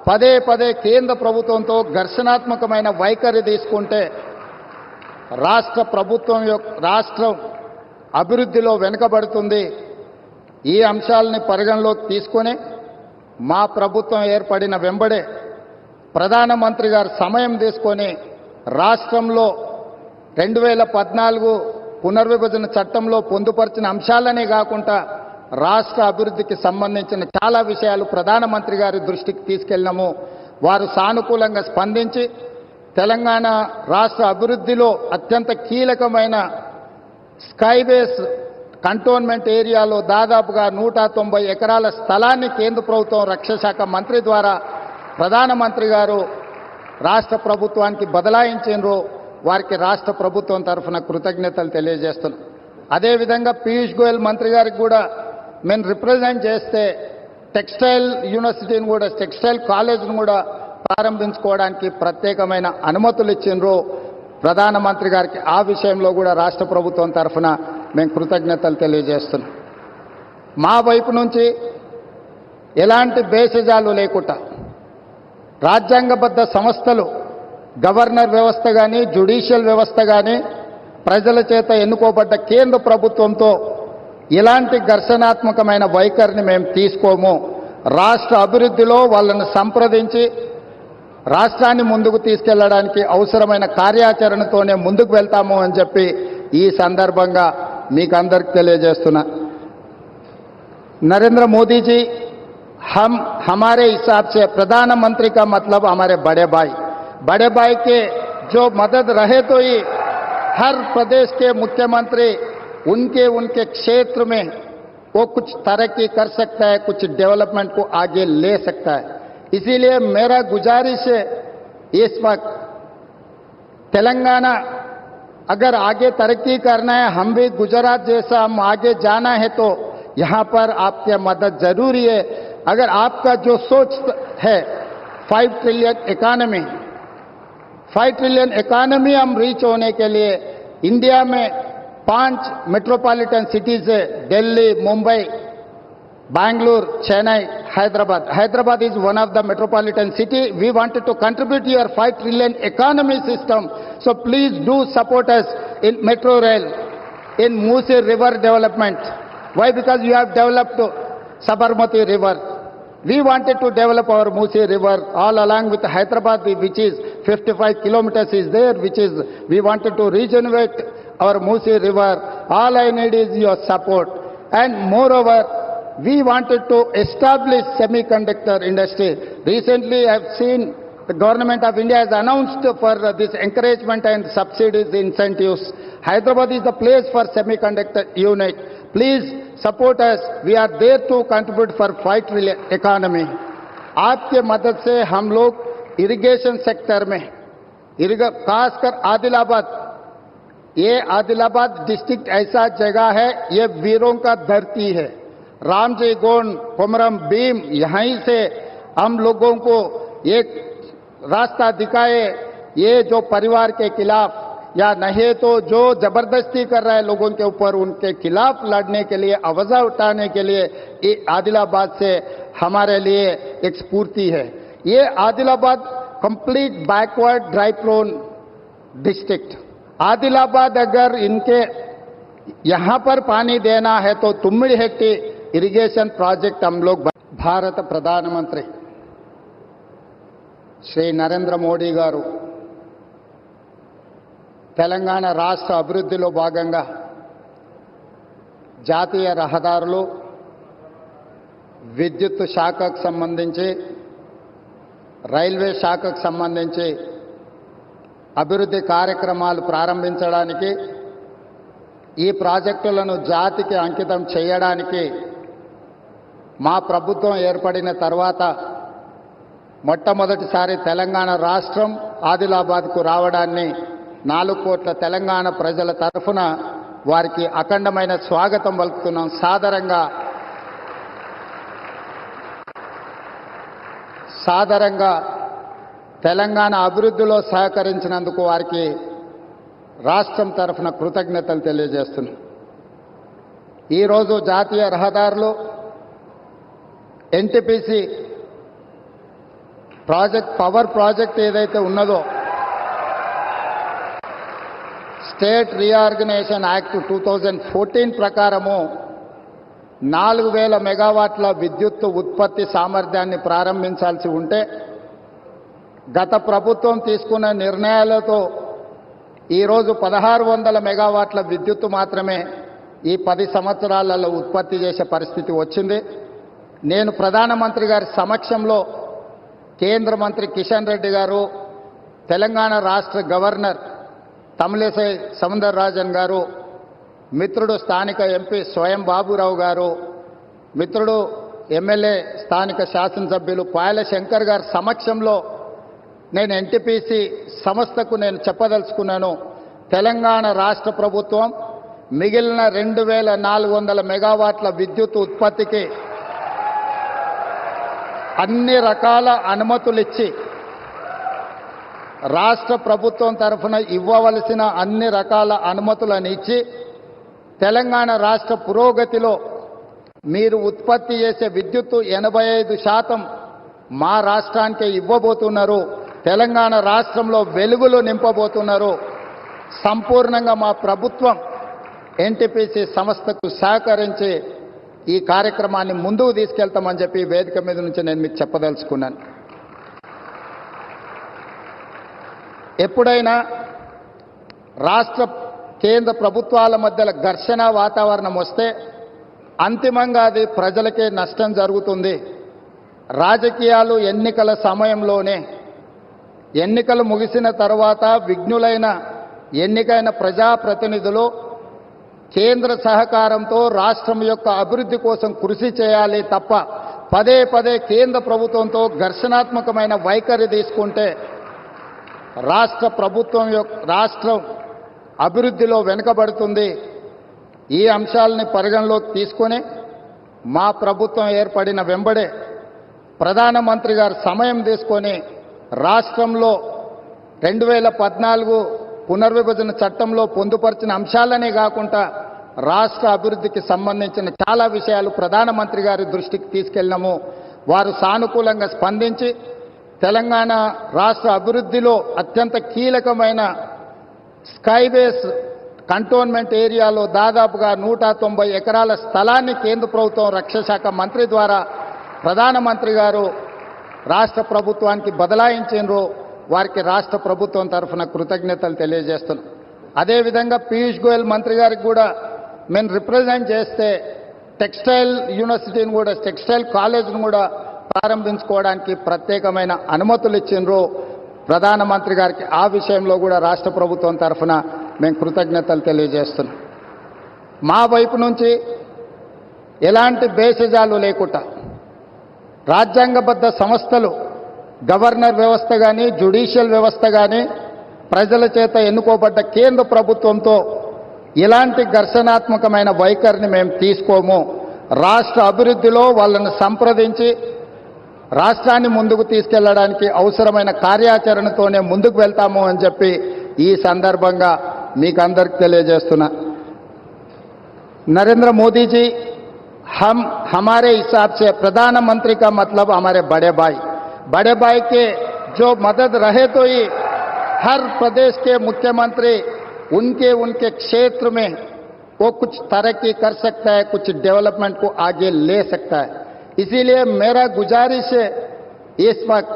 పదే పదే కేంద్ర ప్రభుత్వంతో ఘర్షణాత్మకమైన వైఖరి తీసుకుంటే రాష్ట్రం అభివృద్ధిలో వెనుకబడుతుంది. ఈ అంశాలని పరిగణలోకి తీసుకొని మా ప్రభుత్వం ఏర్పడిన వెంబడే ప్రధానమంత్రి గారు సమయం తీసుకొని రాష్ట్రంలో 2014 పునర్విభజన చట్టంలో పొందుపరిచిన అంశాలనే కాకుండా రాష్ట్ర అభివృద్ధికి సంబంధించిన చాలా విషయాలు ప్రధానమంత్రి గారి దృష్టికి తీసుకెళ్ళినాము. వారు సానుకూలంగా స్పందించి తెలంగాణ రాష్ట్ర అభివృద్ధిలో అత్యంత కీలకమైన స్కైబేస్ కంటోన్మెంట్ ఏరియాలో దాదాపుగా 190 ఎకరాల స్థలాన్ని కేంద్ర ప్రభుత్వం రక్షణ శాఖ మంత్రి ద్వారా ప్రధానమంత్రి గారు రాష్ట్ర ప్రభుత్వానికి బదలాయించారు. వారికి రాష్ట్ర ప్రభుత్వం తరఫున కృతజ్ఞతలు తెలియజేస్తున్నాం. అదేవిధంగా పీయూష్ గోయల్ మంత్రి గారికి కూడా మేము రిప్రజెంట్ చేస్తే టెక్స్టైల్ యూనివర్సిటీని కూడా, టెక్స్టైల్ కాలేజ్ను కూడా ప్రారంభించుకోవడానికి ప్రత్యేకమైన అనుమతులు ఇచ్చిండ్రు ప్రధానమంత్రి గారికి. ఆ విషయంలో కూడా రాష్ట్ర ప్రభుత్వం తరఫున మేము కృతజ్ఞతలు తెలియజేస్తున్నాం. మా వైపు నుంచి ఎలాంటి భేషజాలు లేకుండా రాజ్యాంగబద్ధ సంస్థలు, గవర్నర్ వ్యవస్థ కానీ, జ్యుడిషియల్ వ్యవస్థ కానీ, ప్రజల చేత ఎన్నుకోబడ్డ కేంద్ర ప్రభుత్వంతో ఇలాంటి ఘర్షణాత్మకమైన వైఖరిని మేము తీసుకోము. రాష్ట్ర అభివృద్ధిలో వాళ్ళను సంప్రదించి రాష్ట్రాన్ని ముందుకు తీసుకెళ్లడానికి అవసరమైన కార్యాచరణతోనే ముందుకు వెళ్తాము అని చెప్పి ఈ సందర్భంగా మీకు అందరికి తెలియజేస్తున్నా. नरेंद्र मोदी जी, हम हमारे हिसाब से प्रधानमंत्री का मतलब हमारे बड़े भाई के जो मदद रहे तो ही हर प्रदेश के मुख्यमंत्री उनके क्षेत्र में वो कुछ तरक्की कर सकता है, कुछ डेवलपमेंट को आगे ले सकता है. इसीलिए मेरा गुजारिश है, इस वक्त तेलंगाना अगर आगे तरक्की करना है, हम भी गुजरात जैसा हम आगे जाना है तो यहां पर आपकी मदद जरूरी है. अगर आपका जो सोच है 5 ट्रिलियन इकोनॉमी हम रीच होने के लिए इंडिया में 5 मेट्रोपॉलिटन सिटीज है, Delhi, Mumbai, Bangalore, Chennai, Hyderabad. Hyderabad is one of the metropolitan city. We wanted to contribute to your 5 trillion economy system. So please do support us in metro rail, in Musi river development. Why? Because you have developed Sabarmati river. We wanted to develop our Musi river all along with Hyderabad, which is 55 kilometers is there, which is, we wanted to regenerate our Musi river. All I need is your support. And moreover, we wanted to establish semiconductor industry. Recently, I have seen the government of India has announced for this encouragement and subsidies, incentives. Hyderabad is the place for semiconductor unit. Please support us. We are there to contribute for 5 trillion economy. आपके मदद से हम लोग irrigation sector में, खासकर आदिलाबाद, ये Adilabad district ऐसा जगह है, ये वीरों का धरती है. रामजी गोंड, कोमरम भीम, यहीं से हम लोगों को एक रास्ता दिखाए. ये जो परिवार के खिलाफ या नहीं तो जो जबरदस्ती कर रहा है लोगों के ऊपर, उनके खिलाफ लड़ने के लिए, आवाज उठाने के लिए ये आदिलाबाद से हमारे लिए एक स्फूर्ति है. ये Adilabad complete backward dry prone district. Adilabad अगर इनके यहां पर पानी देना है तो तुम्मिड़ी हेक्टी इरिगेशन प्रोजेक्ट हम लोग. भारत प्रधानमंत्री श्री नरेंद्र मोदी गारू తెలంగాణ రాష్ట్ర అభివృద్ధిలో భాగంగా జాతీయ రహదారులు, విద్యుత్ శాఖకు సంబంధించి, రైల్వే శాఖకు సంబంధించి అభివృద్ధి కార్యక్రమాలు ప్రారంభించడానికి, ఈ ప్రాజెక్టులను జాతికి అంకితం చేయడానికి మా ప్రభుత్వం ఏర్పడిన తర్వాత మొట్టమొదటిసారి తెలంగాణ రాష్ట్రం ఆదిలాబాద్కు రావడాన్ని 4 కోట్ల తెలంగాణ ప్రజల తరఫున వారికి అఖండమైన స్వాగతం పలుకుతున్నాం. సాదరంగా తెలంగాణ అభివృద్ధిలో సహకరించినందుకు వారికి రాష్ట్రం తరఫున కృతజ్ఞతలు తెలియజేస్తున్నాం. ఈరోజు జాతీయ రహదారులు, ఎన్టీపీసీ ప్రాజెక్ట్, పవర్ ప్రాజెక్ట్ ఏదైతే ఉన్నదో, స్టేట్ రీఆర్గనైజేషన్ యాక్ట్ 2014 ప్రకారము 4000 మెగావాట్ల విద్యుత్ ఉత్పత్తి సామర్థ్యాన్ని ప్రారంభించాల్సి ఉంటే, గత ప్రభుత్వం తీసుకున్న నిర్ణయాలతో ఈరోజు 1600 మెగావాట్ల విద్యుత్ మాత్రమే ఈ 10 సంవత్సరాలలో ఉత్పత్తి చేసే పరిస్థితి వచ్చింది. నేను ప్రధానమంత్రి గారి సమక్షంలో కేంద్ర మంత్రి కిషన్ రెడ్డి గారు, తెలంగాణ రాష్ట్ర గవర్నర్ తమిళిసై సౌందరరాజన్ గారు, మిత్రుడు స్థానిక ఎంపీ స్వయం బాబురావు గారు, మిత్రుడు ఎమ్మెల్యే స్థానిక శాసనసభ్యులు పాయల శంకర్ గారి సమక్షంలో నేను ఎన్టీపీసీ సంస్థకు నేను చెప్పదలుచుకున్నాను. తెలంగాణ రాష్ట్ర ప్రభుత్వం మిగిలిన 2400 మెగావాట్ల విద్యుత్ ఉత్పత్తికి అన్ని రకాల అనుమతులు ఇచ్చి రాష్ట్ర ప్రభుత్వం తరఫున ఇవ్వవలసిన అన్ని రకాల అనుమతులను ఇచ్చి తెలంగాణ రాష్ట్ర పురోగతిలో మీరు ఉత్పత్తి చేసే విద్యుత్తు 85% మా రాష్ట్రానికే ఇవ్వబోతున్నారు. తెలంగాణ రాష్ట్రంలో వెలుగులు నింపబోతున్నారు. సంపూర్ణంగా మా ప్రభుత్వం ఎన్టీపీసీ సంస్థకు సహకరించి ఈ కార్యక్రమాన్ని ముందుకు తీసుకెళ్తామని చెప్పి వేదిక మీద నుంచి నేను మీకు చెప్పదలుచుకున్నాను. ఎప్పుడైనా రాష్ట్ర కేంద్ర ప్రభుత్వాల మధ్యలో ఘర్షణ వాతావరణం వస్తే అంతిమంగా అది ప్రజలకే నష్టం జరుగుతుంది. రాజకీయాలు ఎన్నికల సమయంలోనే, ఎన్నికలు ముగిసిన తర్వాత విఘ్నులైన ఎన్నికైన ప్రజాప్రతినిధులు కేంద్ర సహకారంతో రాష్ట్రం యొక్క అభివృద్ధి కోసం కృషి చేయాలి తప్ప పదే పదే కేంద్ర ప్రభుత్వంతో ఘర్షణాత్మకమైన వైఖరి తీసుకుంటే రాష్ట్రం అభివృద్ధిలో వెనుకబడుతుంది. ఈ అంశాలని పరిగణలోకి తీసుకొని మా ప్రభుత్వం ఏర్పడిన వెంబడే ప్రధానమంత్రి గారు సమయం తీసుకొని రాష్ట్రంలో 2014 పునర్విభజన చట్టంలో పొందుపరిచిన అంశాలనే కాకుండా రాష్ట్ర అభివృద్ధికి సంబంధించిన చాలా విషయాలు ప్రధానమంత్రి గారి దృష్టికి తీసుకెళ్ళినాము. వారు సానుకూలంగా స్పందించి తెలంగాణ రాష్ట్ర అభివృద్ధిలో అత్యంత కీలకమైన స్కైవేస్ కంటోన్మెంట్ ఏరియాలో దాదాపుగా 190 ఎకరాల స్థలాన్ని కేంద్ర ప్రభుత్వం రక్షణ శాఖ మంత్రి ద్వారా ప్రధానమంత్రి గారు రాష్ట్ర ప్రభుత్వానికి బదలాయించారు. వారికి రాష్ట్ర ప్రభుత్వం తరఫున కృతజ్ఞతలు తెలియజేస్తున్నాం. అదేవిధంగా పీయూష్ గోయల్ మంత్రి గారికి కూడా మేము రిప్రజెంట్ చేస్తే టెక్స్టైల్ యూనివర్సిటీని కూడా, టెక్స్టైల్ కాలేజ్ను కూడా ప్రారంభించుకోవడానికి ప్రత్యేకమైన అనుమతులు ఇచ్చిండ్రు ప్రధానమంత్రి గారికి. ఆ విషయంలో కూడా రాష్ట్ర ప్రభుత్వం తరఫున మేము కృతజ్ఞతలు తెలియజేస్తున్నాం. మా వైపు నుంచి ఎలాంటి భేషజాలు లేకుండా రాజ్యాంగబద్ధ సంస్థలు, గవర్నర్ వ్యవస్థ కానీ, జ్యుడిషియల్ వ్యవస్థ కానీ, ప్రజల చేత ఎన్నుకోబడ్డ కేంద్ర ప్రభుత్వంతో ఇలాంటి ఘర్షణాత్మకమైన వైఖరిని మేము తీసుకోము. రాష్ట్ర అభివృద్ధిలో వాళ్ళను సంప్రదించి రాష్ట్రాన్ని ముందుకు తీసుకెళ్లడానికి అవసరమైన కార్యాచరణతోనే ముందుకు వెళ్తాము అని చెప్పి ఈ సందర్భంగా మీకు అందరికి తెలియజేస్తున్నా. नरेंद्र मोदी जी हमारे हिसाब से प्रधानमंत्री का मतलब हमारे बड़े भाई के जो मदद रहे तो ही हर प्रदेश के मुख्यमंत्री उनके क्षेत्र में वो कुछ तरक्की कर सकता है, कुछ डेवलपमेंट को आगे ले सकता है. इसीलिए मेरा गुजारिश है, इस वक्त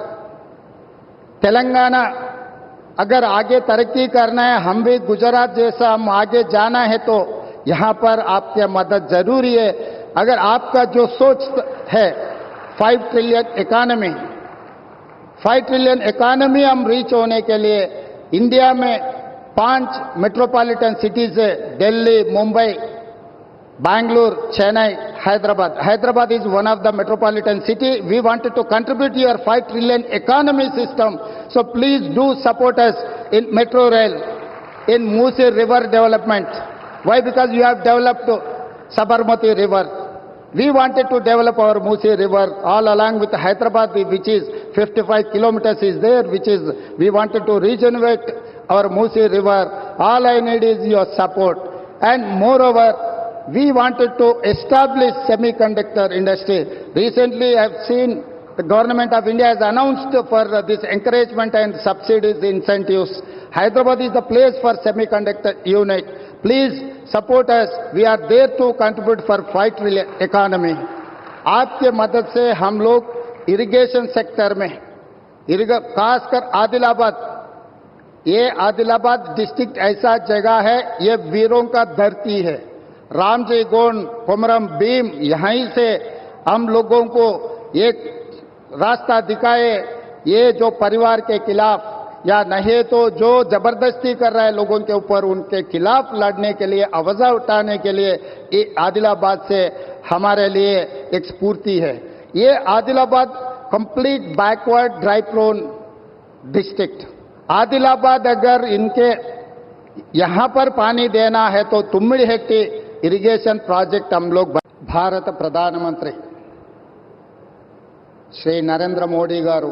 तेलंगाना अगर आगे तरक्की करना है, हम भी गुजरात जैसा हम आगे जाना है तो यहां पर आपकी मदद जरूरी है. अगर आपका जो सोच है 5 ट्रिलियन इकोनॉमी हम रीच होने के लिए इंडिया में 5 मेट्रोपॉलिटन सिटीज है, Delhi, Mumbai, Bangalore, Chennai, Hyderabad is one of the metropolitan city. We wanted to contribute your 5 trillion economy system. So please do support us in metro rail, in Musi river development. Why? Because you have developed Sabarmati river. We wanted to develop our Musi river all along with Hyderabad, which is 55 kilometers is there, which is we wanted to regenerate our Musi river. All I need is your support. And moreover, we wanted to establish semiconductor industry. Recently, I have seen the government of India has announced for this encouragement and subsidies, incentives. Hyderabad is the place for semiconductor unit. Please support us. We are there to contribute for 5 trillion economy. आपके मदद से हम लोग irrigation sector में, खासकर आदिलाबाद, ये Adilabad district ऐसा जगह है, ये वीरों का धरती है. रामजी गोंड, कोमरम भीम, यहीं से हम लोगों को एक रास्ता दिखाए. ये जो परिवार के खिलाफ या नहीं तो जो जबरदस्ती कर रहा है लोगों के ऊपर, उनके खिलाफ लड़ने के लिए, आवाज उठाने के लिए ये आदिलाबाद से हमारे लिए एक स्फूर्ति है. ये Adilabad complete backward dry prone district. Adilabad अगर इनके यहां पर पानी देना है तो तुम्मिड़ी हेक्टी इरिगेशन प्रोजेक्ट हम लोग. भारत प्रधानमंत्री श्री नरेंद्र मोदी गारू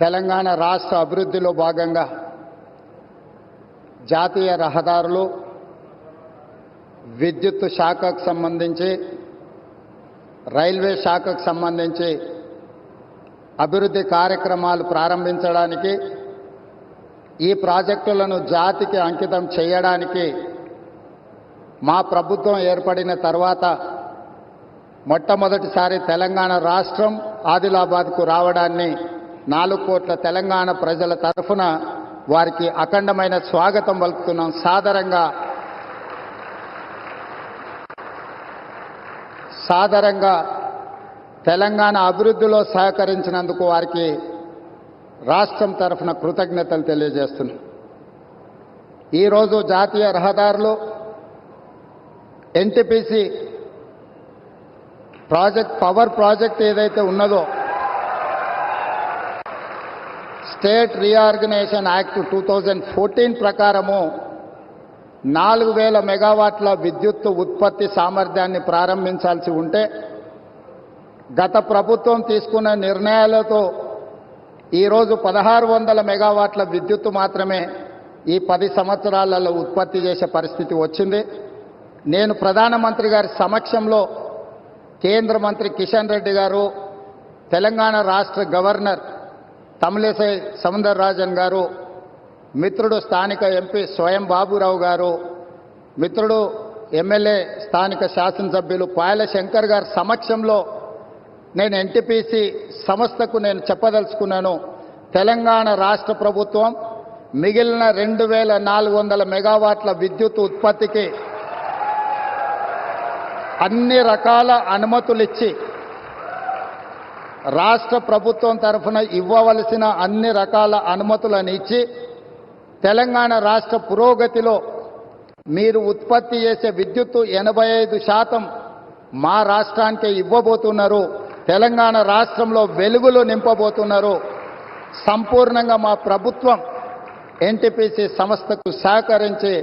తెలంగాణ రాష్ట్ర అభివృద్ధిలో భాగంగా జాతీయ రహదారులు, విద్యుత్ శాఖకు సంబంధించి, రైల్వే శాఖకు సంబంధించి అభివృద్ధి కార్యక్రమాలు ప్రారంభించడానికి, ఈ ప్రాజెక్టులను జాతికి అంకితం చేయడానికి మా ప్రభుత్వం ఏర్పడిన తర్వాత మొట్టమొదటిసారి తెలంగాణ రాష్ట్రం ఆదిలాబాద్కు రావడాన్ని 4 కోట్ల తెలంగాణ ప్రజల తరఫున వారికి అఖండమైన స్వాగతం పలుకుతున్నాం. సాదరంగా తెలంగాణ అభివృద్ధిలో సహకరించినందుకు వారికి రాష్ట్రం తరఫున కృతజ్ఞతలు తెలియజేస్తున్నాం. ఈరోజు జాతీయ రహదారులు, ఎన్టీపీసీ పవర్ ప్రాజెక్ట్ ఏదైతే ఉన్నదో, స్టేట్ రీఆర్గనైజేషన్ యాక్ట్ 2014 ప్రకారము 4000 మెగావాట్ల విద్యుత్ ఉత్పత్తి సామర్థ్యాన్ని ప్రారంభించాల్సి ఉంటే, గత ప్రభుత్వం తీసుకున్న నిర్ణయాలతో ఈరోజు 1600 మెగావాట్ల విద్యుత్తు మాత్రమే ఈ 10 సంవత్సరాలలో ఉత్పత్తి చేసే పరిస్థితి వచ్చింది. నేను ప్రధానమంత్రి గారి సమక్షంలో కేంద్ర మంత్రి కిషన్ రెడ్డి గారు, తెలంగాణ రాష్ట్ర గవర్నర్ తమిళిసై సౌందరరాజన్ గారు, మిత్రుడు స్థానిక ఎంపీ స్వయం బాబురావు గారు, మిత్రుడు ఎమ్మెల్యే స్థానిక శాసనసభ్యులు పాయల శంకర్ గారి సమక్షంలో నేను ఎన్టీపీసీ సంస్థకు నేను చెప్పదలుచుకున్నాను. తెలంగాణ రాష్ట్ర ప్రభుత్వం మిగిలిన 2400 మెగావాట్ల విద్యుత్ ఉత్పత్తికి అన్ని రకాల అనుమతులిచ్చి, రాష్ట్ర ప్రభుత్వం తరఫున ఇవ్వవలసిన అన్ని రకాల అనుమతులను ఇచ్చి, తెలంగాణ రాష్ట్ర పురోగతిలో మీరు ఉత్పత్తి చేసే విద్యుత్తు 85% మా రాష్ట్రానికే ఇవ్వబోతున్నారు. తెలంగాణ రాష్ట్రంలో వెలుగులు నింపబోతున్నారు. సంపూర్ణంగా మా ప్రభుత్వం ఎన్టీపీసీ సంస్థకు సహకరించి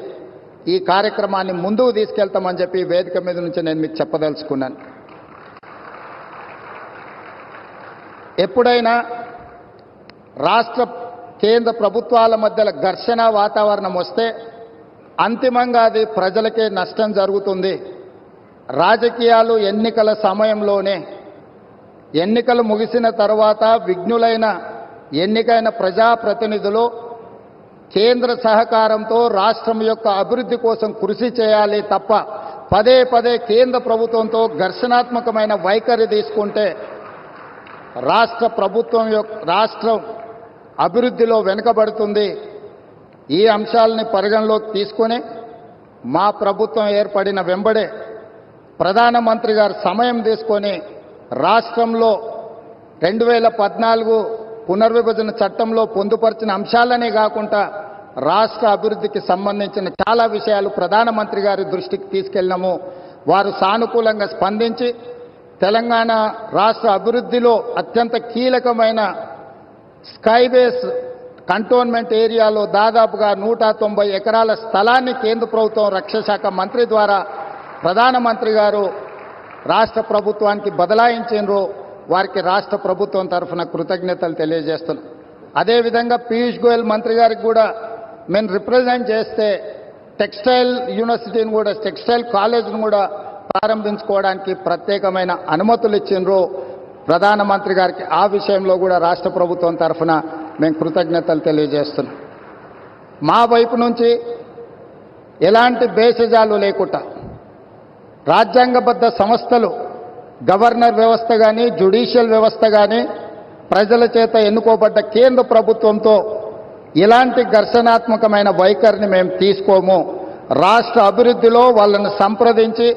ఈ కార్యక్రమాన్ని ముందుకు తీసుకెళ్తామని చెప్పి వేదిక మీద నుంచి నేను మీకు చెప్పదలుచుకున్నాను. ఎప్పుడైనా రాష్ట్ర కేంద్ర ప్రభుత్వాల మధ్యలో ఘర్షణ వాతావరణం వస్తే అంతిమంగా అది ప్రజలకే నష్టం జరుగుతుంది. రాజకీయాలు ఎన్నికల సమయంలోనే, ఎన్నికలు ముగిసిన తర్వాత విఘ్నులైన ఎన్నికైన ప్రజాప్రతినిధులు కేంద్ర సహకారంతో రాష్ట్రం యొక్క అభివృద్ధి కోసం కృషి చేయాలి తప్ప పదే పదే కేంద్ర ప్రభుత్వంతో ఘర్షణాత్మకమైన వైఖరి తీసుకుంటే రాష్ట్రం అభివృద్ధిలో వెనుకబడుతుంది. ఈ అంశాలని పరిగణలోకి తీసుకొని మా ప్రభుత్వం ఏర్పడిన వెంబడే ప్రధానమంత్రి గారు సమయం తీసుకొని రాష్ట్రంలో 2014 పునర్విభజన చట్టంలో పొందుపరిచిన అంశాలనే కాకుండా రాష్ట్ర అభివృద్ధికి సంబంధించిన చాలా విషయాలు ప్రధానమంత్రి గారి దృష్టికి తీసుకెళ్ళినాము. వారు సానుకూలంగా స్పందించి తెలంగాణ రాష్ట్ర అభివృద్ధిలో అత్యంత కీలకమైన స్కైబేస్ కంటోన్మెంట్ ఏరియాలో దాదాపుగా 190 ఎకరాల స్థలాన్ని కేంద్ర ప్రభుత్వం రక్షణ శాఖ మంత్రి ద్వారా ప్రధానమంత్రి గారు రాష్ట్ర ప్రభుత్వానికి బదలాయించారు. వారికి రాష్ట్ర ప్రభుత్వం తరఫున కృతజ్ఞతలు తెలియజేస్తున్నాం. అదేవిధంగా పీయూష్ గోయల్ మంత్రి గారికి కూడా మేము రిప్రజెంట్ చేస్తే టెక్స్టైల్ యూనివర్సిటీని కూడా, టెక్స్టైల్ కాలేజ్ను కూడా ప్రారంభించుకోవడానికి ప్రత్యేకమైన అనుమతులు ఇచ్చిండ్రు ప్రధానమంత్రి గారికి. ఆ విషయంలో కూడా రాష్ట్ర ప్రభుత్వం తరఫున మేము కృతజ్ఞతలు తెలియజేస్తున్నాం. మా వైపు నుంచి ఎలాంటి భేషజాలు లేకుండా రాజ్యాంగబద్ధ సంస్థలు, గవర్నర్ వ్యవస్థ కానీ, జ్యుడిషియల్ వ్యవస్థ కానీ, ప్రజల చేత ఎన్నుకోబడ్డ కేంద్ర ప్రభుత్వంతో ఇలాంటి ఘర్షణాత్మకమైన వైఖరిని మేము తీసుకోము. రాష్ట్ర అభివృద్ధిలో వాళ్ళను సంప్రదించి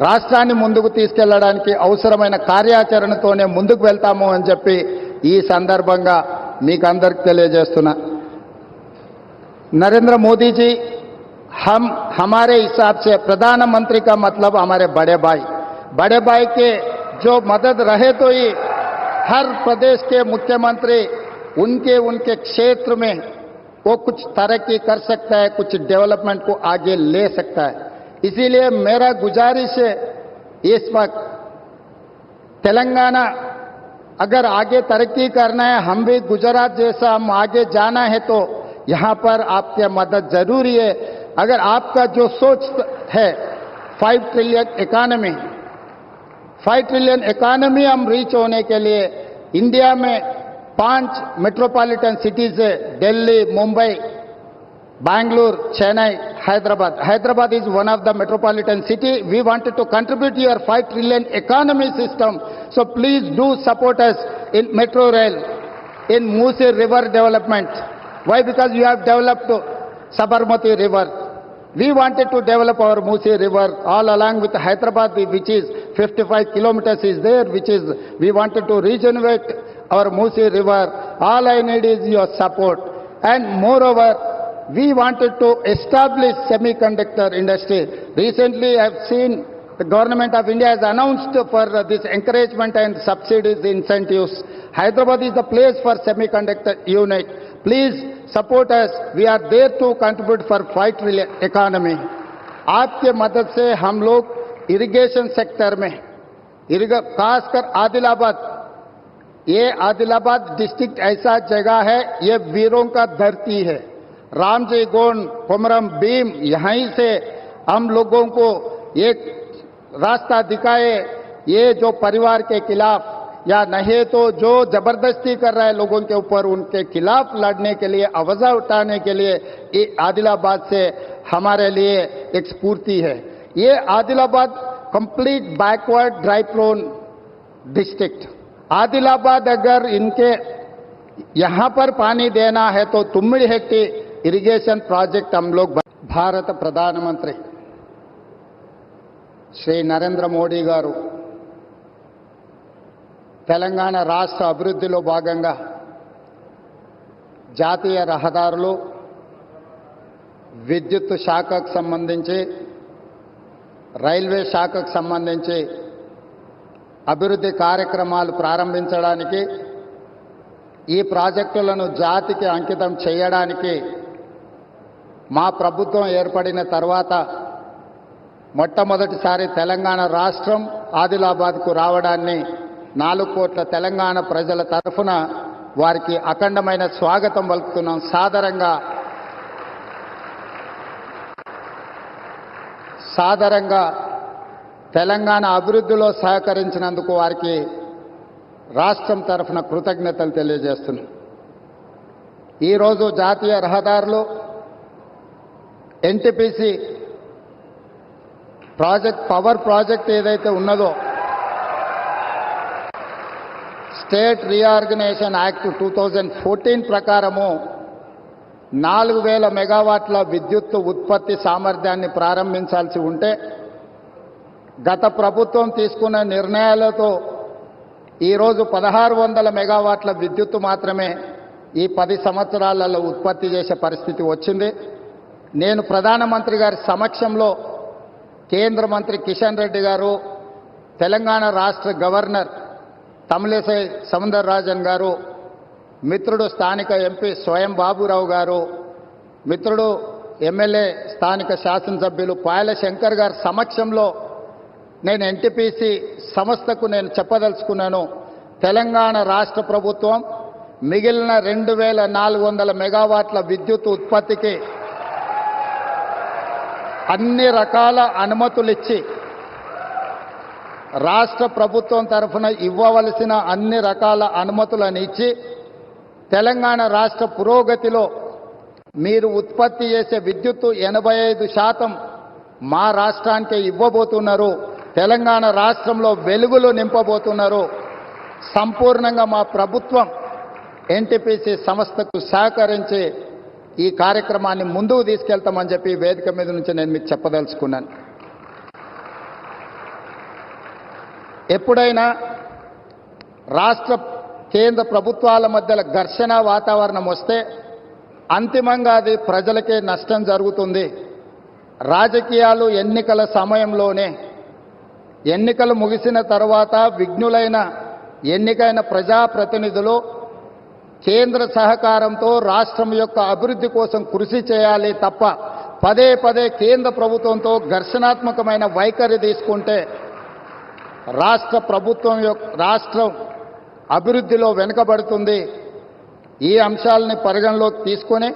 రాష్ట్రాన్ని ముందుకు తీసుకెళ్లడానికి అవసరమైన కార్యాచరణతోనే ముందుకు వెళ్తాము అని చెప్పి ఈ సందర్భంగా మీకు అందరికి తెలియజేస్తున్నా. नरेंद्र मोदी जी हमारे हिसाब से प्रधानमंत्री का मतलब हमारे बड़े भाई के जो मदद रहे तो ही हर प्रदेश के मुख्यमंत्री उनके क्षेत्र में वो कुछ तरक्की कर सकता है, कुछ डेवलपमेंट को आगे ले सकता है. इसीलिए मेरा गुजारिश है इस वक्त तेलंगाना अगर आगे तरक्की करना है, हम भी गुजरात जैसा हम आगे जाना है, तो यहां पर आपकी मदद जरूरी है। अगर आपका जो सोच है 5 ट्रिलियन इकोनॉमी, 5 ट्रिलियन इकोनॉमी हम रीच होने के लिए इंडिया में 5 मेट्रोपॉलिटन सिटीज है, Delhi, Mumbai, Bangalore, Chennai, Hyderabad. Hyderabad is one of the metropolitan city. We wanted to contribute to your 5 trillion economy system. So please do support us in metro rail, in Musi River development. Why? Because you have developed Sabarmati River. We wanted to develop our Musi River all along with Hyderabad, which is 55 kilometers is there, which is, we wanted to regenerate our Musi River. All I need is your support. And moreover, we wanted to establish semiconductor industry. Recently, I have seen the government of India has announced for this encouragement and subsidies, incentives. Hyderabad is the place for semiconductor unit. Please support us. We are there to contribute for 5 trillion economy. आपके मदद से हम लोग irrigation sector में, खासकर आदिलाबाद, ये Adilabad district ऐसा जगह है, ये वीरों का धरती है। रामजी गोंड, कोमरम भीम, यहीं से हम लोगों को एक रास्ता दिखाए। ये जो परिवार के खिलाफ या नहीं तो जो जबरदस्ती कर रहा है लोगों के ऊपर, उनके खिलाफ लड़ने के लिए, आवाज उठाने के लिए ये आदिलाबाद से हमारे लिए एक स्फूर्ति है। ये Adilabad complete backward dry prone district. Adilabad अगर इनके यहां पर पानी देना है तो तुम्मिड़ी हेक्टी इरिगेशन प्रोजेक्ट हम लोग भारत प्रधानमंत्री श्री नरेंद्र मोदी गारू తెలంగాణ రాష్ట్ర అభివృద్ధిలో భాగంగా జాతీయ రహదారులు, విద్యుత్ శాఖకు సంబంధించి, రైల్వే శాఖకు సంబంధించి అభివృద్ధి కార్యక్రమాలు ప్రారంభించడానికి, ఈ ప్రాజెక్టులను జాతికి అంకితం చేయడానికి మా ప్రభుత్వం ఏర్పడిన తర్వాత మొట్టమొదటిసారి తెలంగాణ రాష్ట్రం ఆదిలాబాద్కు రావడాన్ని 4 కోట్ల తెలంగాణ ప్రజల తరఫున వారికి అఖండమైన స్వాగతం పలుకుతున్నాం. సాదరంగా తెలంగాణ అభివృద్ధిలో సహకరించినందుకు వారికి రాష్ట్రం తరఫున కృతజ్ఞతలు తెలియజేస్తున్నాం. ఈరోజు జాతీయ రహదారులు ఎన్టీపీసీ ప్రాజెక్ట్, పవర్ ప్రాజెక్ట్ ఏదైతే ఉన్నదో, స్టేట్ రీఆర్గనైజేషన్ యాక్ట్ 2014 ప్రకారము 4000 మెగావాట్ల విద్యుత్ ఉత్పత్తి సామర్థ్యాన్ని ప్రారంభించాల్సి ఉంటే, గత ప్రభుత్వం తీసుకున్న నిర్ణయాలతో ఈరోజు 1600 మెగావాట్ల విద్యుత్ మాత్రమే ఈ 10 సంవత్సరాలలో ఉత్పత్తి చేసే పరిస్థితి వచ్చింది. నేను ప్రధానమంత్రి గారి సమక్షంలో కేంద్ర మంత్రి కిషన్ రెడ్డి గారు, తెలంగాణ రాష్ట్ర గవర్నర్ తమిళిసై సౌందరరాజన్ గారు, మిత్రుడు స్థానిక ఎంపీ స్వయం బాబురావు గారు, మిత్రుడు ఎమ్మెల్యే స్థానిక శాసనసభ్యులు పాయల శంకర్ గారి సమక్షంలో నేను ఎన్టీపీసీ సంస్థకు నేను చెప్పదలుచుకున్నాను. తెలంగాణ రాష్ట్ర ప్రభుత్వం మిగిలిన 2400 మెగావాట్ల విద్యుత్ ఉత్పత్తికి అన్ని రకాల అనుమతులిచ్చి, రాష్ట్ర ప్రభుత్వం తరఫున ఇవ్వవలసిన అన్ని రకాల అనుమతులను ఇచ్చి, తెలంగాణ రాష్ట్ర పురోగతిలో మీరు ఉత్పత్తి చేసే విద్యుత్తు 85% మా రాష్ట్రానికి ఇవ్వబోతున్నారు. తెలంగాణ రాష్ట్రంలో వెలుగులు నింపబోతున్నారు. సంపూర్ణంగా మా ప్రభుత్వం ఎన్టీపీసీ సంస్థకు సహకరించి ఈ కార్యక్రమాన్ని ముందుకు తీసుకెళ్తామని చెప్పి వేదిక మీద నుంచి నేను మీకు చెప్పదలుచుకున్నాను. ఎప్పుడైనా రాష్ట్ర కేంద్ర ప్రభుత్వాల మధ్య ఘర్షణ వాతావరణం వస్తే అంతిమంగా అది ప్రజలకే నష్టం జరుగుతుంది. రాజకీయాలు ఎన్నికల సమయంలోనే, ఎన్నికలు ముగిసిన తర్వాత విఘ్నులైన ఎన్నికైన ప్రజాప్రతినిధులు కేంద్ర సహకారంతో రాష్ట్రం యొక్క అభివృద్ధి కోసం కృషి చేయాలి తప్ప పదే పదే కేంద్ర ప్రభుత్వంతో ఘర్షణాత్మకమైన వైఖరి తీసుకుంటే రాష్ట్రం అభివృద్ధిలో వెనుకబడుతుంది. ఈ అంశాలని పరిగణలోకి తీసుకొని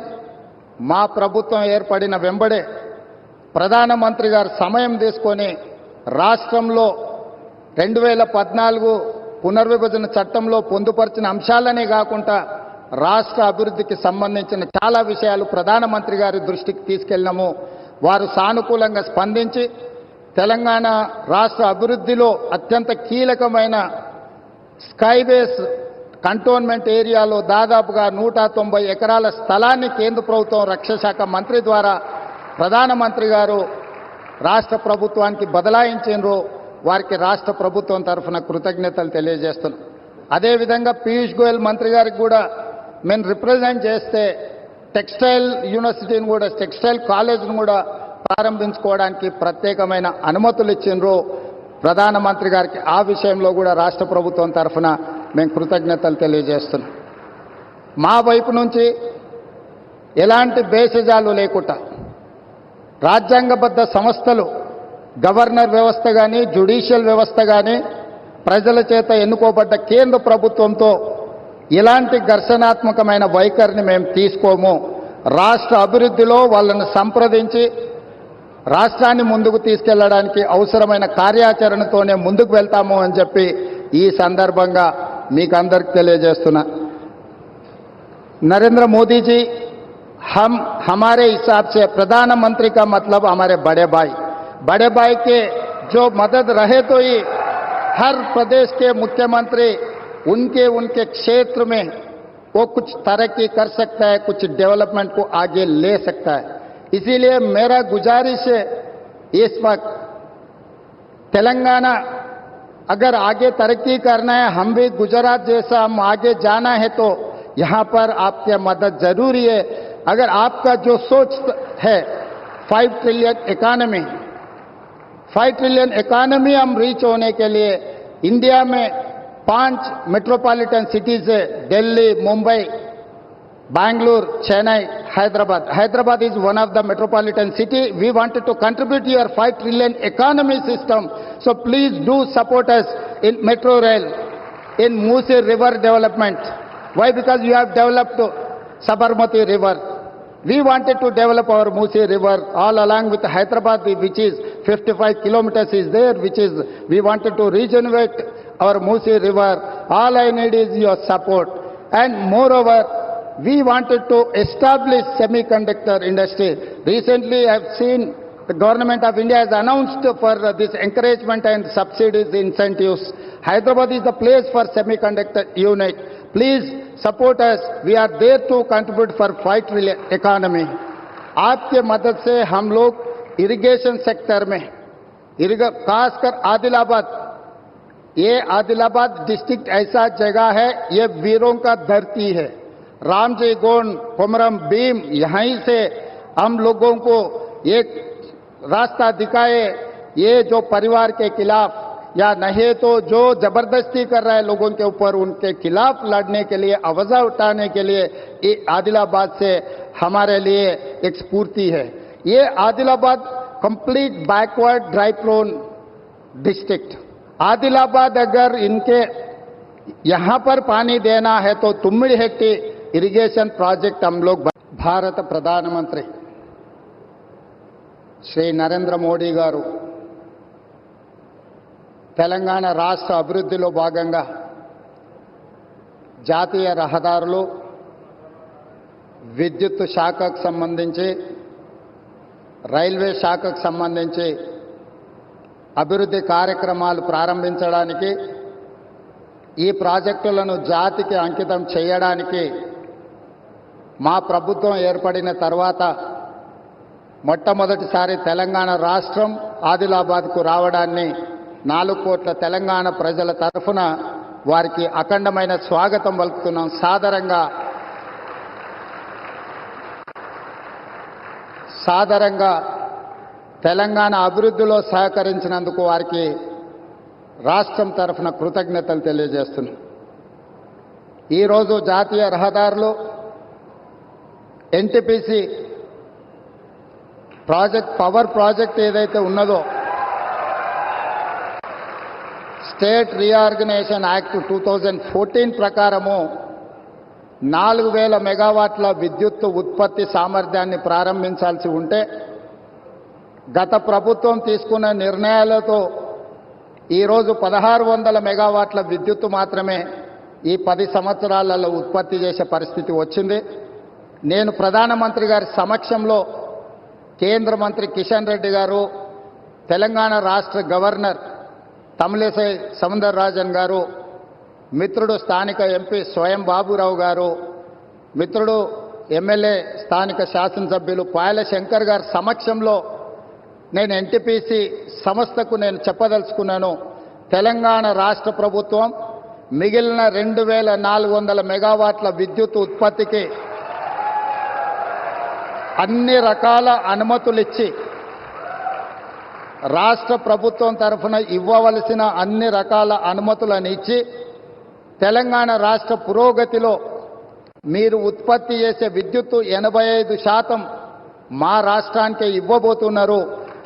మా ప్రభుత్వం ఏర్పడిన వెంబడే ప్రధానమంత్రి గారు సమయం తీసుకొని రాష్ట్రంలో 2014 పునర్విభజన చట్టంలో పొందుపరిచిన అంశాలనే కాకుండా రాష్ట్ర అభివృద్ధికి సంబంధించిన చాలా విషయాలు ప్రధానమంత్రి గారి దృష్టికి తీసుకెళ్ళినాము. వారు సానుకూలంగా స్పందించి తెలంగాణ రాష్ట్ర అభివృద్ధిలో అత్యంత కీలకమైన స్కైబేస్ కంటోన్మెంట్ ఏరియాలో దాదాపుగా 190 ఎకరాల స్థలాన్ని కేంద్ర ప్రభుత్వం రక్షణ శాఖ మంత్రి ద్వారా ప్రధానమంత్రి గారు రాష్ట్ర ప్రభుత్వానికి బదలాయించారు. వారికి రాష్ట్ర ప్రభుత్వం తరఫున కృతజ్ఞతలు తెలియజేస్తున్నాం. అదేవిధంగా పీయూష్ గోయల్ మంత్రి గారికి కూడా మేము రిప్రజెంట్ చేస్తే టెక్స్టైల్ యూనివర్సిటీని కూడా టెక్స్టైల్ కాలేజ్ను కూడా ప్రారంభించుకోవడానికి ప్రత్యేకమైన అనుమతులు ఇచ్చిండ్రు ప్రధానమంత్రి గారికి. ఆ విషయంలో కూడా రాష్ట్ర ప్రభుత్వం తరఫున మేము కృతజ్ఞతలు తెలియజేస్తున్నాం. మా వైపు నుంచి ఎలాంటి భేషజాలు లేకుండా రాజ్యాంగబద్ధ సంస్థలు గవర్నర్ వ్యవస్థ కానీ జ్యుడిషియల్ వ్యవస్థ కానీ ప్రజల చేత ఎన్నుకోబడ్డ కేంద్ర ప్రభుత్వంతో ఇలాంటి ఘర్షణాత్మకమైన వైఖరిని మేము తీసుకోము. రాష్ట్ర అభివృద్ధిలో వాళ్ళని సంప్రదించి రాష్ట్రాన్ని ముందుకు తీసుకెళ్లడానికి అవసరమైన కార్యాచరణతోనే ముందుకు వెళ్తాము అని చెప్పి ఈ సందర్భంగా మీకు అందరికి తెలియజేస్తున్నా. नरेंद्र मोदी जी हमारे हिसाब से प्रधानमंत्री का मतलब हमारे बड़े भाई के जो मदद रहे तो ही हर प्रदेश के मुख्यमंत्री उनके क्षेत्र में वो कुछ तरक्की कर सकता है, कुछ डेवलपमेंट को आगे ले सकता है. इसीलिए मेरा गुजारिश है इस वक्त तेलंगाना अगर आगे तरक्की करना है, हम भी गुजरात जैसा हम आगे जाना है तो यहां पर आपकी मदद जरूरी है. अगर आपका जो सोच है 5 ट्रिलियन इकोनॉमी हम रीच होने के लिए इंडिया में 5 मेट्रोपॉलिटन सिटीज है, Delhi, Mumbai, Bangalore, Chennai, Hyderabad is one of the metropolitan city. We wanted to contribute your 5 trillion economy system. So please do support us in metro rail, in Musi river development. Why? Because you have developed Sabarmati river. We wanted to develop our Musi river all along with Hyderabad, which is 55 kilometers is there, which is we wanted to regenerate our Musi river. All I need is your support. And moreover, we wanted to establish semiconductor industry. Recently, I have seen the government of India has announced for this encouragement and subsidies, incentives. Hyderabad is the place for semiconductor unit. Please support us. We are there to contribute for 5 trillion economy. आपके मदद से हम लोग irrigation sector में खासकर आदिलाबाद, ये Adilabad district ऐसा जगह है, ये वीरों का धरती है. रामजी गोंड, कोमरम भीम, यहीं से हम लोगों को एक रास्ता दिखाए. ये जो परिवार के खिलाफ या नहीं तो जो जबरदस्ती कर रहा है लोगों के ऊपर, उनके खिलाफ लड़ने के लिए, आवाज उठाने के लिए ये आदिलाबाद से हमारे लिए एक स्फूर्ति है. ये Adilabad complete backward dry prone district. Adilabad अगर इनके यहां पर पानी देना है तो तुम्मिड़ी हेक्टी इरिगेशन प्रोजेक्ट हम लोग. भारत प्रधानमंत्री श्री नरेंद्र मोदी गारू తెలంగాణ రాష్ట్ర అభివృద్ధిలో భాగంగా జాతీయ రహదారులు, విద్యుత్ శాఖకు సంబంధించి, రైల్వే శాఖకు సంబంధించి అభివృద్ధి కార్యక్రమాలు ప్రారంభించడానికి, ఈ ప్రాజెక్టులను జాతికి అంకితం చేయడానికి మా ప్రభుత్వం ఏర్పడిన తర్వాత మొట్టమొదటిసారి తెలంగాణ రాష్ట్రం ఆదిలాబాద్కు రావడాన్ని 4 కోట్ల తెలంగాణ ప్రజల తరఫున వారికి అఖండమైన స్వాగతం పలుకుతున్నాం. సాదరంగా తెలంగాణ అభివృద్ధిలో సహకరించినందుకు వారికి రాష్ట్రం తరఫున కృతజ్ఞతలు తెలియజేస్తున్నాం. ఈరోజు జాతీయ రహదారులు ఎన్టీపీసీ ప్రాజెక్ట్, పవర్ ప్రాజెక్ట్ ఏదైతే ఉన్నదో స్టేట్ రీఆర్గనైజేషన్ యాక్ట్ 2014 ప్రకారము 4000 మెగావాట్ల విద్యుత్ ఉత్పత్తి సామర్థ్యాన్ని ప్రారంభించాల్సి ఉంటే గత ప్రభుత్వం తీసుకున్న నిర్ణయాలతో ఈరోజు 1600 మెగావాట్ల విద్యుత్తు మాత్రమే ఈ 10 సంవత్సరాలలో ఉత్పత్తి చేసే పరిస్థితి వచ్చింది. నేను ప్రధానమంత్రి గారి సమక్షంలో కేంద్ర మంత్రి కిషన్ రెడ్డి గారు, తెలంగాణ రాష్ట్ర గవర్నర్ తమిళిసై సౌందరరాజన్ గారు, మిత్రుడు స్థానిక ఎంపీ స్వయం బాబురావు గారు, మిత్రుడు ఎమ్మెల్యే స్థానిక శాసనసభ్యులు పాయల శంకర్ గారి సమక్షంలో నేను ఎన్టీపీసీ సంస్థకు నేను చెప్పదలుచుకున్నాను. తెలంగాణ రాష్ట్ర ప్రభుత్వం మిగిలిన 2400 మెగావాట్ల విద్యుత్ ఉత్పత్తికి అన్ని రకాల అనుమతులు ఇచ్చి రాష్ట్ర ప్రభుత్వం తరఫున ఇవ్వవలసిన అన్ని రకాల అనుమతులను ఇచ్చి తెలంగాణ రాష్ట్ర పురోగతిలో మీరు ఉత్పత్తి చేసే విద్యుత్తు 85% మా రాష్ట్రానికే ఇవ్వబోతున్నారు.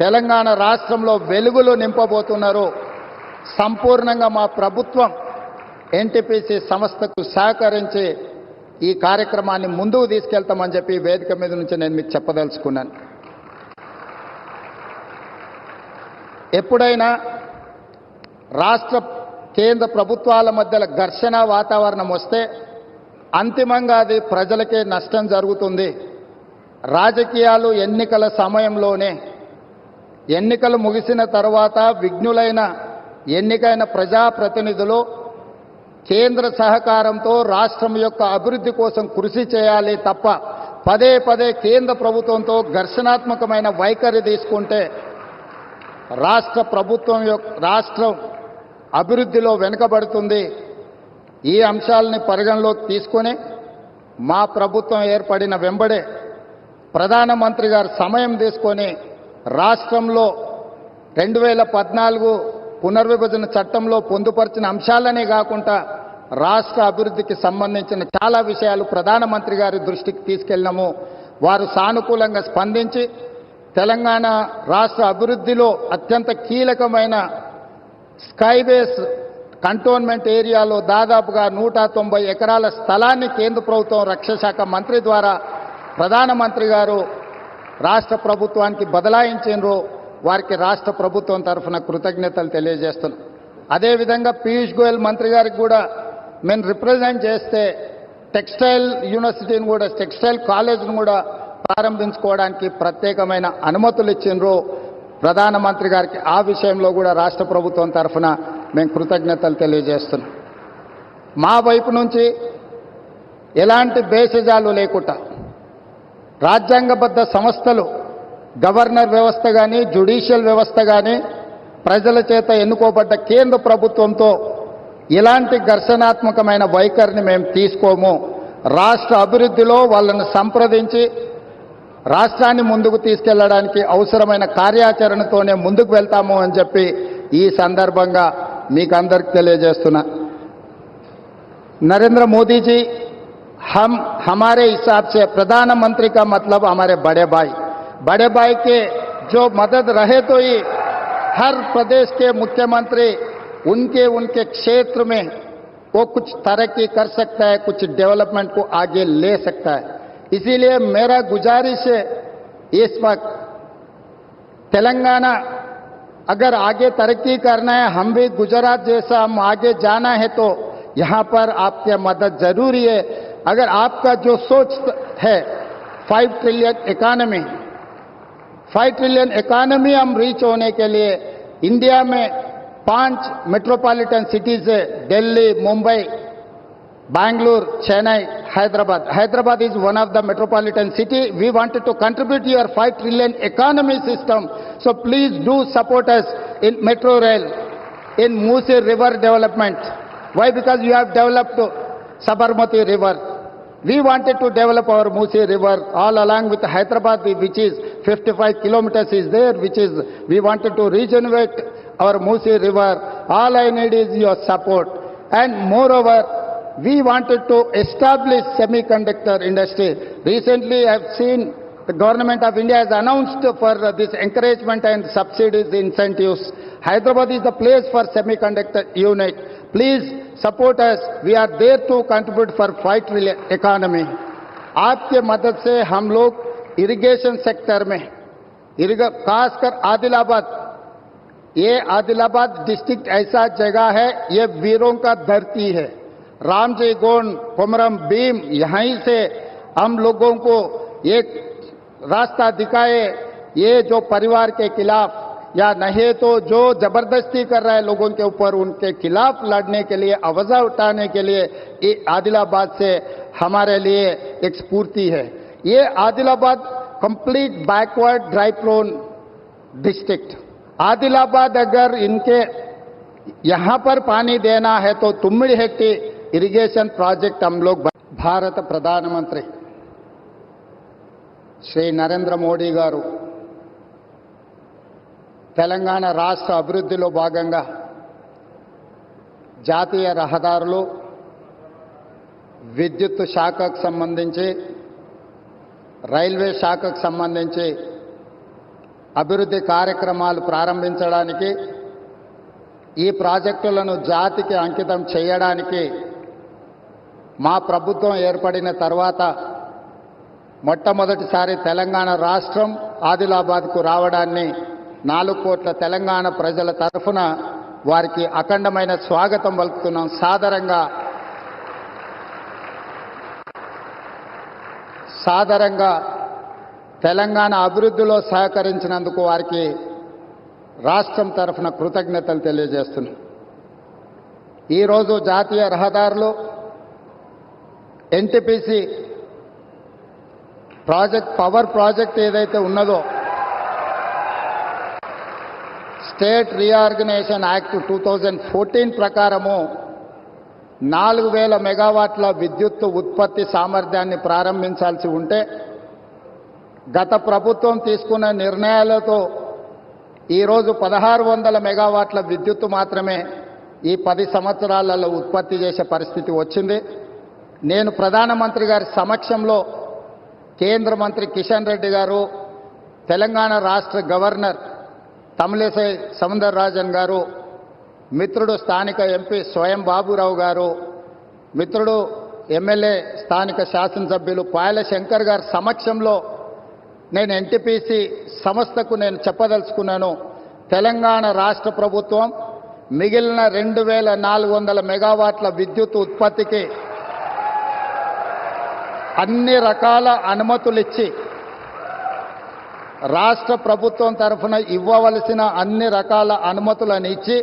తెలంగాణ రాష్ట్రంలో వెలుగులు నింపబోతున్నారు. సంపూర్ణంగా మా ప్రభుత్వం ఎన్టీపీసీ సంస్థకు సహకరించి ఈ కార్యక్రమాన్ని ముందుకు తీసుకెళ్తామని చెప్పి వేదిక మీద నుంచి నేను మీకు చెప్పదలుచుకున్నాను. ఎప్పుడైనా రాష్ట్ర కేంద్ర ప్రభుత్వాల మధ్యలో ఘర్షణ వాతావరణం వస్తే అంతిమంగా అది ప్రజలకే నష్టం జరుగుతుంది. రాజకీయాలు ఎన్నికల సమయంలోనే, ఎన్నికలు ముగిసిన తర్వాత విఘ్నులైన ఎన్నికైన ప్రజాప్రతినిధులు కేంద్ర సహకారంతో రాష్ట్రం యొక్క అభివృద్ధి కోసం కృషి చేయాలి తప్ప పదే పదే కేంద్ర ప్రభుత్వంతో ఘర్షణాత్మకమైన వైఖరి తీసుకుంటే రాష్ట్ర ప్రభుత్వం యొక్క రాష్ట్రం అభివృద్ధిలో వెనుకబడుతుంది. ఈ అంశాలని పరిగణలోకి తీసుకొని మా ప్రభుత్వం ఏర్పడిన వెంబడే ప్రధానమంత్రి గారు సమయం తీసుకొని రాష్ట్రంలో 2014 పునర్విభజన చట్టంలో పొందుపరిచిన అంశాలనే కాకుండా రాష్ట్ర అభివృద్ధికి సంబంధించిన చాలా విషయాలు ప్రధానమంత్రి గారి దృష్టికి తీసుకెళ్ళినాము. వారు సానుకూలంగా స్పందించి తెలంగాణ రాష్ట్ర అభివృద్ధిలో అత్యంత కీలకమైన స్కైబేస్ కంటోన్మెంట్ ఏరియాలో దాదాపుగా 190 ఎకరాల స్థలాన్ని కేంద్ర ప్రభుత్వం రక్షణ శాఖ మంత్రి ద్వారా ప్రధానమంత్రి గారు రాష్ట్ర ప్రభుత్వానికి బదలాయించారు. వారికి రాష్ట్ర ప్రభుత్వం తరఫున కృతజ్ఞతలు తెలియజేస్తున్నాం. అదేవిధంగా పీయూష్ గోయల్ మంత్రి గారికి కూడా మేము రిప్రజెంట్ చేస్తే టెక్స్టైల్ యూనివర్సిటీని కూడా, టెక్స్టైల్ కాలేజ్ను కూడా ప్రారంభించుకోవడానికి ప్రత్యేకమైన అనుమతులు ఇచ్చిండ్రు ప్రధానమంత్రి గారికి. ఆ విషయంలో కూడా రాష్ట్ర ప్రభుత్వం తరఫున మేము కృతజ్ఞతలు తెలియజేస్తున్నాం. మా వైపు నుంచి ఎలాంటి భేషజాలు లేకుండా రాజ్యాంగబద్ధ సంస్థలు, గవర్నర్ వ్యవస్థ కానీ, జ్యుడిషియల్ వ్యవస్థ కానీ, ప్రజల చేత ఎన్నుకోబడ్డ కేంద్ర ప్రభుత్వంతో ఇలాంటి ఘర్షణాత్మకమైన వైఖరిని మేము తీసుకోము. రాష్ట్ర అభివృద్ధిలో వాళ్ళను సంప్రదించి రాష్ట్రాన్ని ముందుకు తీసుకెళ్లడానికి అవసరమైన కార్యాచరణతోనే ముందుకు వెళ్తాము అని చెప్పి ఈ సందర్భంగా మీకు అందరికి తెలియజేస్తున్నా. नरेंद्र मोदी जी हमारे हिसाब से प्रधानमंत्री का मतलब हमारे बड़े भाई के जो मदद रहे तो ही हर प्रदेश के मुख्यमंत्री उनके क्षेत्र में वो कुछ तरक्की कर सकता है, कुछ डेवलपमेंट को आगे ले सकता है. इसीलिए मेरा गुजारिश है इस वक्त तेलंगाना अगर आगे तरक्की करना है, हम भी गुजरात जैसा हम आगे जाना है तो यहां पर आपकी मदद जरूरी है. अगर आपका जो सोच है 5 ट्रिलियन इकोनॉमी हम रीच होने के लिए इंडिया में 5 मेट्रोपॉलिटन सिटीज है, Delhi, Mumbai, Bangalore, Chennai, Hyderabad is one of the metropolitan city. We wanted to contribute to your 5 trillion economy system. So please do support us in metro rail, in Musi river development. Why? Because you have developed Sabarmati river. We wanted to develop our Musi river all along with Hyderabad, which is 55 kilometers is there, which is we wanted to regenerate our Musi river. All I need is your support. And moreover, we wanted to establish semiconductor industry. Recently, I have seen the Government of India has announced for this encouragement and subsidies, incentives. Hyderabad is the place for semiconductor unit. Please support us. We are there to contribute for fight economy. आपके मदद से हम लोग irrigation sector में खासकर आदिलाबाद, ये Adilabad district ऐसा जगह है, ये वीरों का धरती है। रामजी गोंड, कोमरम भीम, यहीं से हम लोगों को एक रास्ता दिखाए। ये जो परिवार के खिलाफ या नहीं तो जो जबरदस्ती कर रहा है लोगों के ऊपर, उनके खिलाफ लड़ने के लिए, आवाज उठाने के लिए ये आदिलाबाद से हमारे लिए एक स्फूर्ति है। ये Adilabad complete backward dry prone district. Adilabad अगर इनके यहां पर पानी देना है तो तुम्मिडिहेट्टी इरिगेशन प्रोजेक्ट हम लोग भारत प्रधानमंत्री శ్రీ నరేంద్ర మోడీ గారు తెలంగాణ రాష్ట్ర అభివృద్ధిలో భాగంగా జాతీయ రహదారులు, విద్యుత్ శాఖకు సంబంధించి, రైల్వే శాఖకు సంబంధించి అభివృద్ధి కార్యక్రమాలు ప్రారంభించడానికి, ఈ ప్రాజెక్టులను జాతికి అంకితం చేయడానికి మా ప్రభుత్వం ఏర్పడిన తర్వాత మొట్టమొదటిసారి తెలంగాణ రాష్ట్రం ఆదిలాబాద్కు రావడాన్ని 4 కోట్ల తెలంగాణ ప్రజల తరఫున వారికి అఖండమైన స్వాగతం పలుకుతున్నాం. సాదరంగా తెలంగాణ అభివృద్ధిలో సహకరించినందుకు వారికి రాష్ట్రం తరఫున కృతజ్ఞతలు తెలియజేస్తున్నాం. ఈరోజు జాతీయ రహదారులు, ఎన్టీపీసీ ప్రాజెక్ట్, పవర్ ప్రాజెక్ట్ ఏదైతే ఉన్నదో, స్టేట్ రీఆర్గనైజేషన్ యాక్ట్ 2014 ప్రకారము 4000 మెగావాట్ల విద్యుత్ ఉత్పత్తి సామర్థ్యాన్ని ప్రారంభించాల్సి ఉంటే గత ప్రభుత్వం తీసుకున్న నిర్ణయాలతో ఈరోజు 1600 మెగావాట్ల విద్యుత్ మాత్రమే ఈ 10 సంవత్సరాలలో ఉత్పత్తి చేసే పరిస్థితి వచ్చింది. నేను ప్రధానమంత్రి గారి సమక్షంలో కేంద్ర మంత్రి కిషన్ రెడ్డి గారు, తెలంగాణ రాష్ట్ర గవర్నర్ తమిళిసై సౌందరరాజన్ గారు, మిత్రుడు స్థానిక ఎంపీ స్వయం బాబురావు గారు, మిత్రుడు ఎమ్మెల్యే స్థానిక శాసనసభ్యులు పాయల శంకర్ గారి సమక్షంలో నేను ఎన్టీపీసీ సంస్థకు నేను చెప్పదలుచుకున్నాను. తెలంగాణ రాష్ట్ర ప్రభుత్వం మిగిలిన 2400 మెగావాట్ల విద్యుత్ ఉత్పత్తికి అన్ని రకాల అనుమతులిచ్చి, రాష్ట్ర ప్రభుత్వం తరఫున ఇవ్వవలసిన అన్ని రకాల అనుమతులను ఇచ్చి,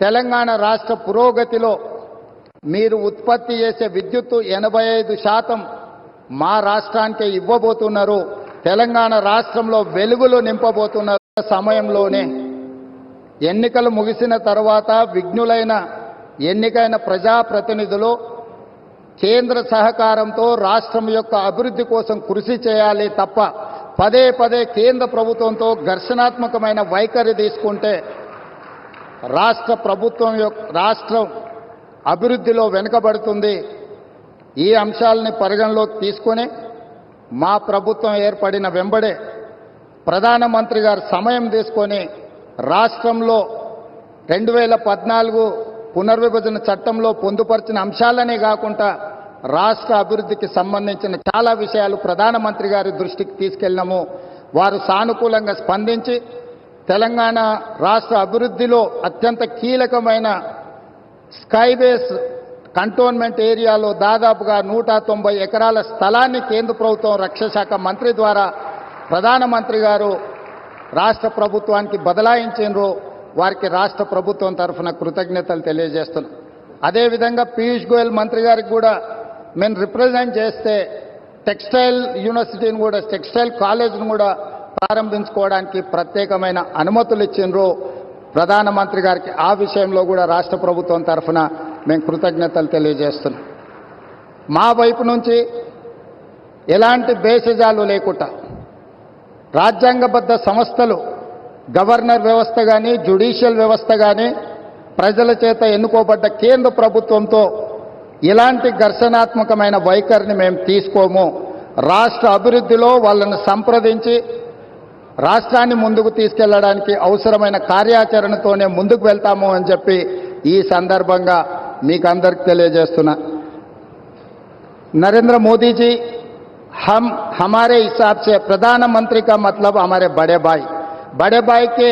తెలంగాణ రాష్ట్ర పురోగతిలో మీరు ఉత్పత్తి చేసే విద్యుత్తు 85% మా రాష్ట్రానికి ఇవ్వబోతున్నారు. తెలంగాణ రాష్ట్రంలో వెలుగులు నింపబోతున్నారు. సమయంలోనే ఎన్నికలు ముగిసిన తర్వాత విఘ్నులైన ఎన్నికైన ప్రజాప్రతినిధులు కేంద్ర సహకారంతో రాష్ట్రం యొక్క అభివృద్ధి కోసం కృషి చేయాలి తప్ప పదే పదే కేంద్ర ప్రభుత్వంతో ఘర్షణాత్మకమైన వైఖరి తీసుకుంటే రాష్ట్రం అభివృద్ధిలో వెనుకబడుతుంది. ఈ అంశాలని పరిగణలోకి తీసుకొని మా ప్రభుత్వం ఏర్పడిన వెంబడే ప్రధానమంత్రి గారు సమయం తీసుకొని రాష్ట్రంలో 2014 పునర్విభజన చట్టంలో పొందుపరిచిన అంశాలనే కాకుండా రాష్ట్ర అభివృద్ధికి సంబంధించిన చాలా విషయాలు ప్రధానమంత్రి గారి దృష్టికి తీసుకెళ్ళినాము. వారు సానుకూలంగా స్పందించి తెలంగాణ రాష్ట్ర అభివృద్ధిలో అత్యంత కీలకమైన స్కైబేస్ కంటోన్మెంట్ ఏరియాలో దాదాపుగా 190 ఎకరాల స్థలాన్ని కేంద్ర ప్రభుత్వం రక్షణ శాఖ మంత్రి ద్వారా ప్రధానమంత్రి గారు రాష్ట్ర ప్రభుత్వానికి బదలాయించారు. వారికి రాష్ట్ర ప్రభుత్వం తరఫున కృతజ్ఞతలు తెలియజేస్తున్నాం. అదేవిధంగా పీయూష్ గోయల్ మంత్రి గారికి కూడా మేము రిప్రజెంట్ చేస్తే టెక్స్టైల్ యూనివర్సిటీని కూడా, టెక్స్టైల్ కాలేజ్ను కూడా ప్రారంభించుకోవడానికి ప్రత్యేకమైన అనుమతులు ఇచ్చిండ్రు ప్రధానమంత్రి గారికి. ఆ విషయంలో కూడా రాష్ట్ర ప్రభుత్వం తరఫున మేము కృతజ్ఞతలు తెలియజేస్తున్నాం. మా వైపు నుంచి ఎలాంటి భేషజాలు లేకుండా రాజ్యాంగబద్ధ సంస్థలు, గవర్నర్ వ్యవస్థ కానీ, జ్యుడిషియల్ వ్యవస్థ కానీ, ప్రజల చేత ఎన్నుకోబడ్డ కేంద్ర ప్రభుత్వంతో ఇలాంటి ఘర్షణాత్మకమైన వైఖరిని మేము తీసుకోము. రాష్ట్ర అభివృద్ధిలో వాళ్ళను సంప్రదించి రాష్ట్రాన్ని ముందుకు తీసుకెళ్లడానికి అవసరమైన కార్యాచరణతోనే ముందుకు వెళ్తాము అని చెప్పి ఈ సందర్భంగా మీకు అందరికి తెలియజేస్తున్నా. नरेंद्र मोदी जी हमारे हिसाब से प्रधानमंत्री का मतलब हमारे बड़े भाई के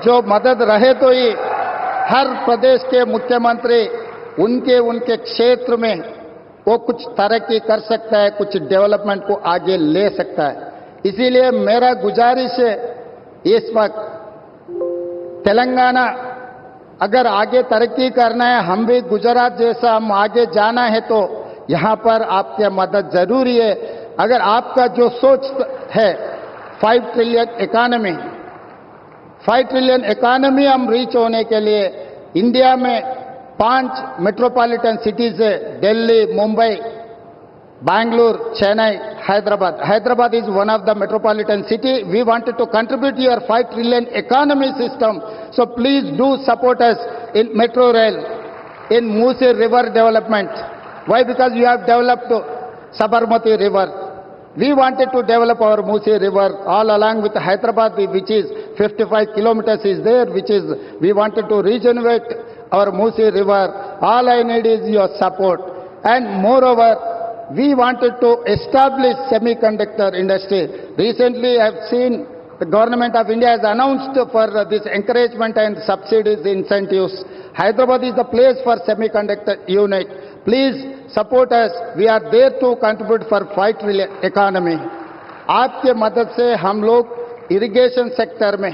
जो मदद रहे तो ही हर प्रदेश के मुख्यमंत्री उनके क्षेत्र में वो कुछ तरक्की कर सकता है, कुछ डेवलपमेंट को आगे ले सकता है. इसीलिए मेरा गुजारिश है इस वक्त तेलंगाना अगर आगे तरक्की करना है, हम भी गुजरात जैसा हम आगे जाना है तो यहां पर आपकी मदद जरूरी है. अगर आपका जो सोच है 5 ट्रिलियन इकोनॉमी हम रीच होने के लिए इंडिया में 5 मेट्रोपॉलिटन सिटीज है, Delhi, Mumbai, Bangalore, Chennai, Hyderabad is one of the metropolitan city. We wanted to contribute your 5 trillion economy system. So please do support us in metro rail, in Musi river development. Why? Because you have developed Sabarmati river. We wanted to develop our Musi river all along with Hyderabad, which is 55 kilometers is there, which is we wanted to regenerate our Musi river. All I need is your support. And moreover, we wanted to establish semiconductor industry. Recently, I have seen the government of India has announced for this encouragement and subsidies, incentives. Hyderabad is the place for semiconductor unit. Please support us. We are there to contribute for 5 trillion economy. आपके मदद से हम लोग irrigation sector में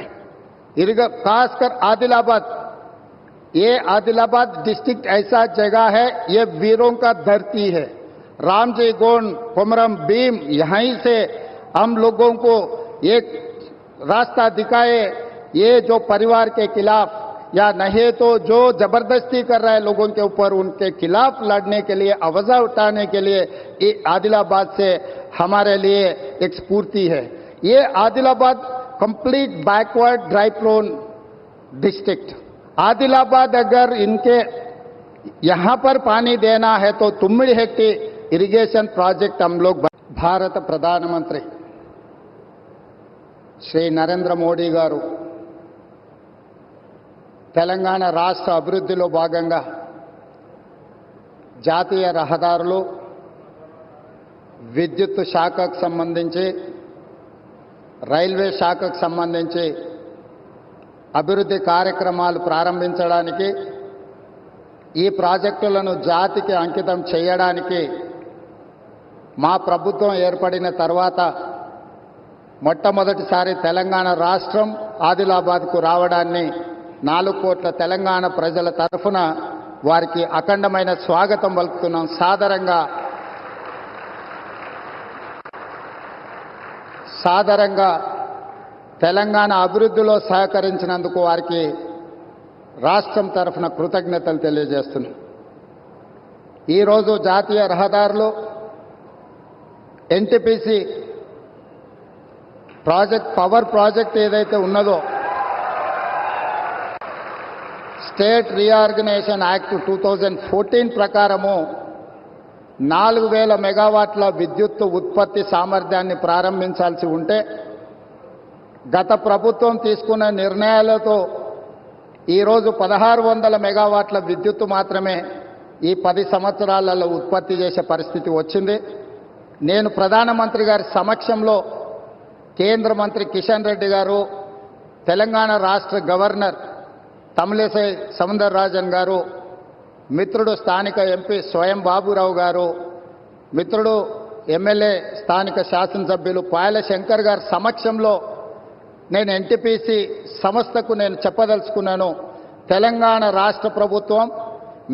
खासकर आदिलाबाद, ये Adilabad district ऐसा जगह है, ये वीरों का धरती है. रामजी गोंड, कोमरम भीम, यहीं से हम लोगों को एक रास्ता दिखाए. ये जो परिवार के खिलाफ या नहीं तो जो जबरदस्ती कर रहा है लोगों के ऊपर, उनके खिलाफ लड़ने के लिए, आवाज उठाने के लिए ये आदिलाबाद से हमारे लिए एक स्फूर्ति है. ये Adilabad complete backward dry prone district. Adilabad अगर इनके यहां पर पानी देना है तो तुम्मिड़ी हेक्टी इरिगेशन प्रोजेक्ट हम लोग. भारत प्रधानमंत्री श्री नरेंद्र मोदी गारू తెలంగాణ రాష్ట్ర అభివృద్ధిలో భాగంగా జాతీయ రహదారులు, విద్యుత్ శాఖకు సంబంధించి, రైల్వే శాఖకు సంబంధించి అభివృద్ధి కార్యక్రమాలు ప్రారంభించడానికి, ఈ ప్రాజెక్టులను జాతికి అంకితం చేయడానికి మా ప్రభుత్వం ఏర్పడిన తర్వాత మొట్టమొదటిసారి తెలంగాణ రాష్ట్రం ఆదిలాబాద్కు రావడాన్ని 4 కోట్ల తెలంగాణ ప్రజల తరఫున వారికి అఖండమైన స్వాగతం పలుకుతున్నాం. సాదరంగా తెలంగాణ అభివృద్ధిలో సహకరించినందుకు వారికి రాష్ట్రం తరఫున కృతజ్ఞతలు తెలియజేస్తున్నాం. ఈరోజు జాతీయ రహదారులు ఎన్టీపీసీ ప్రాజెక్ట్, పవర్ ప్రాజెక్ట్ ఏదైతే ఉన్నదో, స్టేట్ రీఆర్గనైజేషన్ యాక్ట్ 2014 ప్రకారము 4000 మెగావాట్ల విద్యుత్ ఉత్పత్తి సామర్థ్యాన్ని ప్రారంభించాల్సి ఉంటే గత ప్రభుత్వం తీసుకున్న నిర్ణయాలతో ఈరోజు 1600 మెగావాట్ల విద్యుత్తు మాత్రమే ఈ 10 సంవత్సరాలలో ఉత్పత్తి చేసే పరిస్థితి వచ్చింది. నేను ప్రధానమంత్రి గారి సమక్షంలో కేంద్ర మంత్రి కిషన్ రెడ్డి గారు, తెలంగాణ రాష్ట్ర గవర్నర్ తమిళిసై సౌందరరాజన్ గారు, మిత్రుడు స్థానిక ఎంపీ స్వయం బాబురావు గారు, మిత్రుడు ఎమ్మెల్యే స్థానిక శాసనసభ్యులు పాయల శంకర్ గారి సమక్షంలో నేను ఎన్టీపీసీ సంస్థకు నేను చెప్పదలుచుకున్నాను. తెలంగాణ రాష్ట్ర ప్రభుత్వం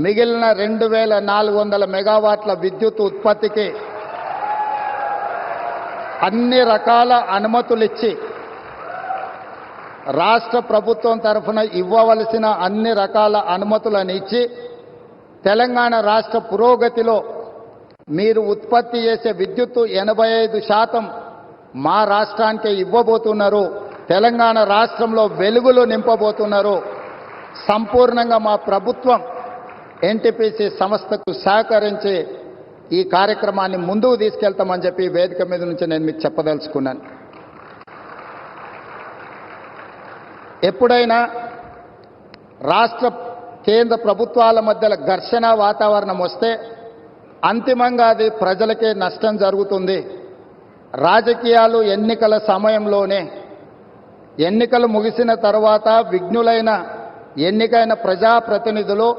మిగిలిన 2400 మెగావాట్ల విద్యుత్ ఉత్పత్తికి అన్ని రకాల అనుమతులిచ్చి, రాష్ట్ర ప్రభుత్వం తరఫున ఇవ్వవలసిన అన్ని రకాల అనుమతులను ఇచ్చి, తెలంగాణ రాష్ట్ర పురోగతిలో మీరు ఉత్పత్తి చేసే విద్యుత్తు 85% మా రాష్ట్రానికి ఇవ్వబోతున్నారు. తెలంగాణ రాష్ట్రంలో వెలుగులు నింపబోతున్నారు. సంపూర్ణంగా మా ప్రభుత్వం ఎన్టీపీసీ సంస్థకు సహకరించి ఈ కార్యక్రమాన్ని ముందుకు తీసుకెళ్తామని చెప్పి ఈ వేదిక మీద నుంచి నేను మీకు చెప్పదలుచుకున్నాను. ఎప్పుడైనా రాష్ట్ర కేంద్ర ప్రభుత్వాల మధ్యలో ఘర్షణ వాతావరణం వస్తే అంతిమంగా అది ప్రజలకే నష్టం జరుగుతుంది. రాజకీయాలు ఎన్నికల సమయంలోనే, ఎన్నికలు ముగిసిన తర్వాత విఘ్నులైన ఎన్నికైన ప్రజాప్రతినిధులు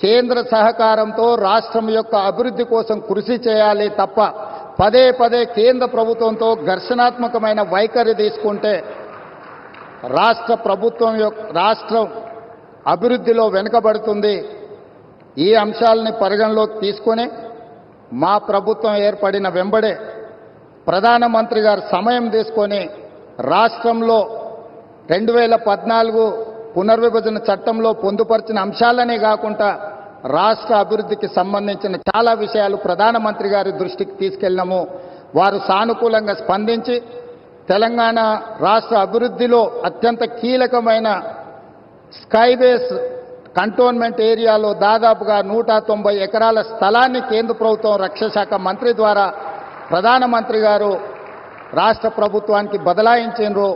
కేంద్ర సహకారంతో రాష్ట్రం యొక్క అభివృద్ధి కోసం కృషి చేయాలి తప్ప పదే పదే కేంద్ర ప్రభుత్వంతో ఘర్షణాత్మకమైన వైఖరి తీసుకుంటే రాష్ట్రం అభివృద్ధిలో వెనుకబడుతుంది. ఈ అంశాలని పరిగణలోకి తీసుకొని మా ప్రభుత్వం ఏర్పడిన వెంబడే ప్రధానమంత్రి గారు సమయం తీసుకొని రాష్ట్రంలో 2014 పునర్విభజన చట్టంలో పొందుపరిచిన అంశాలనే కాకుండా రాష్ట్ర అభివృద్ధికి సంబంధించిన చాలా విషయాలు ప్రధానమంత్రి గారి దృష్టికి తీసుకెళ్ళినాము. వారు సానుకూలంగా స్పందించి తెలంగాణ రాష్ట్ర అభివృద్ధిలో అత్యంత కీలకమైన స్కైబేస్ కంటోన్మెంట్ ఏరియాలో దాదాపుగా 190 ఎకరాల స్థలాన్ని కేంద్ర ప్రభుత్వం రక్షణ శాఖ మంత్రి ద్వారా ప్రధానమంత్రి గారు రాష్ట్ర ప్రభుత్వానికి బదలాయించారు.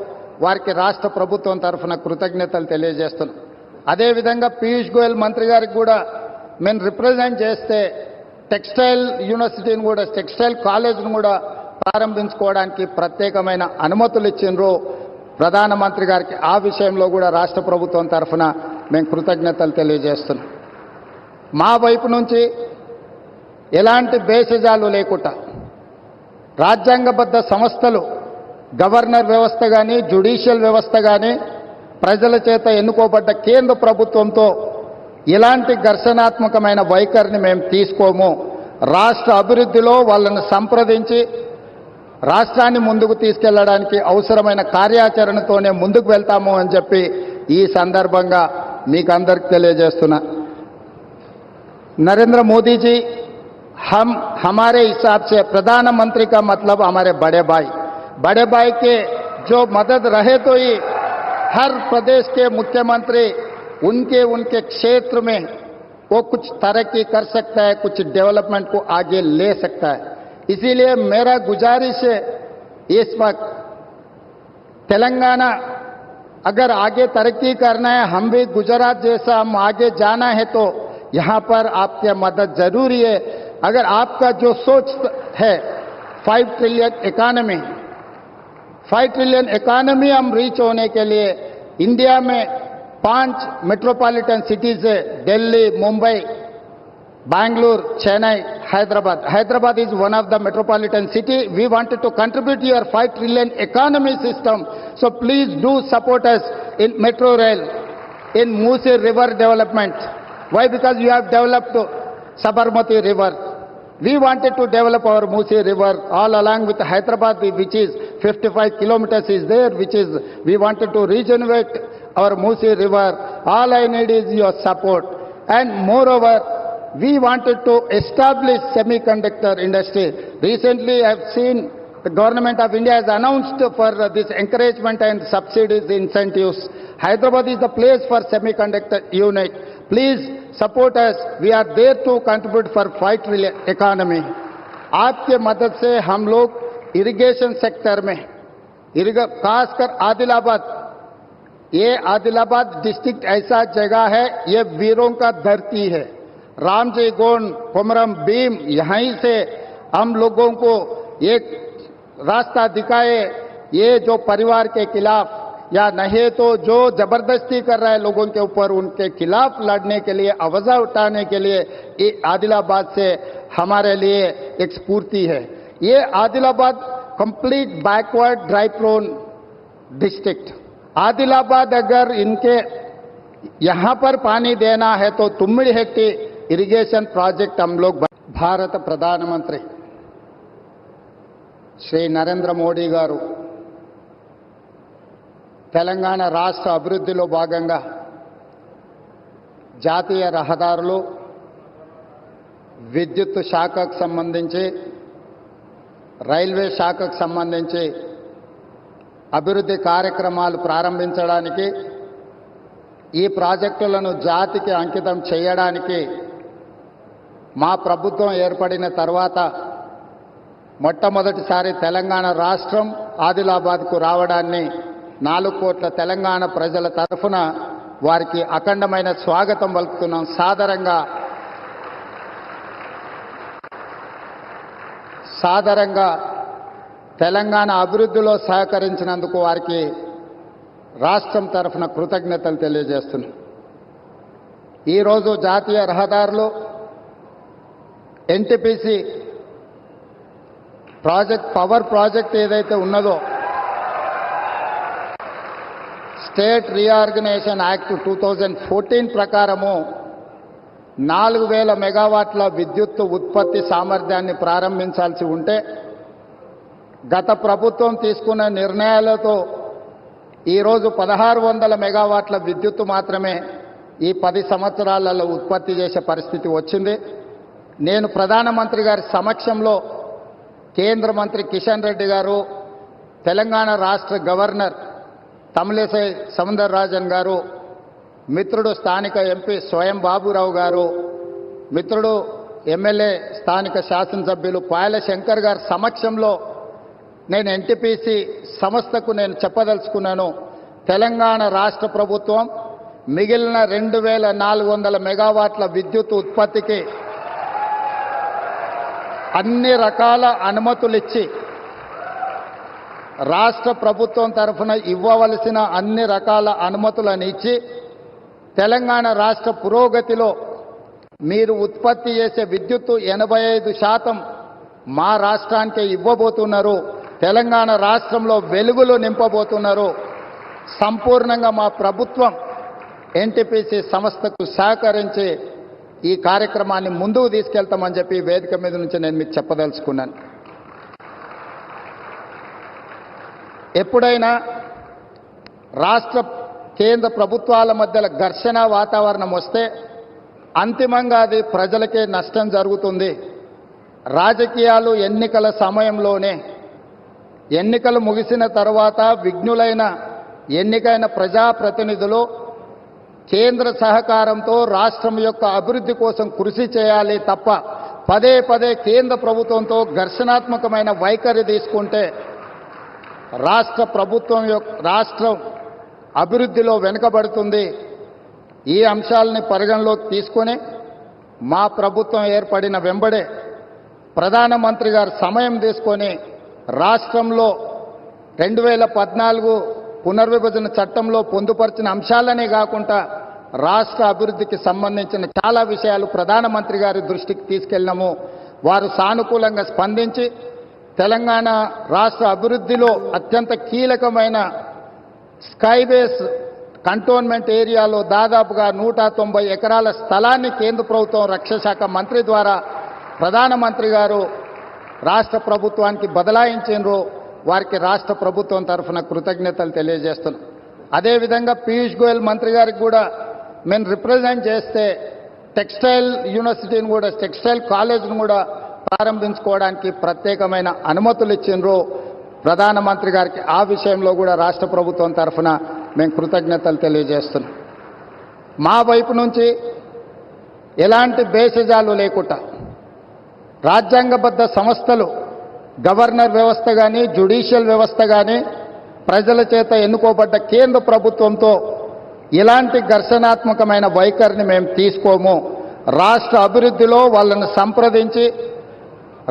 వారికి రాష్ట్ర ప్రభుత్వం తరఫున కృతజ్ఞతలు తెలియజేస్తున్నాం. అదేవిధంగా పీయూష్ గోయల్ మంత్రి గారికి కూడా మేము రిప్రజెంట్ చేస్తే టెక్స్టైల్ యూనివర్సిటీని కూడా, టెక్స్టైల్ కాలేజ్ను కూడా ప్రారంభించుకోవడానికి ప్రత్యేకమైన అనుమతులు ఇచ్చిండ్రు ప్రధానమంత్రి గారికి. ఆ విషయంలో కూడా రాష్ట్ర ప్రభుత్వం తరఫున మేము కృతజ్ఞతలు తెలియజేస్తున్నాం. మా వైపు నుంచి ఎలాంటి భేషజాలు లేకుండా రాజ్యాంగబద్ధ సంస్థలు, గవర్నర్ వ్యవస్థ కానీ, జ్యుడిషియల్ వ్యవస్థ కానీ, ప్రజల చేత ఎన్నుకోబడ్డ కేంద్ర ప్రభుత్వంతో ఇలాంటి ఘర్షణాత్మకమైన వైఖరిని మేము తీసుకోము. రాష్ట్ర అభివృద్ధిలో వాళ్ళను సంప్రదించి రాష్ట్రాన్ని ముందుకు తీసుకెళ్లడానికి అవసరమైన కార్యాచరణతోనే ముందుకు వెళ్తాము అని చెప్పి ఈ సందర్భంగా మీకు అందరికి తెలియజేస్తున్నా. नरेंद्र मोदी जी हमारे हिसाब से प्रधानमंत्री का मतलब हमारे बड़े भाई के जो मदद रहे तो ही हर प्रदेश के मुख्यमंत्री उनके क्षेत्र में वो कुछ तरक्की कर सकता है, कुछ डेवलपमेंट को आगे ले सकता है. इसीलिए मेरा गुजारिश है इस वक्त तेलंगाना अगर आगे तरक्की करना है, हम भी गुजरात जैसा हम आगे जाना है तो यहां पर आपकी मदद जरूरी है. अगर आपका जो सोच है 5 ट्रिलियन इकोनॉमी हम रीच होने के लिए इंडिया में 5 मेट्रोपॉलिटन सिटीज है, Delhi, Mumbai, Bangalore, Chennai, Hyderabad. Hyderabad is one of the metropolitan city. We wanted to contribute to your 5 trillion economy system. So please do support us in metro rail, in Musi river development. Why? Because you have developed Sabarmati river. We wanted to develop our Musi river all along with Hyderabad, which is 55 kilometers is there, which is we wanted to regenerate our Musi river. All I need is your support. And moreover, we wanted to establish semiconductor industry. Recently, I have seen the government of India has announced for this encouragement and subsidies, incentives. Hyderabad is the place for semiconductor unit. Please support us. We are there to contribute for 5 trillion economy. आपके मदद से हम लोग irrigation sector में, खासकर आदिलाबाद, ये Adilabad district ऐसा जगह है, ये वीरों का धरती है. रामजी गोंड, कोमरम भीम, यहीं से हम लोगों को एक रास्ता दिखाए. ये जो परिवार के खिलाफ या नहीं तो जो जबरदस्ती कर रहा है लोगों के ऊपर, उनके खिलाफ लड़ने के लिए, आवाज उठाने के लिए ये आदिलाबाद से हमारे लिए एक स्फूर्ति है. ये Adilabad complete backward dry prone district. Adilabad अगर इनके यहां पर पानी देना है तो तुम्मिडिहेट्टी इरिगेशन प्रोजेक्ट हम लोग. भारत प्रधानमंत्री श्री नरेंद्र मोदी गारू తెలంగాణ రాష్ట్ర అభివృద్ధిలో భాగంగా జాతీయ రహదారులు, విద్యుత్ శాఖకు సంబంధించి, రైల్వే శాఖకు సంబంధించి అభివృద్ధి కార్యక్రమాలు ప్రారంభించడానికి, ఈ ప్రాజెక్టులను జాతికి అంకితం చేయడానికి మా ప్రభుత్వం ఏర్పడిన తర్వాత మొట్టమొదటిసారి తెలంగాణ రాష్ట్రం ఆదిలాబాద్కు రావడాన్ని 4 కోట్ల తెలంగాణ ప్రజల తరఫున వారికి అఖండమైన స్వాగతం పలుకుతున్నాం. సాదరంగా తెలంగాణ అభివృద్ధిలో సహకరించినందుకు వారికి రాష్ట్రం తరఫున కృతజ్ఞతలు తెలియజేస్తున్నాం. ఈరోజు జాతీయ రహదారులు ఎన్టీపీసీ పవర్ ప్రాజెక్ట్ ఏదైతే ఉన్నదో స్టేట్ రీఆర్గనైజేషన్ యాక్ట్ 2014 ప్రకారము 4000 మెగావాట్ల విద్యుత్ ఉత్పత్తి సామర్థ్యాన్ని ప్రారంభించాల్సి ఉంటే గత ప్రభుత్వం తీసుకున్న నిర్ణయాలతో ఈరోజు 1600 మెగావాట్ల విద్యుత్ మాత్రమే ఈ 10 సంవత్సరాలలో ఉత్పత్తి చేసే పరిస్థితి వచ్చింది. నేను ప్రధానమంత్రి గారి సమక్షంలో కేంద్ర మంత్రి కిషన్ రెడ్డి గారు, తెలంగాణ రాష్ట్ర గవర్నర్ తమిళిసై సౌందరరాజన్ గారు, మిత్రుడు స్థానిక ఎంపీ స్వయం బాబురావు గారు, మిత్రుడు ఎమ్మెల్యే స్థానిక శాసనసభ్యులు పాయల శంకర్ గారి సమక్షంలో నేను ఎన్టీపీసీ సంస్థకు నేను చెప్పదలుచుకున్నాను. తెలంగాణ రాష్ట్ర ప్రభుత్వం మిగిలిన 2400 మెగావాట్ల విద్యుత్ ఉత్పత్తికి అన్ని రకాల అనుమతులిచ్చి రాష్ట్ర ప్రభుత్వం తరఫున ఇవ్వవలసిన అన్ని రకాల అనుమతులను ఇచ్చి తెలంగాణ రాష్ట్ర పురోగతిలో మీరు ఉత్పత్తి చేసే విద్యుత్తు 85% మా రాష్ట్రానికే ఇవ్వబోతున్నారు. తెలంగాణ రాష్ట్రంలో వెలుగులు నింపబోతున్నారు. సంపూర్ణంగా మా ప్రభుత్వం ఎన్టీపీసీ సంస్థకు సహకరించి ఈ కార్యక్రమాన్ని ముందుకు తీసుకెళ్తామని చెప్పి వేదిక మీద నుంచి నేను మీకు చెప్పదలుచుకున్నాను. ఎప్పుడైనా రాష్ట్ర కేంద్ర ప్రభుత్వాల మధ్యలో ఘర్షణ వాతావరణం వస్తే అంతిమంగా అది ప్రజలకే నష్టం జరుగుతుంది. రాజకీయాలు ఎన్నికల సమయంలోనే, ఎన్నికలు ముగిసిన తర్వాత విఘ్నులైన ఎన్నికైన ప్రజాప్రతినిధులు కేంద్ర సహకారంతో రాష్ట్రం యొక్క అభివృద్ధి కోసం కృషి చేయాలి తప్ప పదే పదే కేంద్ర ప్రభుత్వంతో ఘర్షణాత్మకమైన వైఖరి తీసుకుంటే రాష్ట్రం అభివృద్ధిలో వెనుకబడుతుంది. ఈ అంశాలని పరిగణలోకి తీసుకొని మా ప్రభుత్వం ఏర్పడిన వెంబడే ప్రధానమంత్రి గారు సమయం తీసుకొని రాష్ట్రంలో 2014 పునర్విభజన చట్టంలో పొందుపరిచిన అంశాలనే కాకుండా రాష్ట్ర అభివృద్ధికి సంబంధించిన చాలా విషయాలు ప్రధానమంత్రి గారి దృష్టికి తీసుకెళ్ళినాము. వారు సానుకూలంగా స్పందించి తెలంగాణ రాష్ట్ర అభివృద్ధిలో అత్యంత కీలకమైన స్కైబేస్ కంటోన్మెంట్ ఏరియాలో దాదాపుగా 190 ఎకరాల స్థలాన్ని కేంద్ర ప్రభుత్వం రక్షణ శాఖ మంత్రి ద్వారా ప్రధానమంత్రి గారు రాష్ట్ర ప్రభుత్వానికి బదలాయించారు. వారికి రాష్ట్ర ప్రభుత్వం తరఫున కృతజ్ఞతలు తెలియజేస్తున్నాం. అదేవిధంగా పీయూష్ గోయల్ మంత్రి గారికి కూడా మేము రిప్రజెంట్ చేస్తే టెక్స్టైల్ యూనివర్సిటీని కూడా, టెక్స్టైల్ కాలేజ్ను కూడా ప్రారంభించుకోవడానికి ప్రత్యేకమైన అనుమతులు ఇచ్చిండ్రు ప్రధానమంత్రి గారికి. ఆ విషయంలో కూడా రాష్ట్ర ప్రభుత్వం తరఫున మేము కృతజ్ఞతలు తెలియజేస్తున్నాం. మా వైపు నుంచి ఎలాంటి భేషజాలు లేకుండా రాజ్యాంగబద్ధ సంస్థలు, గవర్నర్ వ్యవస్థ కానీ, జ్యుడిషియల్ వ్యవస్థ కానీ, ప్రజల చేత ఎన్నుకోబడ్డ కేంద్ర ప్రభుత్వంతో ఇలాంటి ఘర్షణాత్మకమైన వైఖరిని మేము తీసుకోము. రాష్ట్ర అభివృద్ధిలో వాళ్ళను సంప్రదించి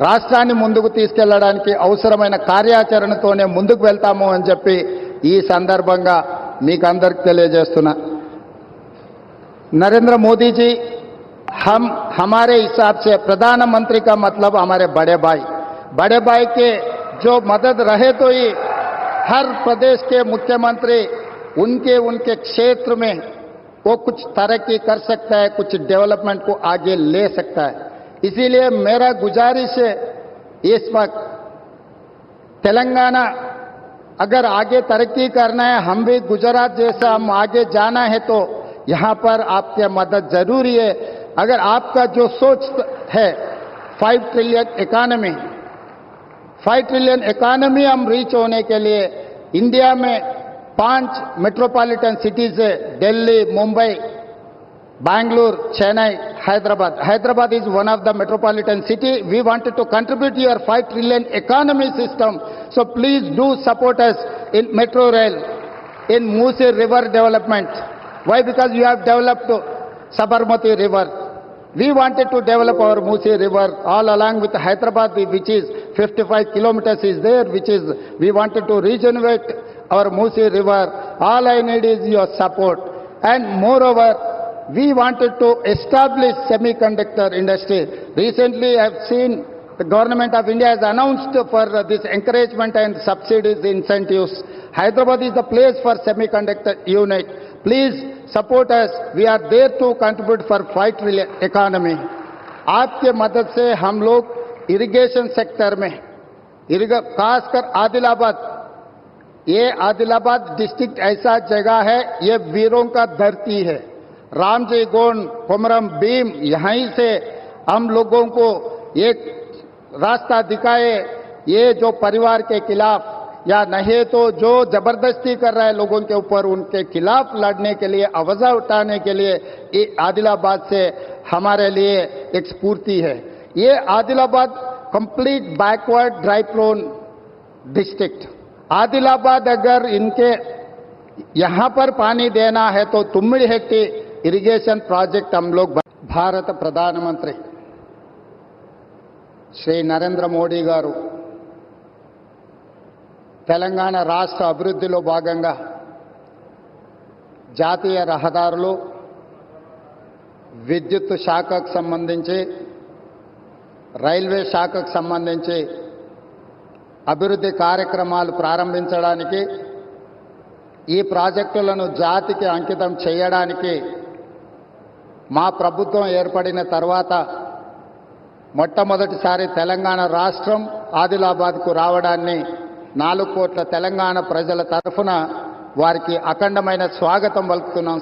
రాష్ట్రాన్ని ముందుకు తీసుకెళ్లడానికి అవసరమైన కార్యాచరణతోనే ముందుకు వెళ్తాము అని చెప్పి ఈ సందర్భంగా మీకు అందరికి తెలియజేస్తున్నా. नरेंद्र मोदी जी हमारे हिसाब से प्रधानमंत्री का मतलब हमारे बड़े भाई के जो मदद रहे तो ही हर प्रदेश के मुख्यमंत्री उनके क्षेत्र में वो कुछ तरक्की कर सकता है, कुछ डेवलपमेंट को आगे ले सकता है. इसीलिए मेरा गुजारिश है इस वक्त तेलंगाना अगर आगे तरक्की करना है, हम भी गुजरात जैसा हम आगे जाना है तो यहां पर आपकी मदद जरूरी है. अगर आपका जो सोच है 5 ट्रिलियन इकोनॉमी हम रीच होने के लिए इंडिया में 5 मेट्रोपॉलिटन सिटीज है, Delhi, Mumbai, Bangalore, Chennai, Hyderabad. Hyderabad is one of the metropolitan city. We wanted to contribute to your 5 trillion economy system. So please do support us in metro rail, in Musi River development. Why? Because you have developed Sabarmati River. We wanted to develop our Musi River all along with Hyderabad, which is 55 kilometers is there, which is, we wanted to regenerate our Musi River. All I need is your support. And moreover, we wanted to establish semiconductor industry. Recently, I have seen the government of India has announced for this encouragement and subsidies, incentives. Hyderabad is the place for semiconductor unit. Please support us. We are there to contribute for 5 trillion economy. आपके मदद से हम लोग irrigation sector में खासकर आदिलाबाद, ये Adilabad district ऐसा जगह है, ये वीरों का धरती है। रामजी गोंड, कोमरम भीम, यहीं से हम लोगों को एक रास्ता दिखाए। ये जो परिवार के खिलाफ या नहीं तो जो जबरदस्ती कर रहा है लोगों के ऊपर, उनके खिलाफ लड़ने के लिए, आवाज उठाने के लिए ये आदिलाबाद से हमारे लिए एक स्फूर्ति है। ये Adilabad complete backward dry prone district. Adilabad अगर इनके यहां पर पानी देना है तो तुम्मिड़ी हेक्टी इरिगेशन प्रोजेक्ट हम लोग। భారత ప్రధానమంత్రి శ్రీ నరేంద్ర మోడీ గారు తెలంగాణ రాష్ట్ర అభివృద్ధిలో భాగంగా జాతీయ రహదారులు, విద్యుత్ శాఖకు సంబంధించి, రైల్వే శాఖకు సంబంధించి అభివృద్ధి కార్యక్రమాలు ప్రారంభించడానికి, ఈ ప్రాజెక్టులను జాతికి అంకితం చేయడానికి మా ప్రభుత్వం ఏర్పడిన తర్వాత మొట్టమొదటిసారి తెలంగాణ రాష్ట్రం ఆదిలాబాద్కు రావడాన్ని 4 కోట్ల తెలంగాణ ప్రజల తరఫున వారికి అఖండమైన స్వాగతం పలుకుతున్నాం.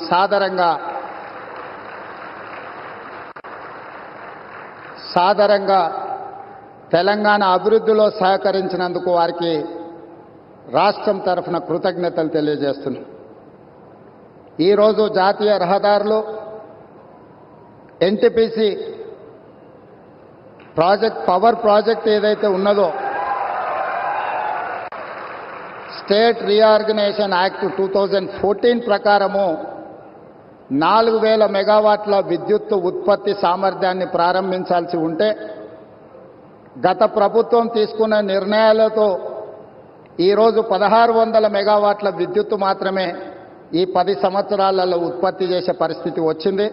సాదరంగా తెలంగాణ అభివృద్ధిలో సహకరించినందుకు వారికి రాష్ట్రం తరఫున కృతజ్ఞతలు తెలియజేస్తున్నాం. ఈరోజు జాతీయ రహదారులు ఎన్టీపీసీ ప్రాజెక్ట్, పవర్ ప్రాజెక్ట్ ఏదైతే ఉన్నదో, స్టేట్ రీఆర్గనైజేషన్ యాక్ట్ 2014 ప్రకారము 4000 మెగావాట్ల విద్యుత్ ఉత్పత్తి సామర్థ్యాన్ని ప్రారంభించాల్సి ఉంటే గత ప్రభుత్వం తీసుకున్న నిర్ణయాలతో ఈరోజు 1600 మెగావాట్ల విద్యుత్తు మాత్రమే ఈ 10 సంవత్సరాలలో ఉత్పత్తి చేసే పరిస్థితి వచ్చింది.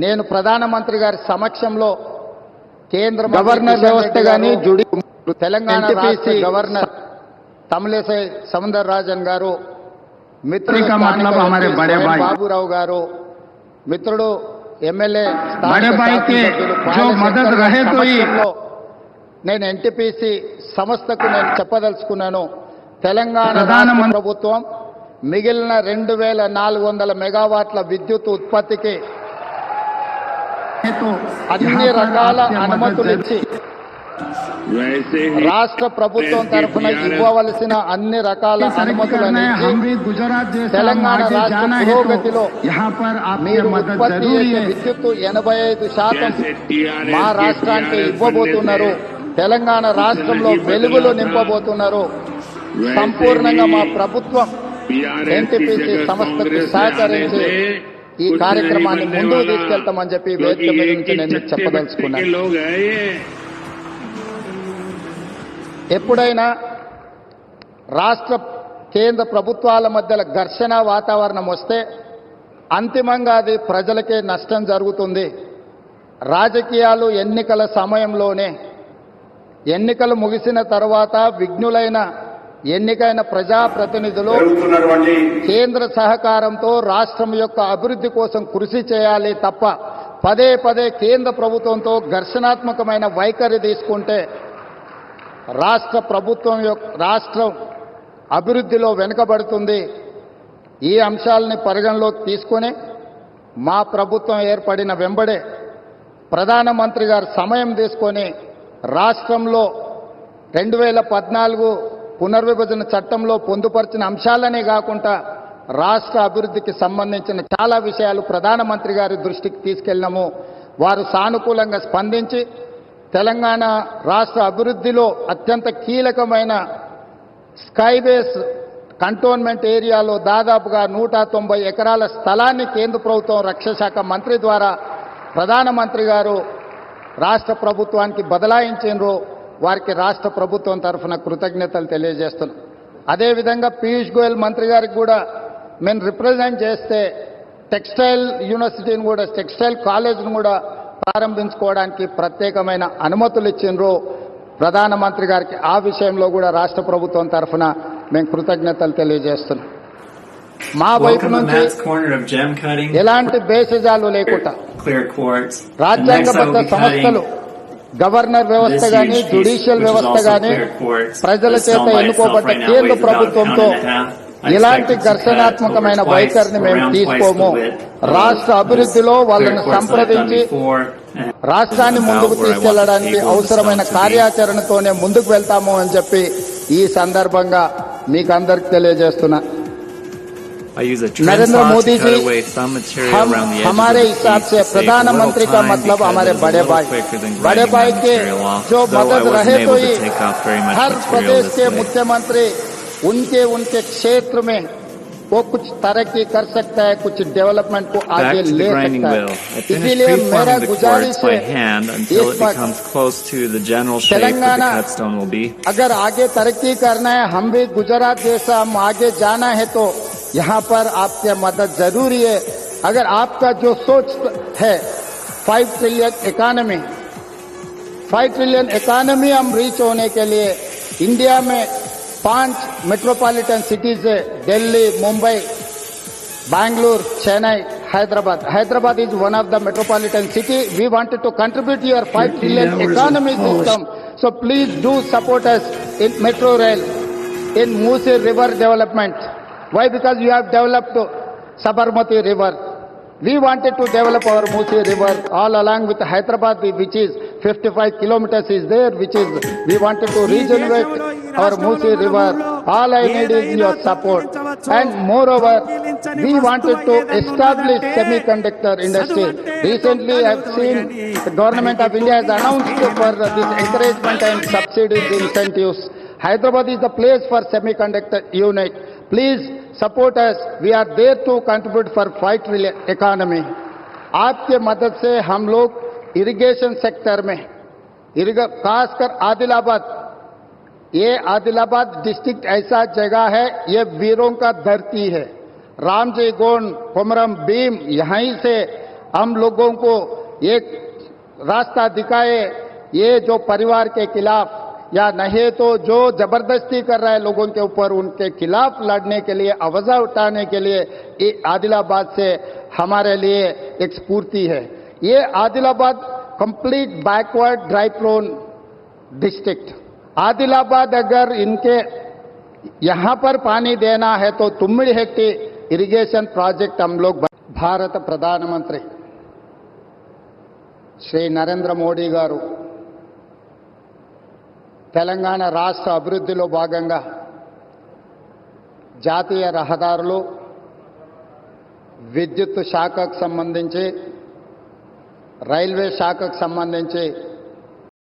నేను ప్రధానమంత్రి గారి సమక్షంలో కేంద్ర గవర్నర్ వ్యవస్థ గాని తెలంగాణ రాష్ట్ర గవర్నర్ తమిళసై సౌందరరాజన్ గారు, మిత్రుడు బాబురావు గారు, మిత్రుడు ఎమ్మెల్యే నేను ఎన్టీపీసీ సంస్థకు నేను చెప్పదలుచుకున్నాను. తెలంగాణ రాష్ట్ర ప్రభుత్వం మిగిలిన 2400 మెగావాట్ల విద్యుత్ ఉత్పత్తికి అన్ని రకాల అనుమతులు ఇచ్చి రాష్ట్ర ప్రభుత్వం తరఫున ఇవ్వవలసిన అన్ని రకాల అనుమతులను తెలంగాణ రాష్ట్ర పురోగతిలో మీరు ఉత్పత్తి చేసే విద్యుత్తు 85% మా రాష్ట్రానికి ఇవ్వబోతున్నారు. తెలంగాణ రాష్ట్రంలో వెలుగులు నింపబోతున్నారు. సంపూర్ణంగా మా ప్రభుత్వం ఎన్టీపీసీ సంస్థకు సహకరించి ఈ కార్యక్రమాన్ని ముందుకు తీసుకెళ్తామని చెప్పి వేదిక మీద నుంచి నేను చెప్పదలుచుకున్నాను. ఎప్పుడైనా రాష్ట్ర కేంద్ర ప్రభుత్వాల మధ్య ఘర్షణ వాతావరణం వస్తే అంతిమంగా అది ప్రజలకే నష్టం జరుగుతుంది. రాజకీయాలు ఎన్నికల సమయంలోనే, ఎన్నికలు ముగిసిన తర్వాత విఘ్నులైన ఎన్నికైన ప్రజాప్రతినిధులు కేంద్ర సహకారంతో రాష్ట్రం యొక్క అభివృద్ధి కోసం కృషి చేయాలి తప్ప పదే పదే కేంద్ర ప్రభుత్వంతో ఘర్షణాత్మకమైన వైఖరి తీసుకుంటే రాష్ట్రం అభివృద్ధిలో వెనుకబడుతుంది. ఈ అంశాలని పరిగణలోకి తీసుకొని మా ప్రభుత్వం ఏర్పడిన వెంబడే ప్రధానమంత్రి గారు సమయం తీసుకొని రాష్ట్రంలో 2014 పునర్విభజన చట్టంలో పొందుపరిచిన అంశాలనే కాకుండా రాష్ట్ర అభివృద్ధికి సంబంధించిన చాలా విషయాలు ప్రధానమంత్రి గారి దృష్టికి తీసుకెళ్ళినాము. వారు సానుకూలంగా స్పందించి తెలంగాణ రాష్ట్ర అభివృద్ధిలో అత్యంత కీలకమైన స్కైవేస్ కంటోన్మెంట్ ఏరియాలో దాదాపుగా 190 ఎకరాల స్థలాన్ని కేంద్ర ప్రభుత్వం రక్షణ శాఖ మంత్రి ద్వారా ప్రధానమంత్రి గారు రాష్ట్ర ప్రభుత్వానికి బదలాయించారు. వారికి రాష్ట్ర ప్రభుత్వం తరఫున కృతజ్ఞతలు తెలియజేస్తున్నాం. అదేవిధంగా పీయూష్ గోయల్ మంత్రి గారికి కూడా మేము రిప్రజెంట్ చేస్తే టెక్స్టైల్ యూనివర్సిటీని కూడా టెక్స్టైల్ కాలేజ్ను కూడా ప్రారంభించుకోవడానికి ప్రత్యేకమైన అనుమతులు ఇచ్చిండ్రు. ప్రధానమంత్రి గారికి ఆ విషయంలో కూడా రాష్ట్ర ప్రభుత్వం తరఫున మేము కృతజ్ఞతలు తెలియజేస్తున్నాం. మా వైపు నుంచి ఎలాంటి భేషజాలు లేకుండా రాజ్యాంగబద్ధ సంస్థలు గవర్నర్ వ్యవస్థ గాని జ్యుడిషియల్ వ్యవస్థ గాని ప్రజల చేత ఎన్నుకోబడ్డ కేంద్ర ప్రభుత్వంతో ఇలాంటి ఘర్షణాత్మకమైన వైఖరిని మేము తీసుకోము. రాష్ట్ర అభివృద్ధిలో వాళ్ళని సంప్రదించి రాష్ట్రాన్ని ముందుకు తీసుకెళ్లడానికి అవసరమైన కార్యాచరణతోనే ముందుకు వెళ్తాము అని చెప్పి ఈ సందర్భంగా మీకు అందరికి తెలియజేస్తున్నా. नरेंद्र मोदी जी हम हमारे हिसाब से प्रधानमंत्री का मतलब हमारे बड़े भाई के जो मदद रहे तो ही हर प्रदेश के मुख्यमंत्री उनके क्षेत्र में वो कुछ तरक्की कर सकता है, कुछ डेवलपमेंट को आगे ले सकता है. इसीलिए मेरा गुजारिश है इस वक्त तेलंगाना अगर आगे तरक्की करना है, हम भी गुजरात जैसा हम आगे जाना है तो यहाँ पर आपकी मदद जरूरी है. अगर आपका जो सोच है 5 ट्रिलियन इकोनॉमी हम रीच होने के लिए इंडिया में 5 मेट्रोपॉलिटन सिटीज है, Delhi, Mumbai, Bangalore, Chennai, Hyderabad is one of the metropolitan city. We wanted to contribute your 5 trillion economy system. So please do support us in metro rail, in Musi river development. Why? Because you have developed Sabarmati river. We wanted to develop our Musi river all along with Hyderabad, which is 55 kilometers is there, which is we wanted to regenerate our Musi river. All I need is your support. And moreover, we wanted to establish semiconductor industry. Recently, I have seen the government of India has announced for this encouragement and subsidies incentives. Hyderabad is the place for semiconductor unit. Please support us. We are there to contribute for 5 trillion economy. आपके मदद से हम लोग irrigation sector में खासकर आदिलाबाद, ये Adilabad district ऐसा जगह है, ये वीरों का धरती है. रामजी गोंड, कोमरम भीम, यहीं से हम लोगों को एक रास्ता दिखाए. ये जो परिवार के खिलाफ या नहीं तो जो जबरदस्ती कर रहा है लोगों के ऊपर, उनके खिलाफ लड़ने के लिए, आवाज उठाने के लिए ये आदिलाबाद से हमारे लिए एक स्फूर्ति है. ये Adilabad complete backward dry prone district. Adilabad अगर इनके यहां पर पानी देना है तो तुम्मिड़ी हेक्टी इरिगेशन प्रोजेक्ट हम लोग. भारत प्रधानमंत्री श्री नरेंद्र मोदी गारू తెలంగాణ రాష్ట్ర అభివృద్ధిలో భాగంగా జాతీయ రహదారులు, విద్యుత్ శాఖకు సంబంధించి, రైల్వే శాఖకు సంబంధించి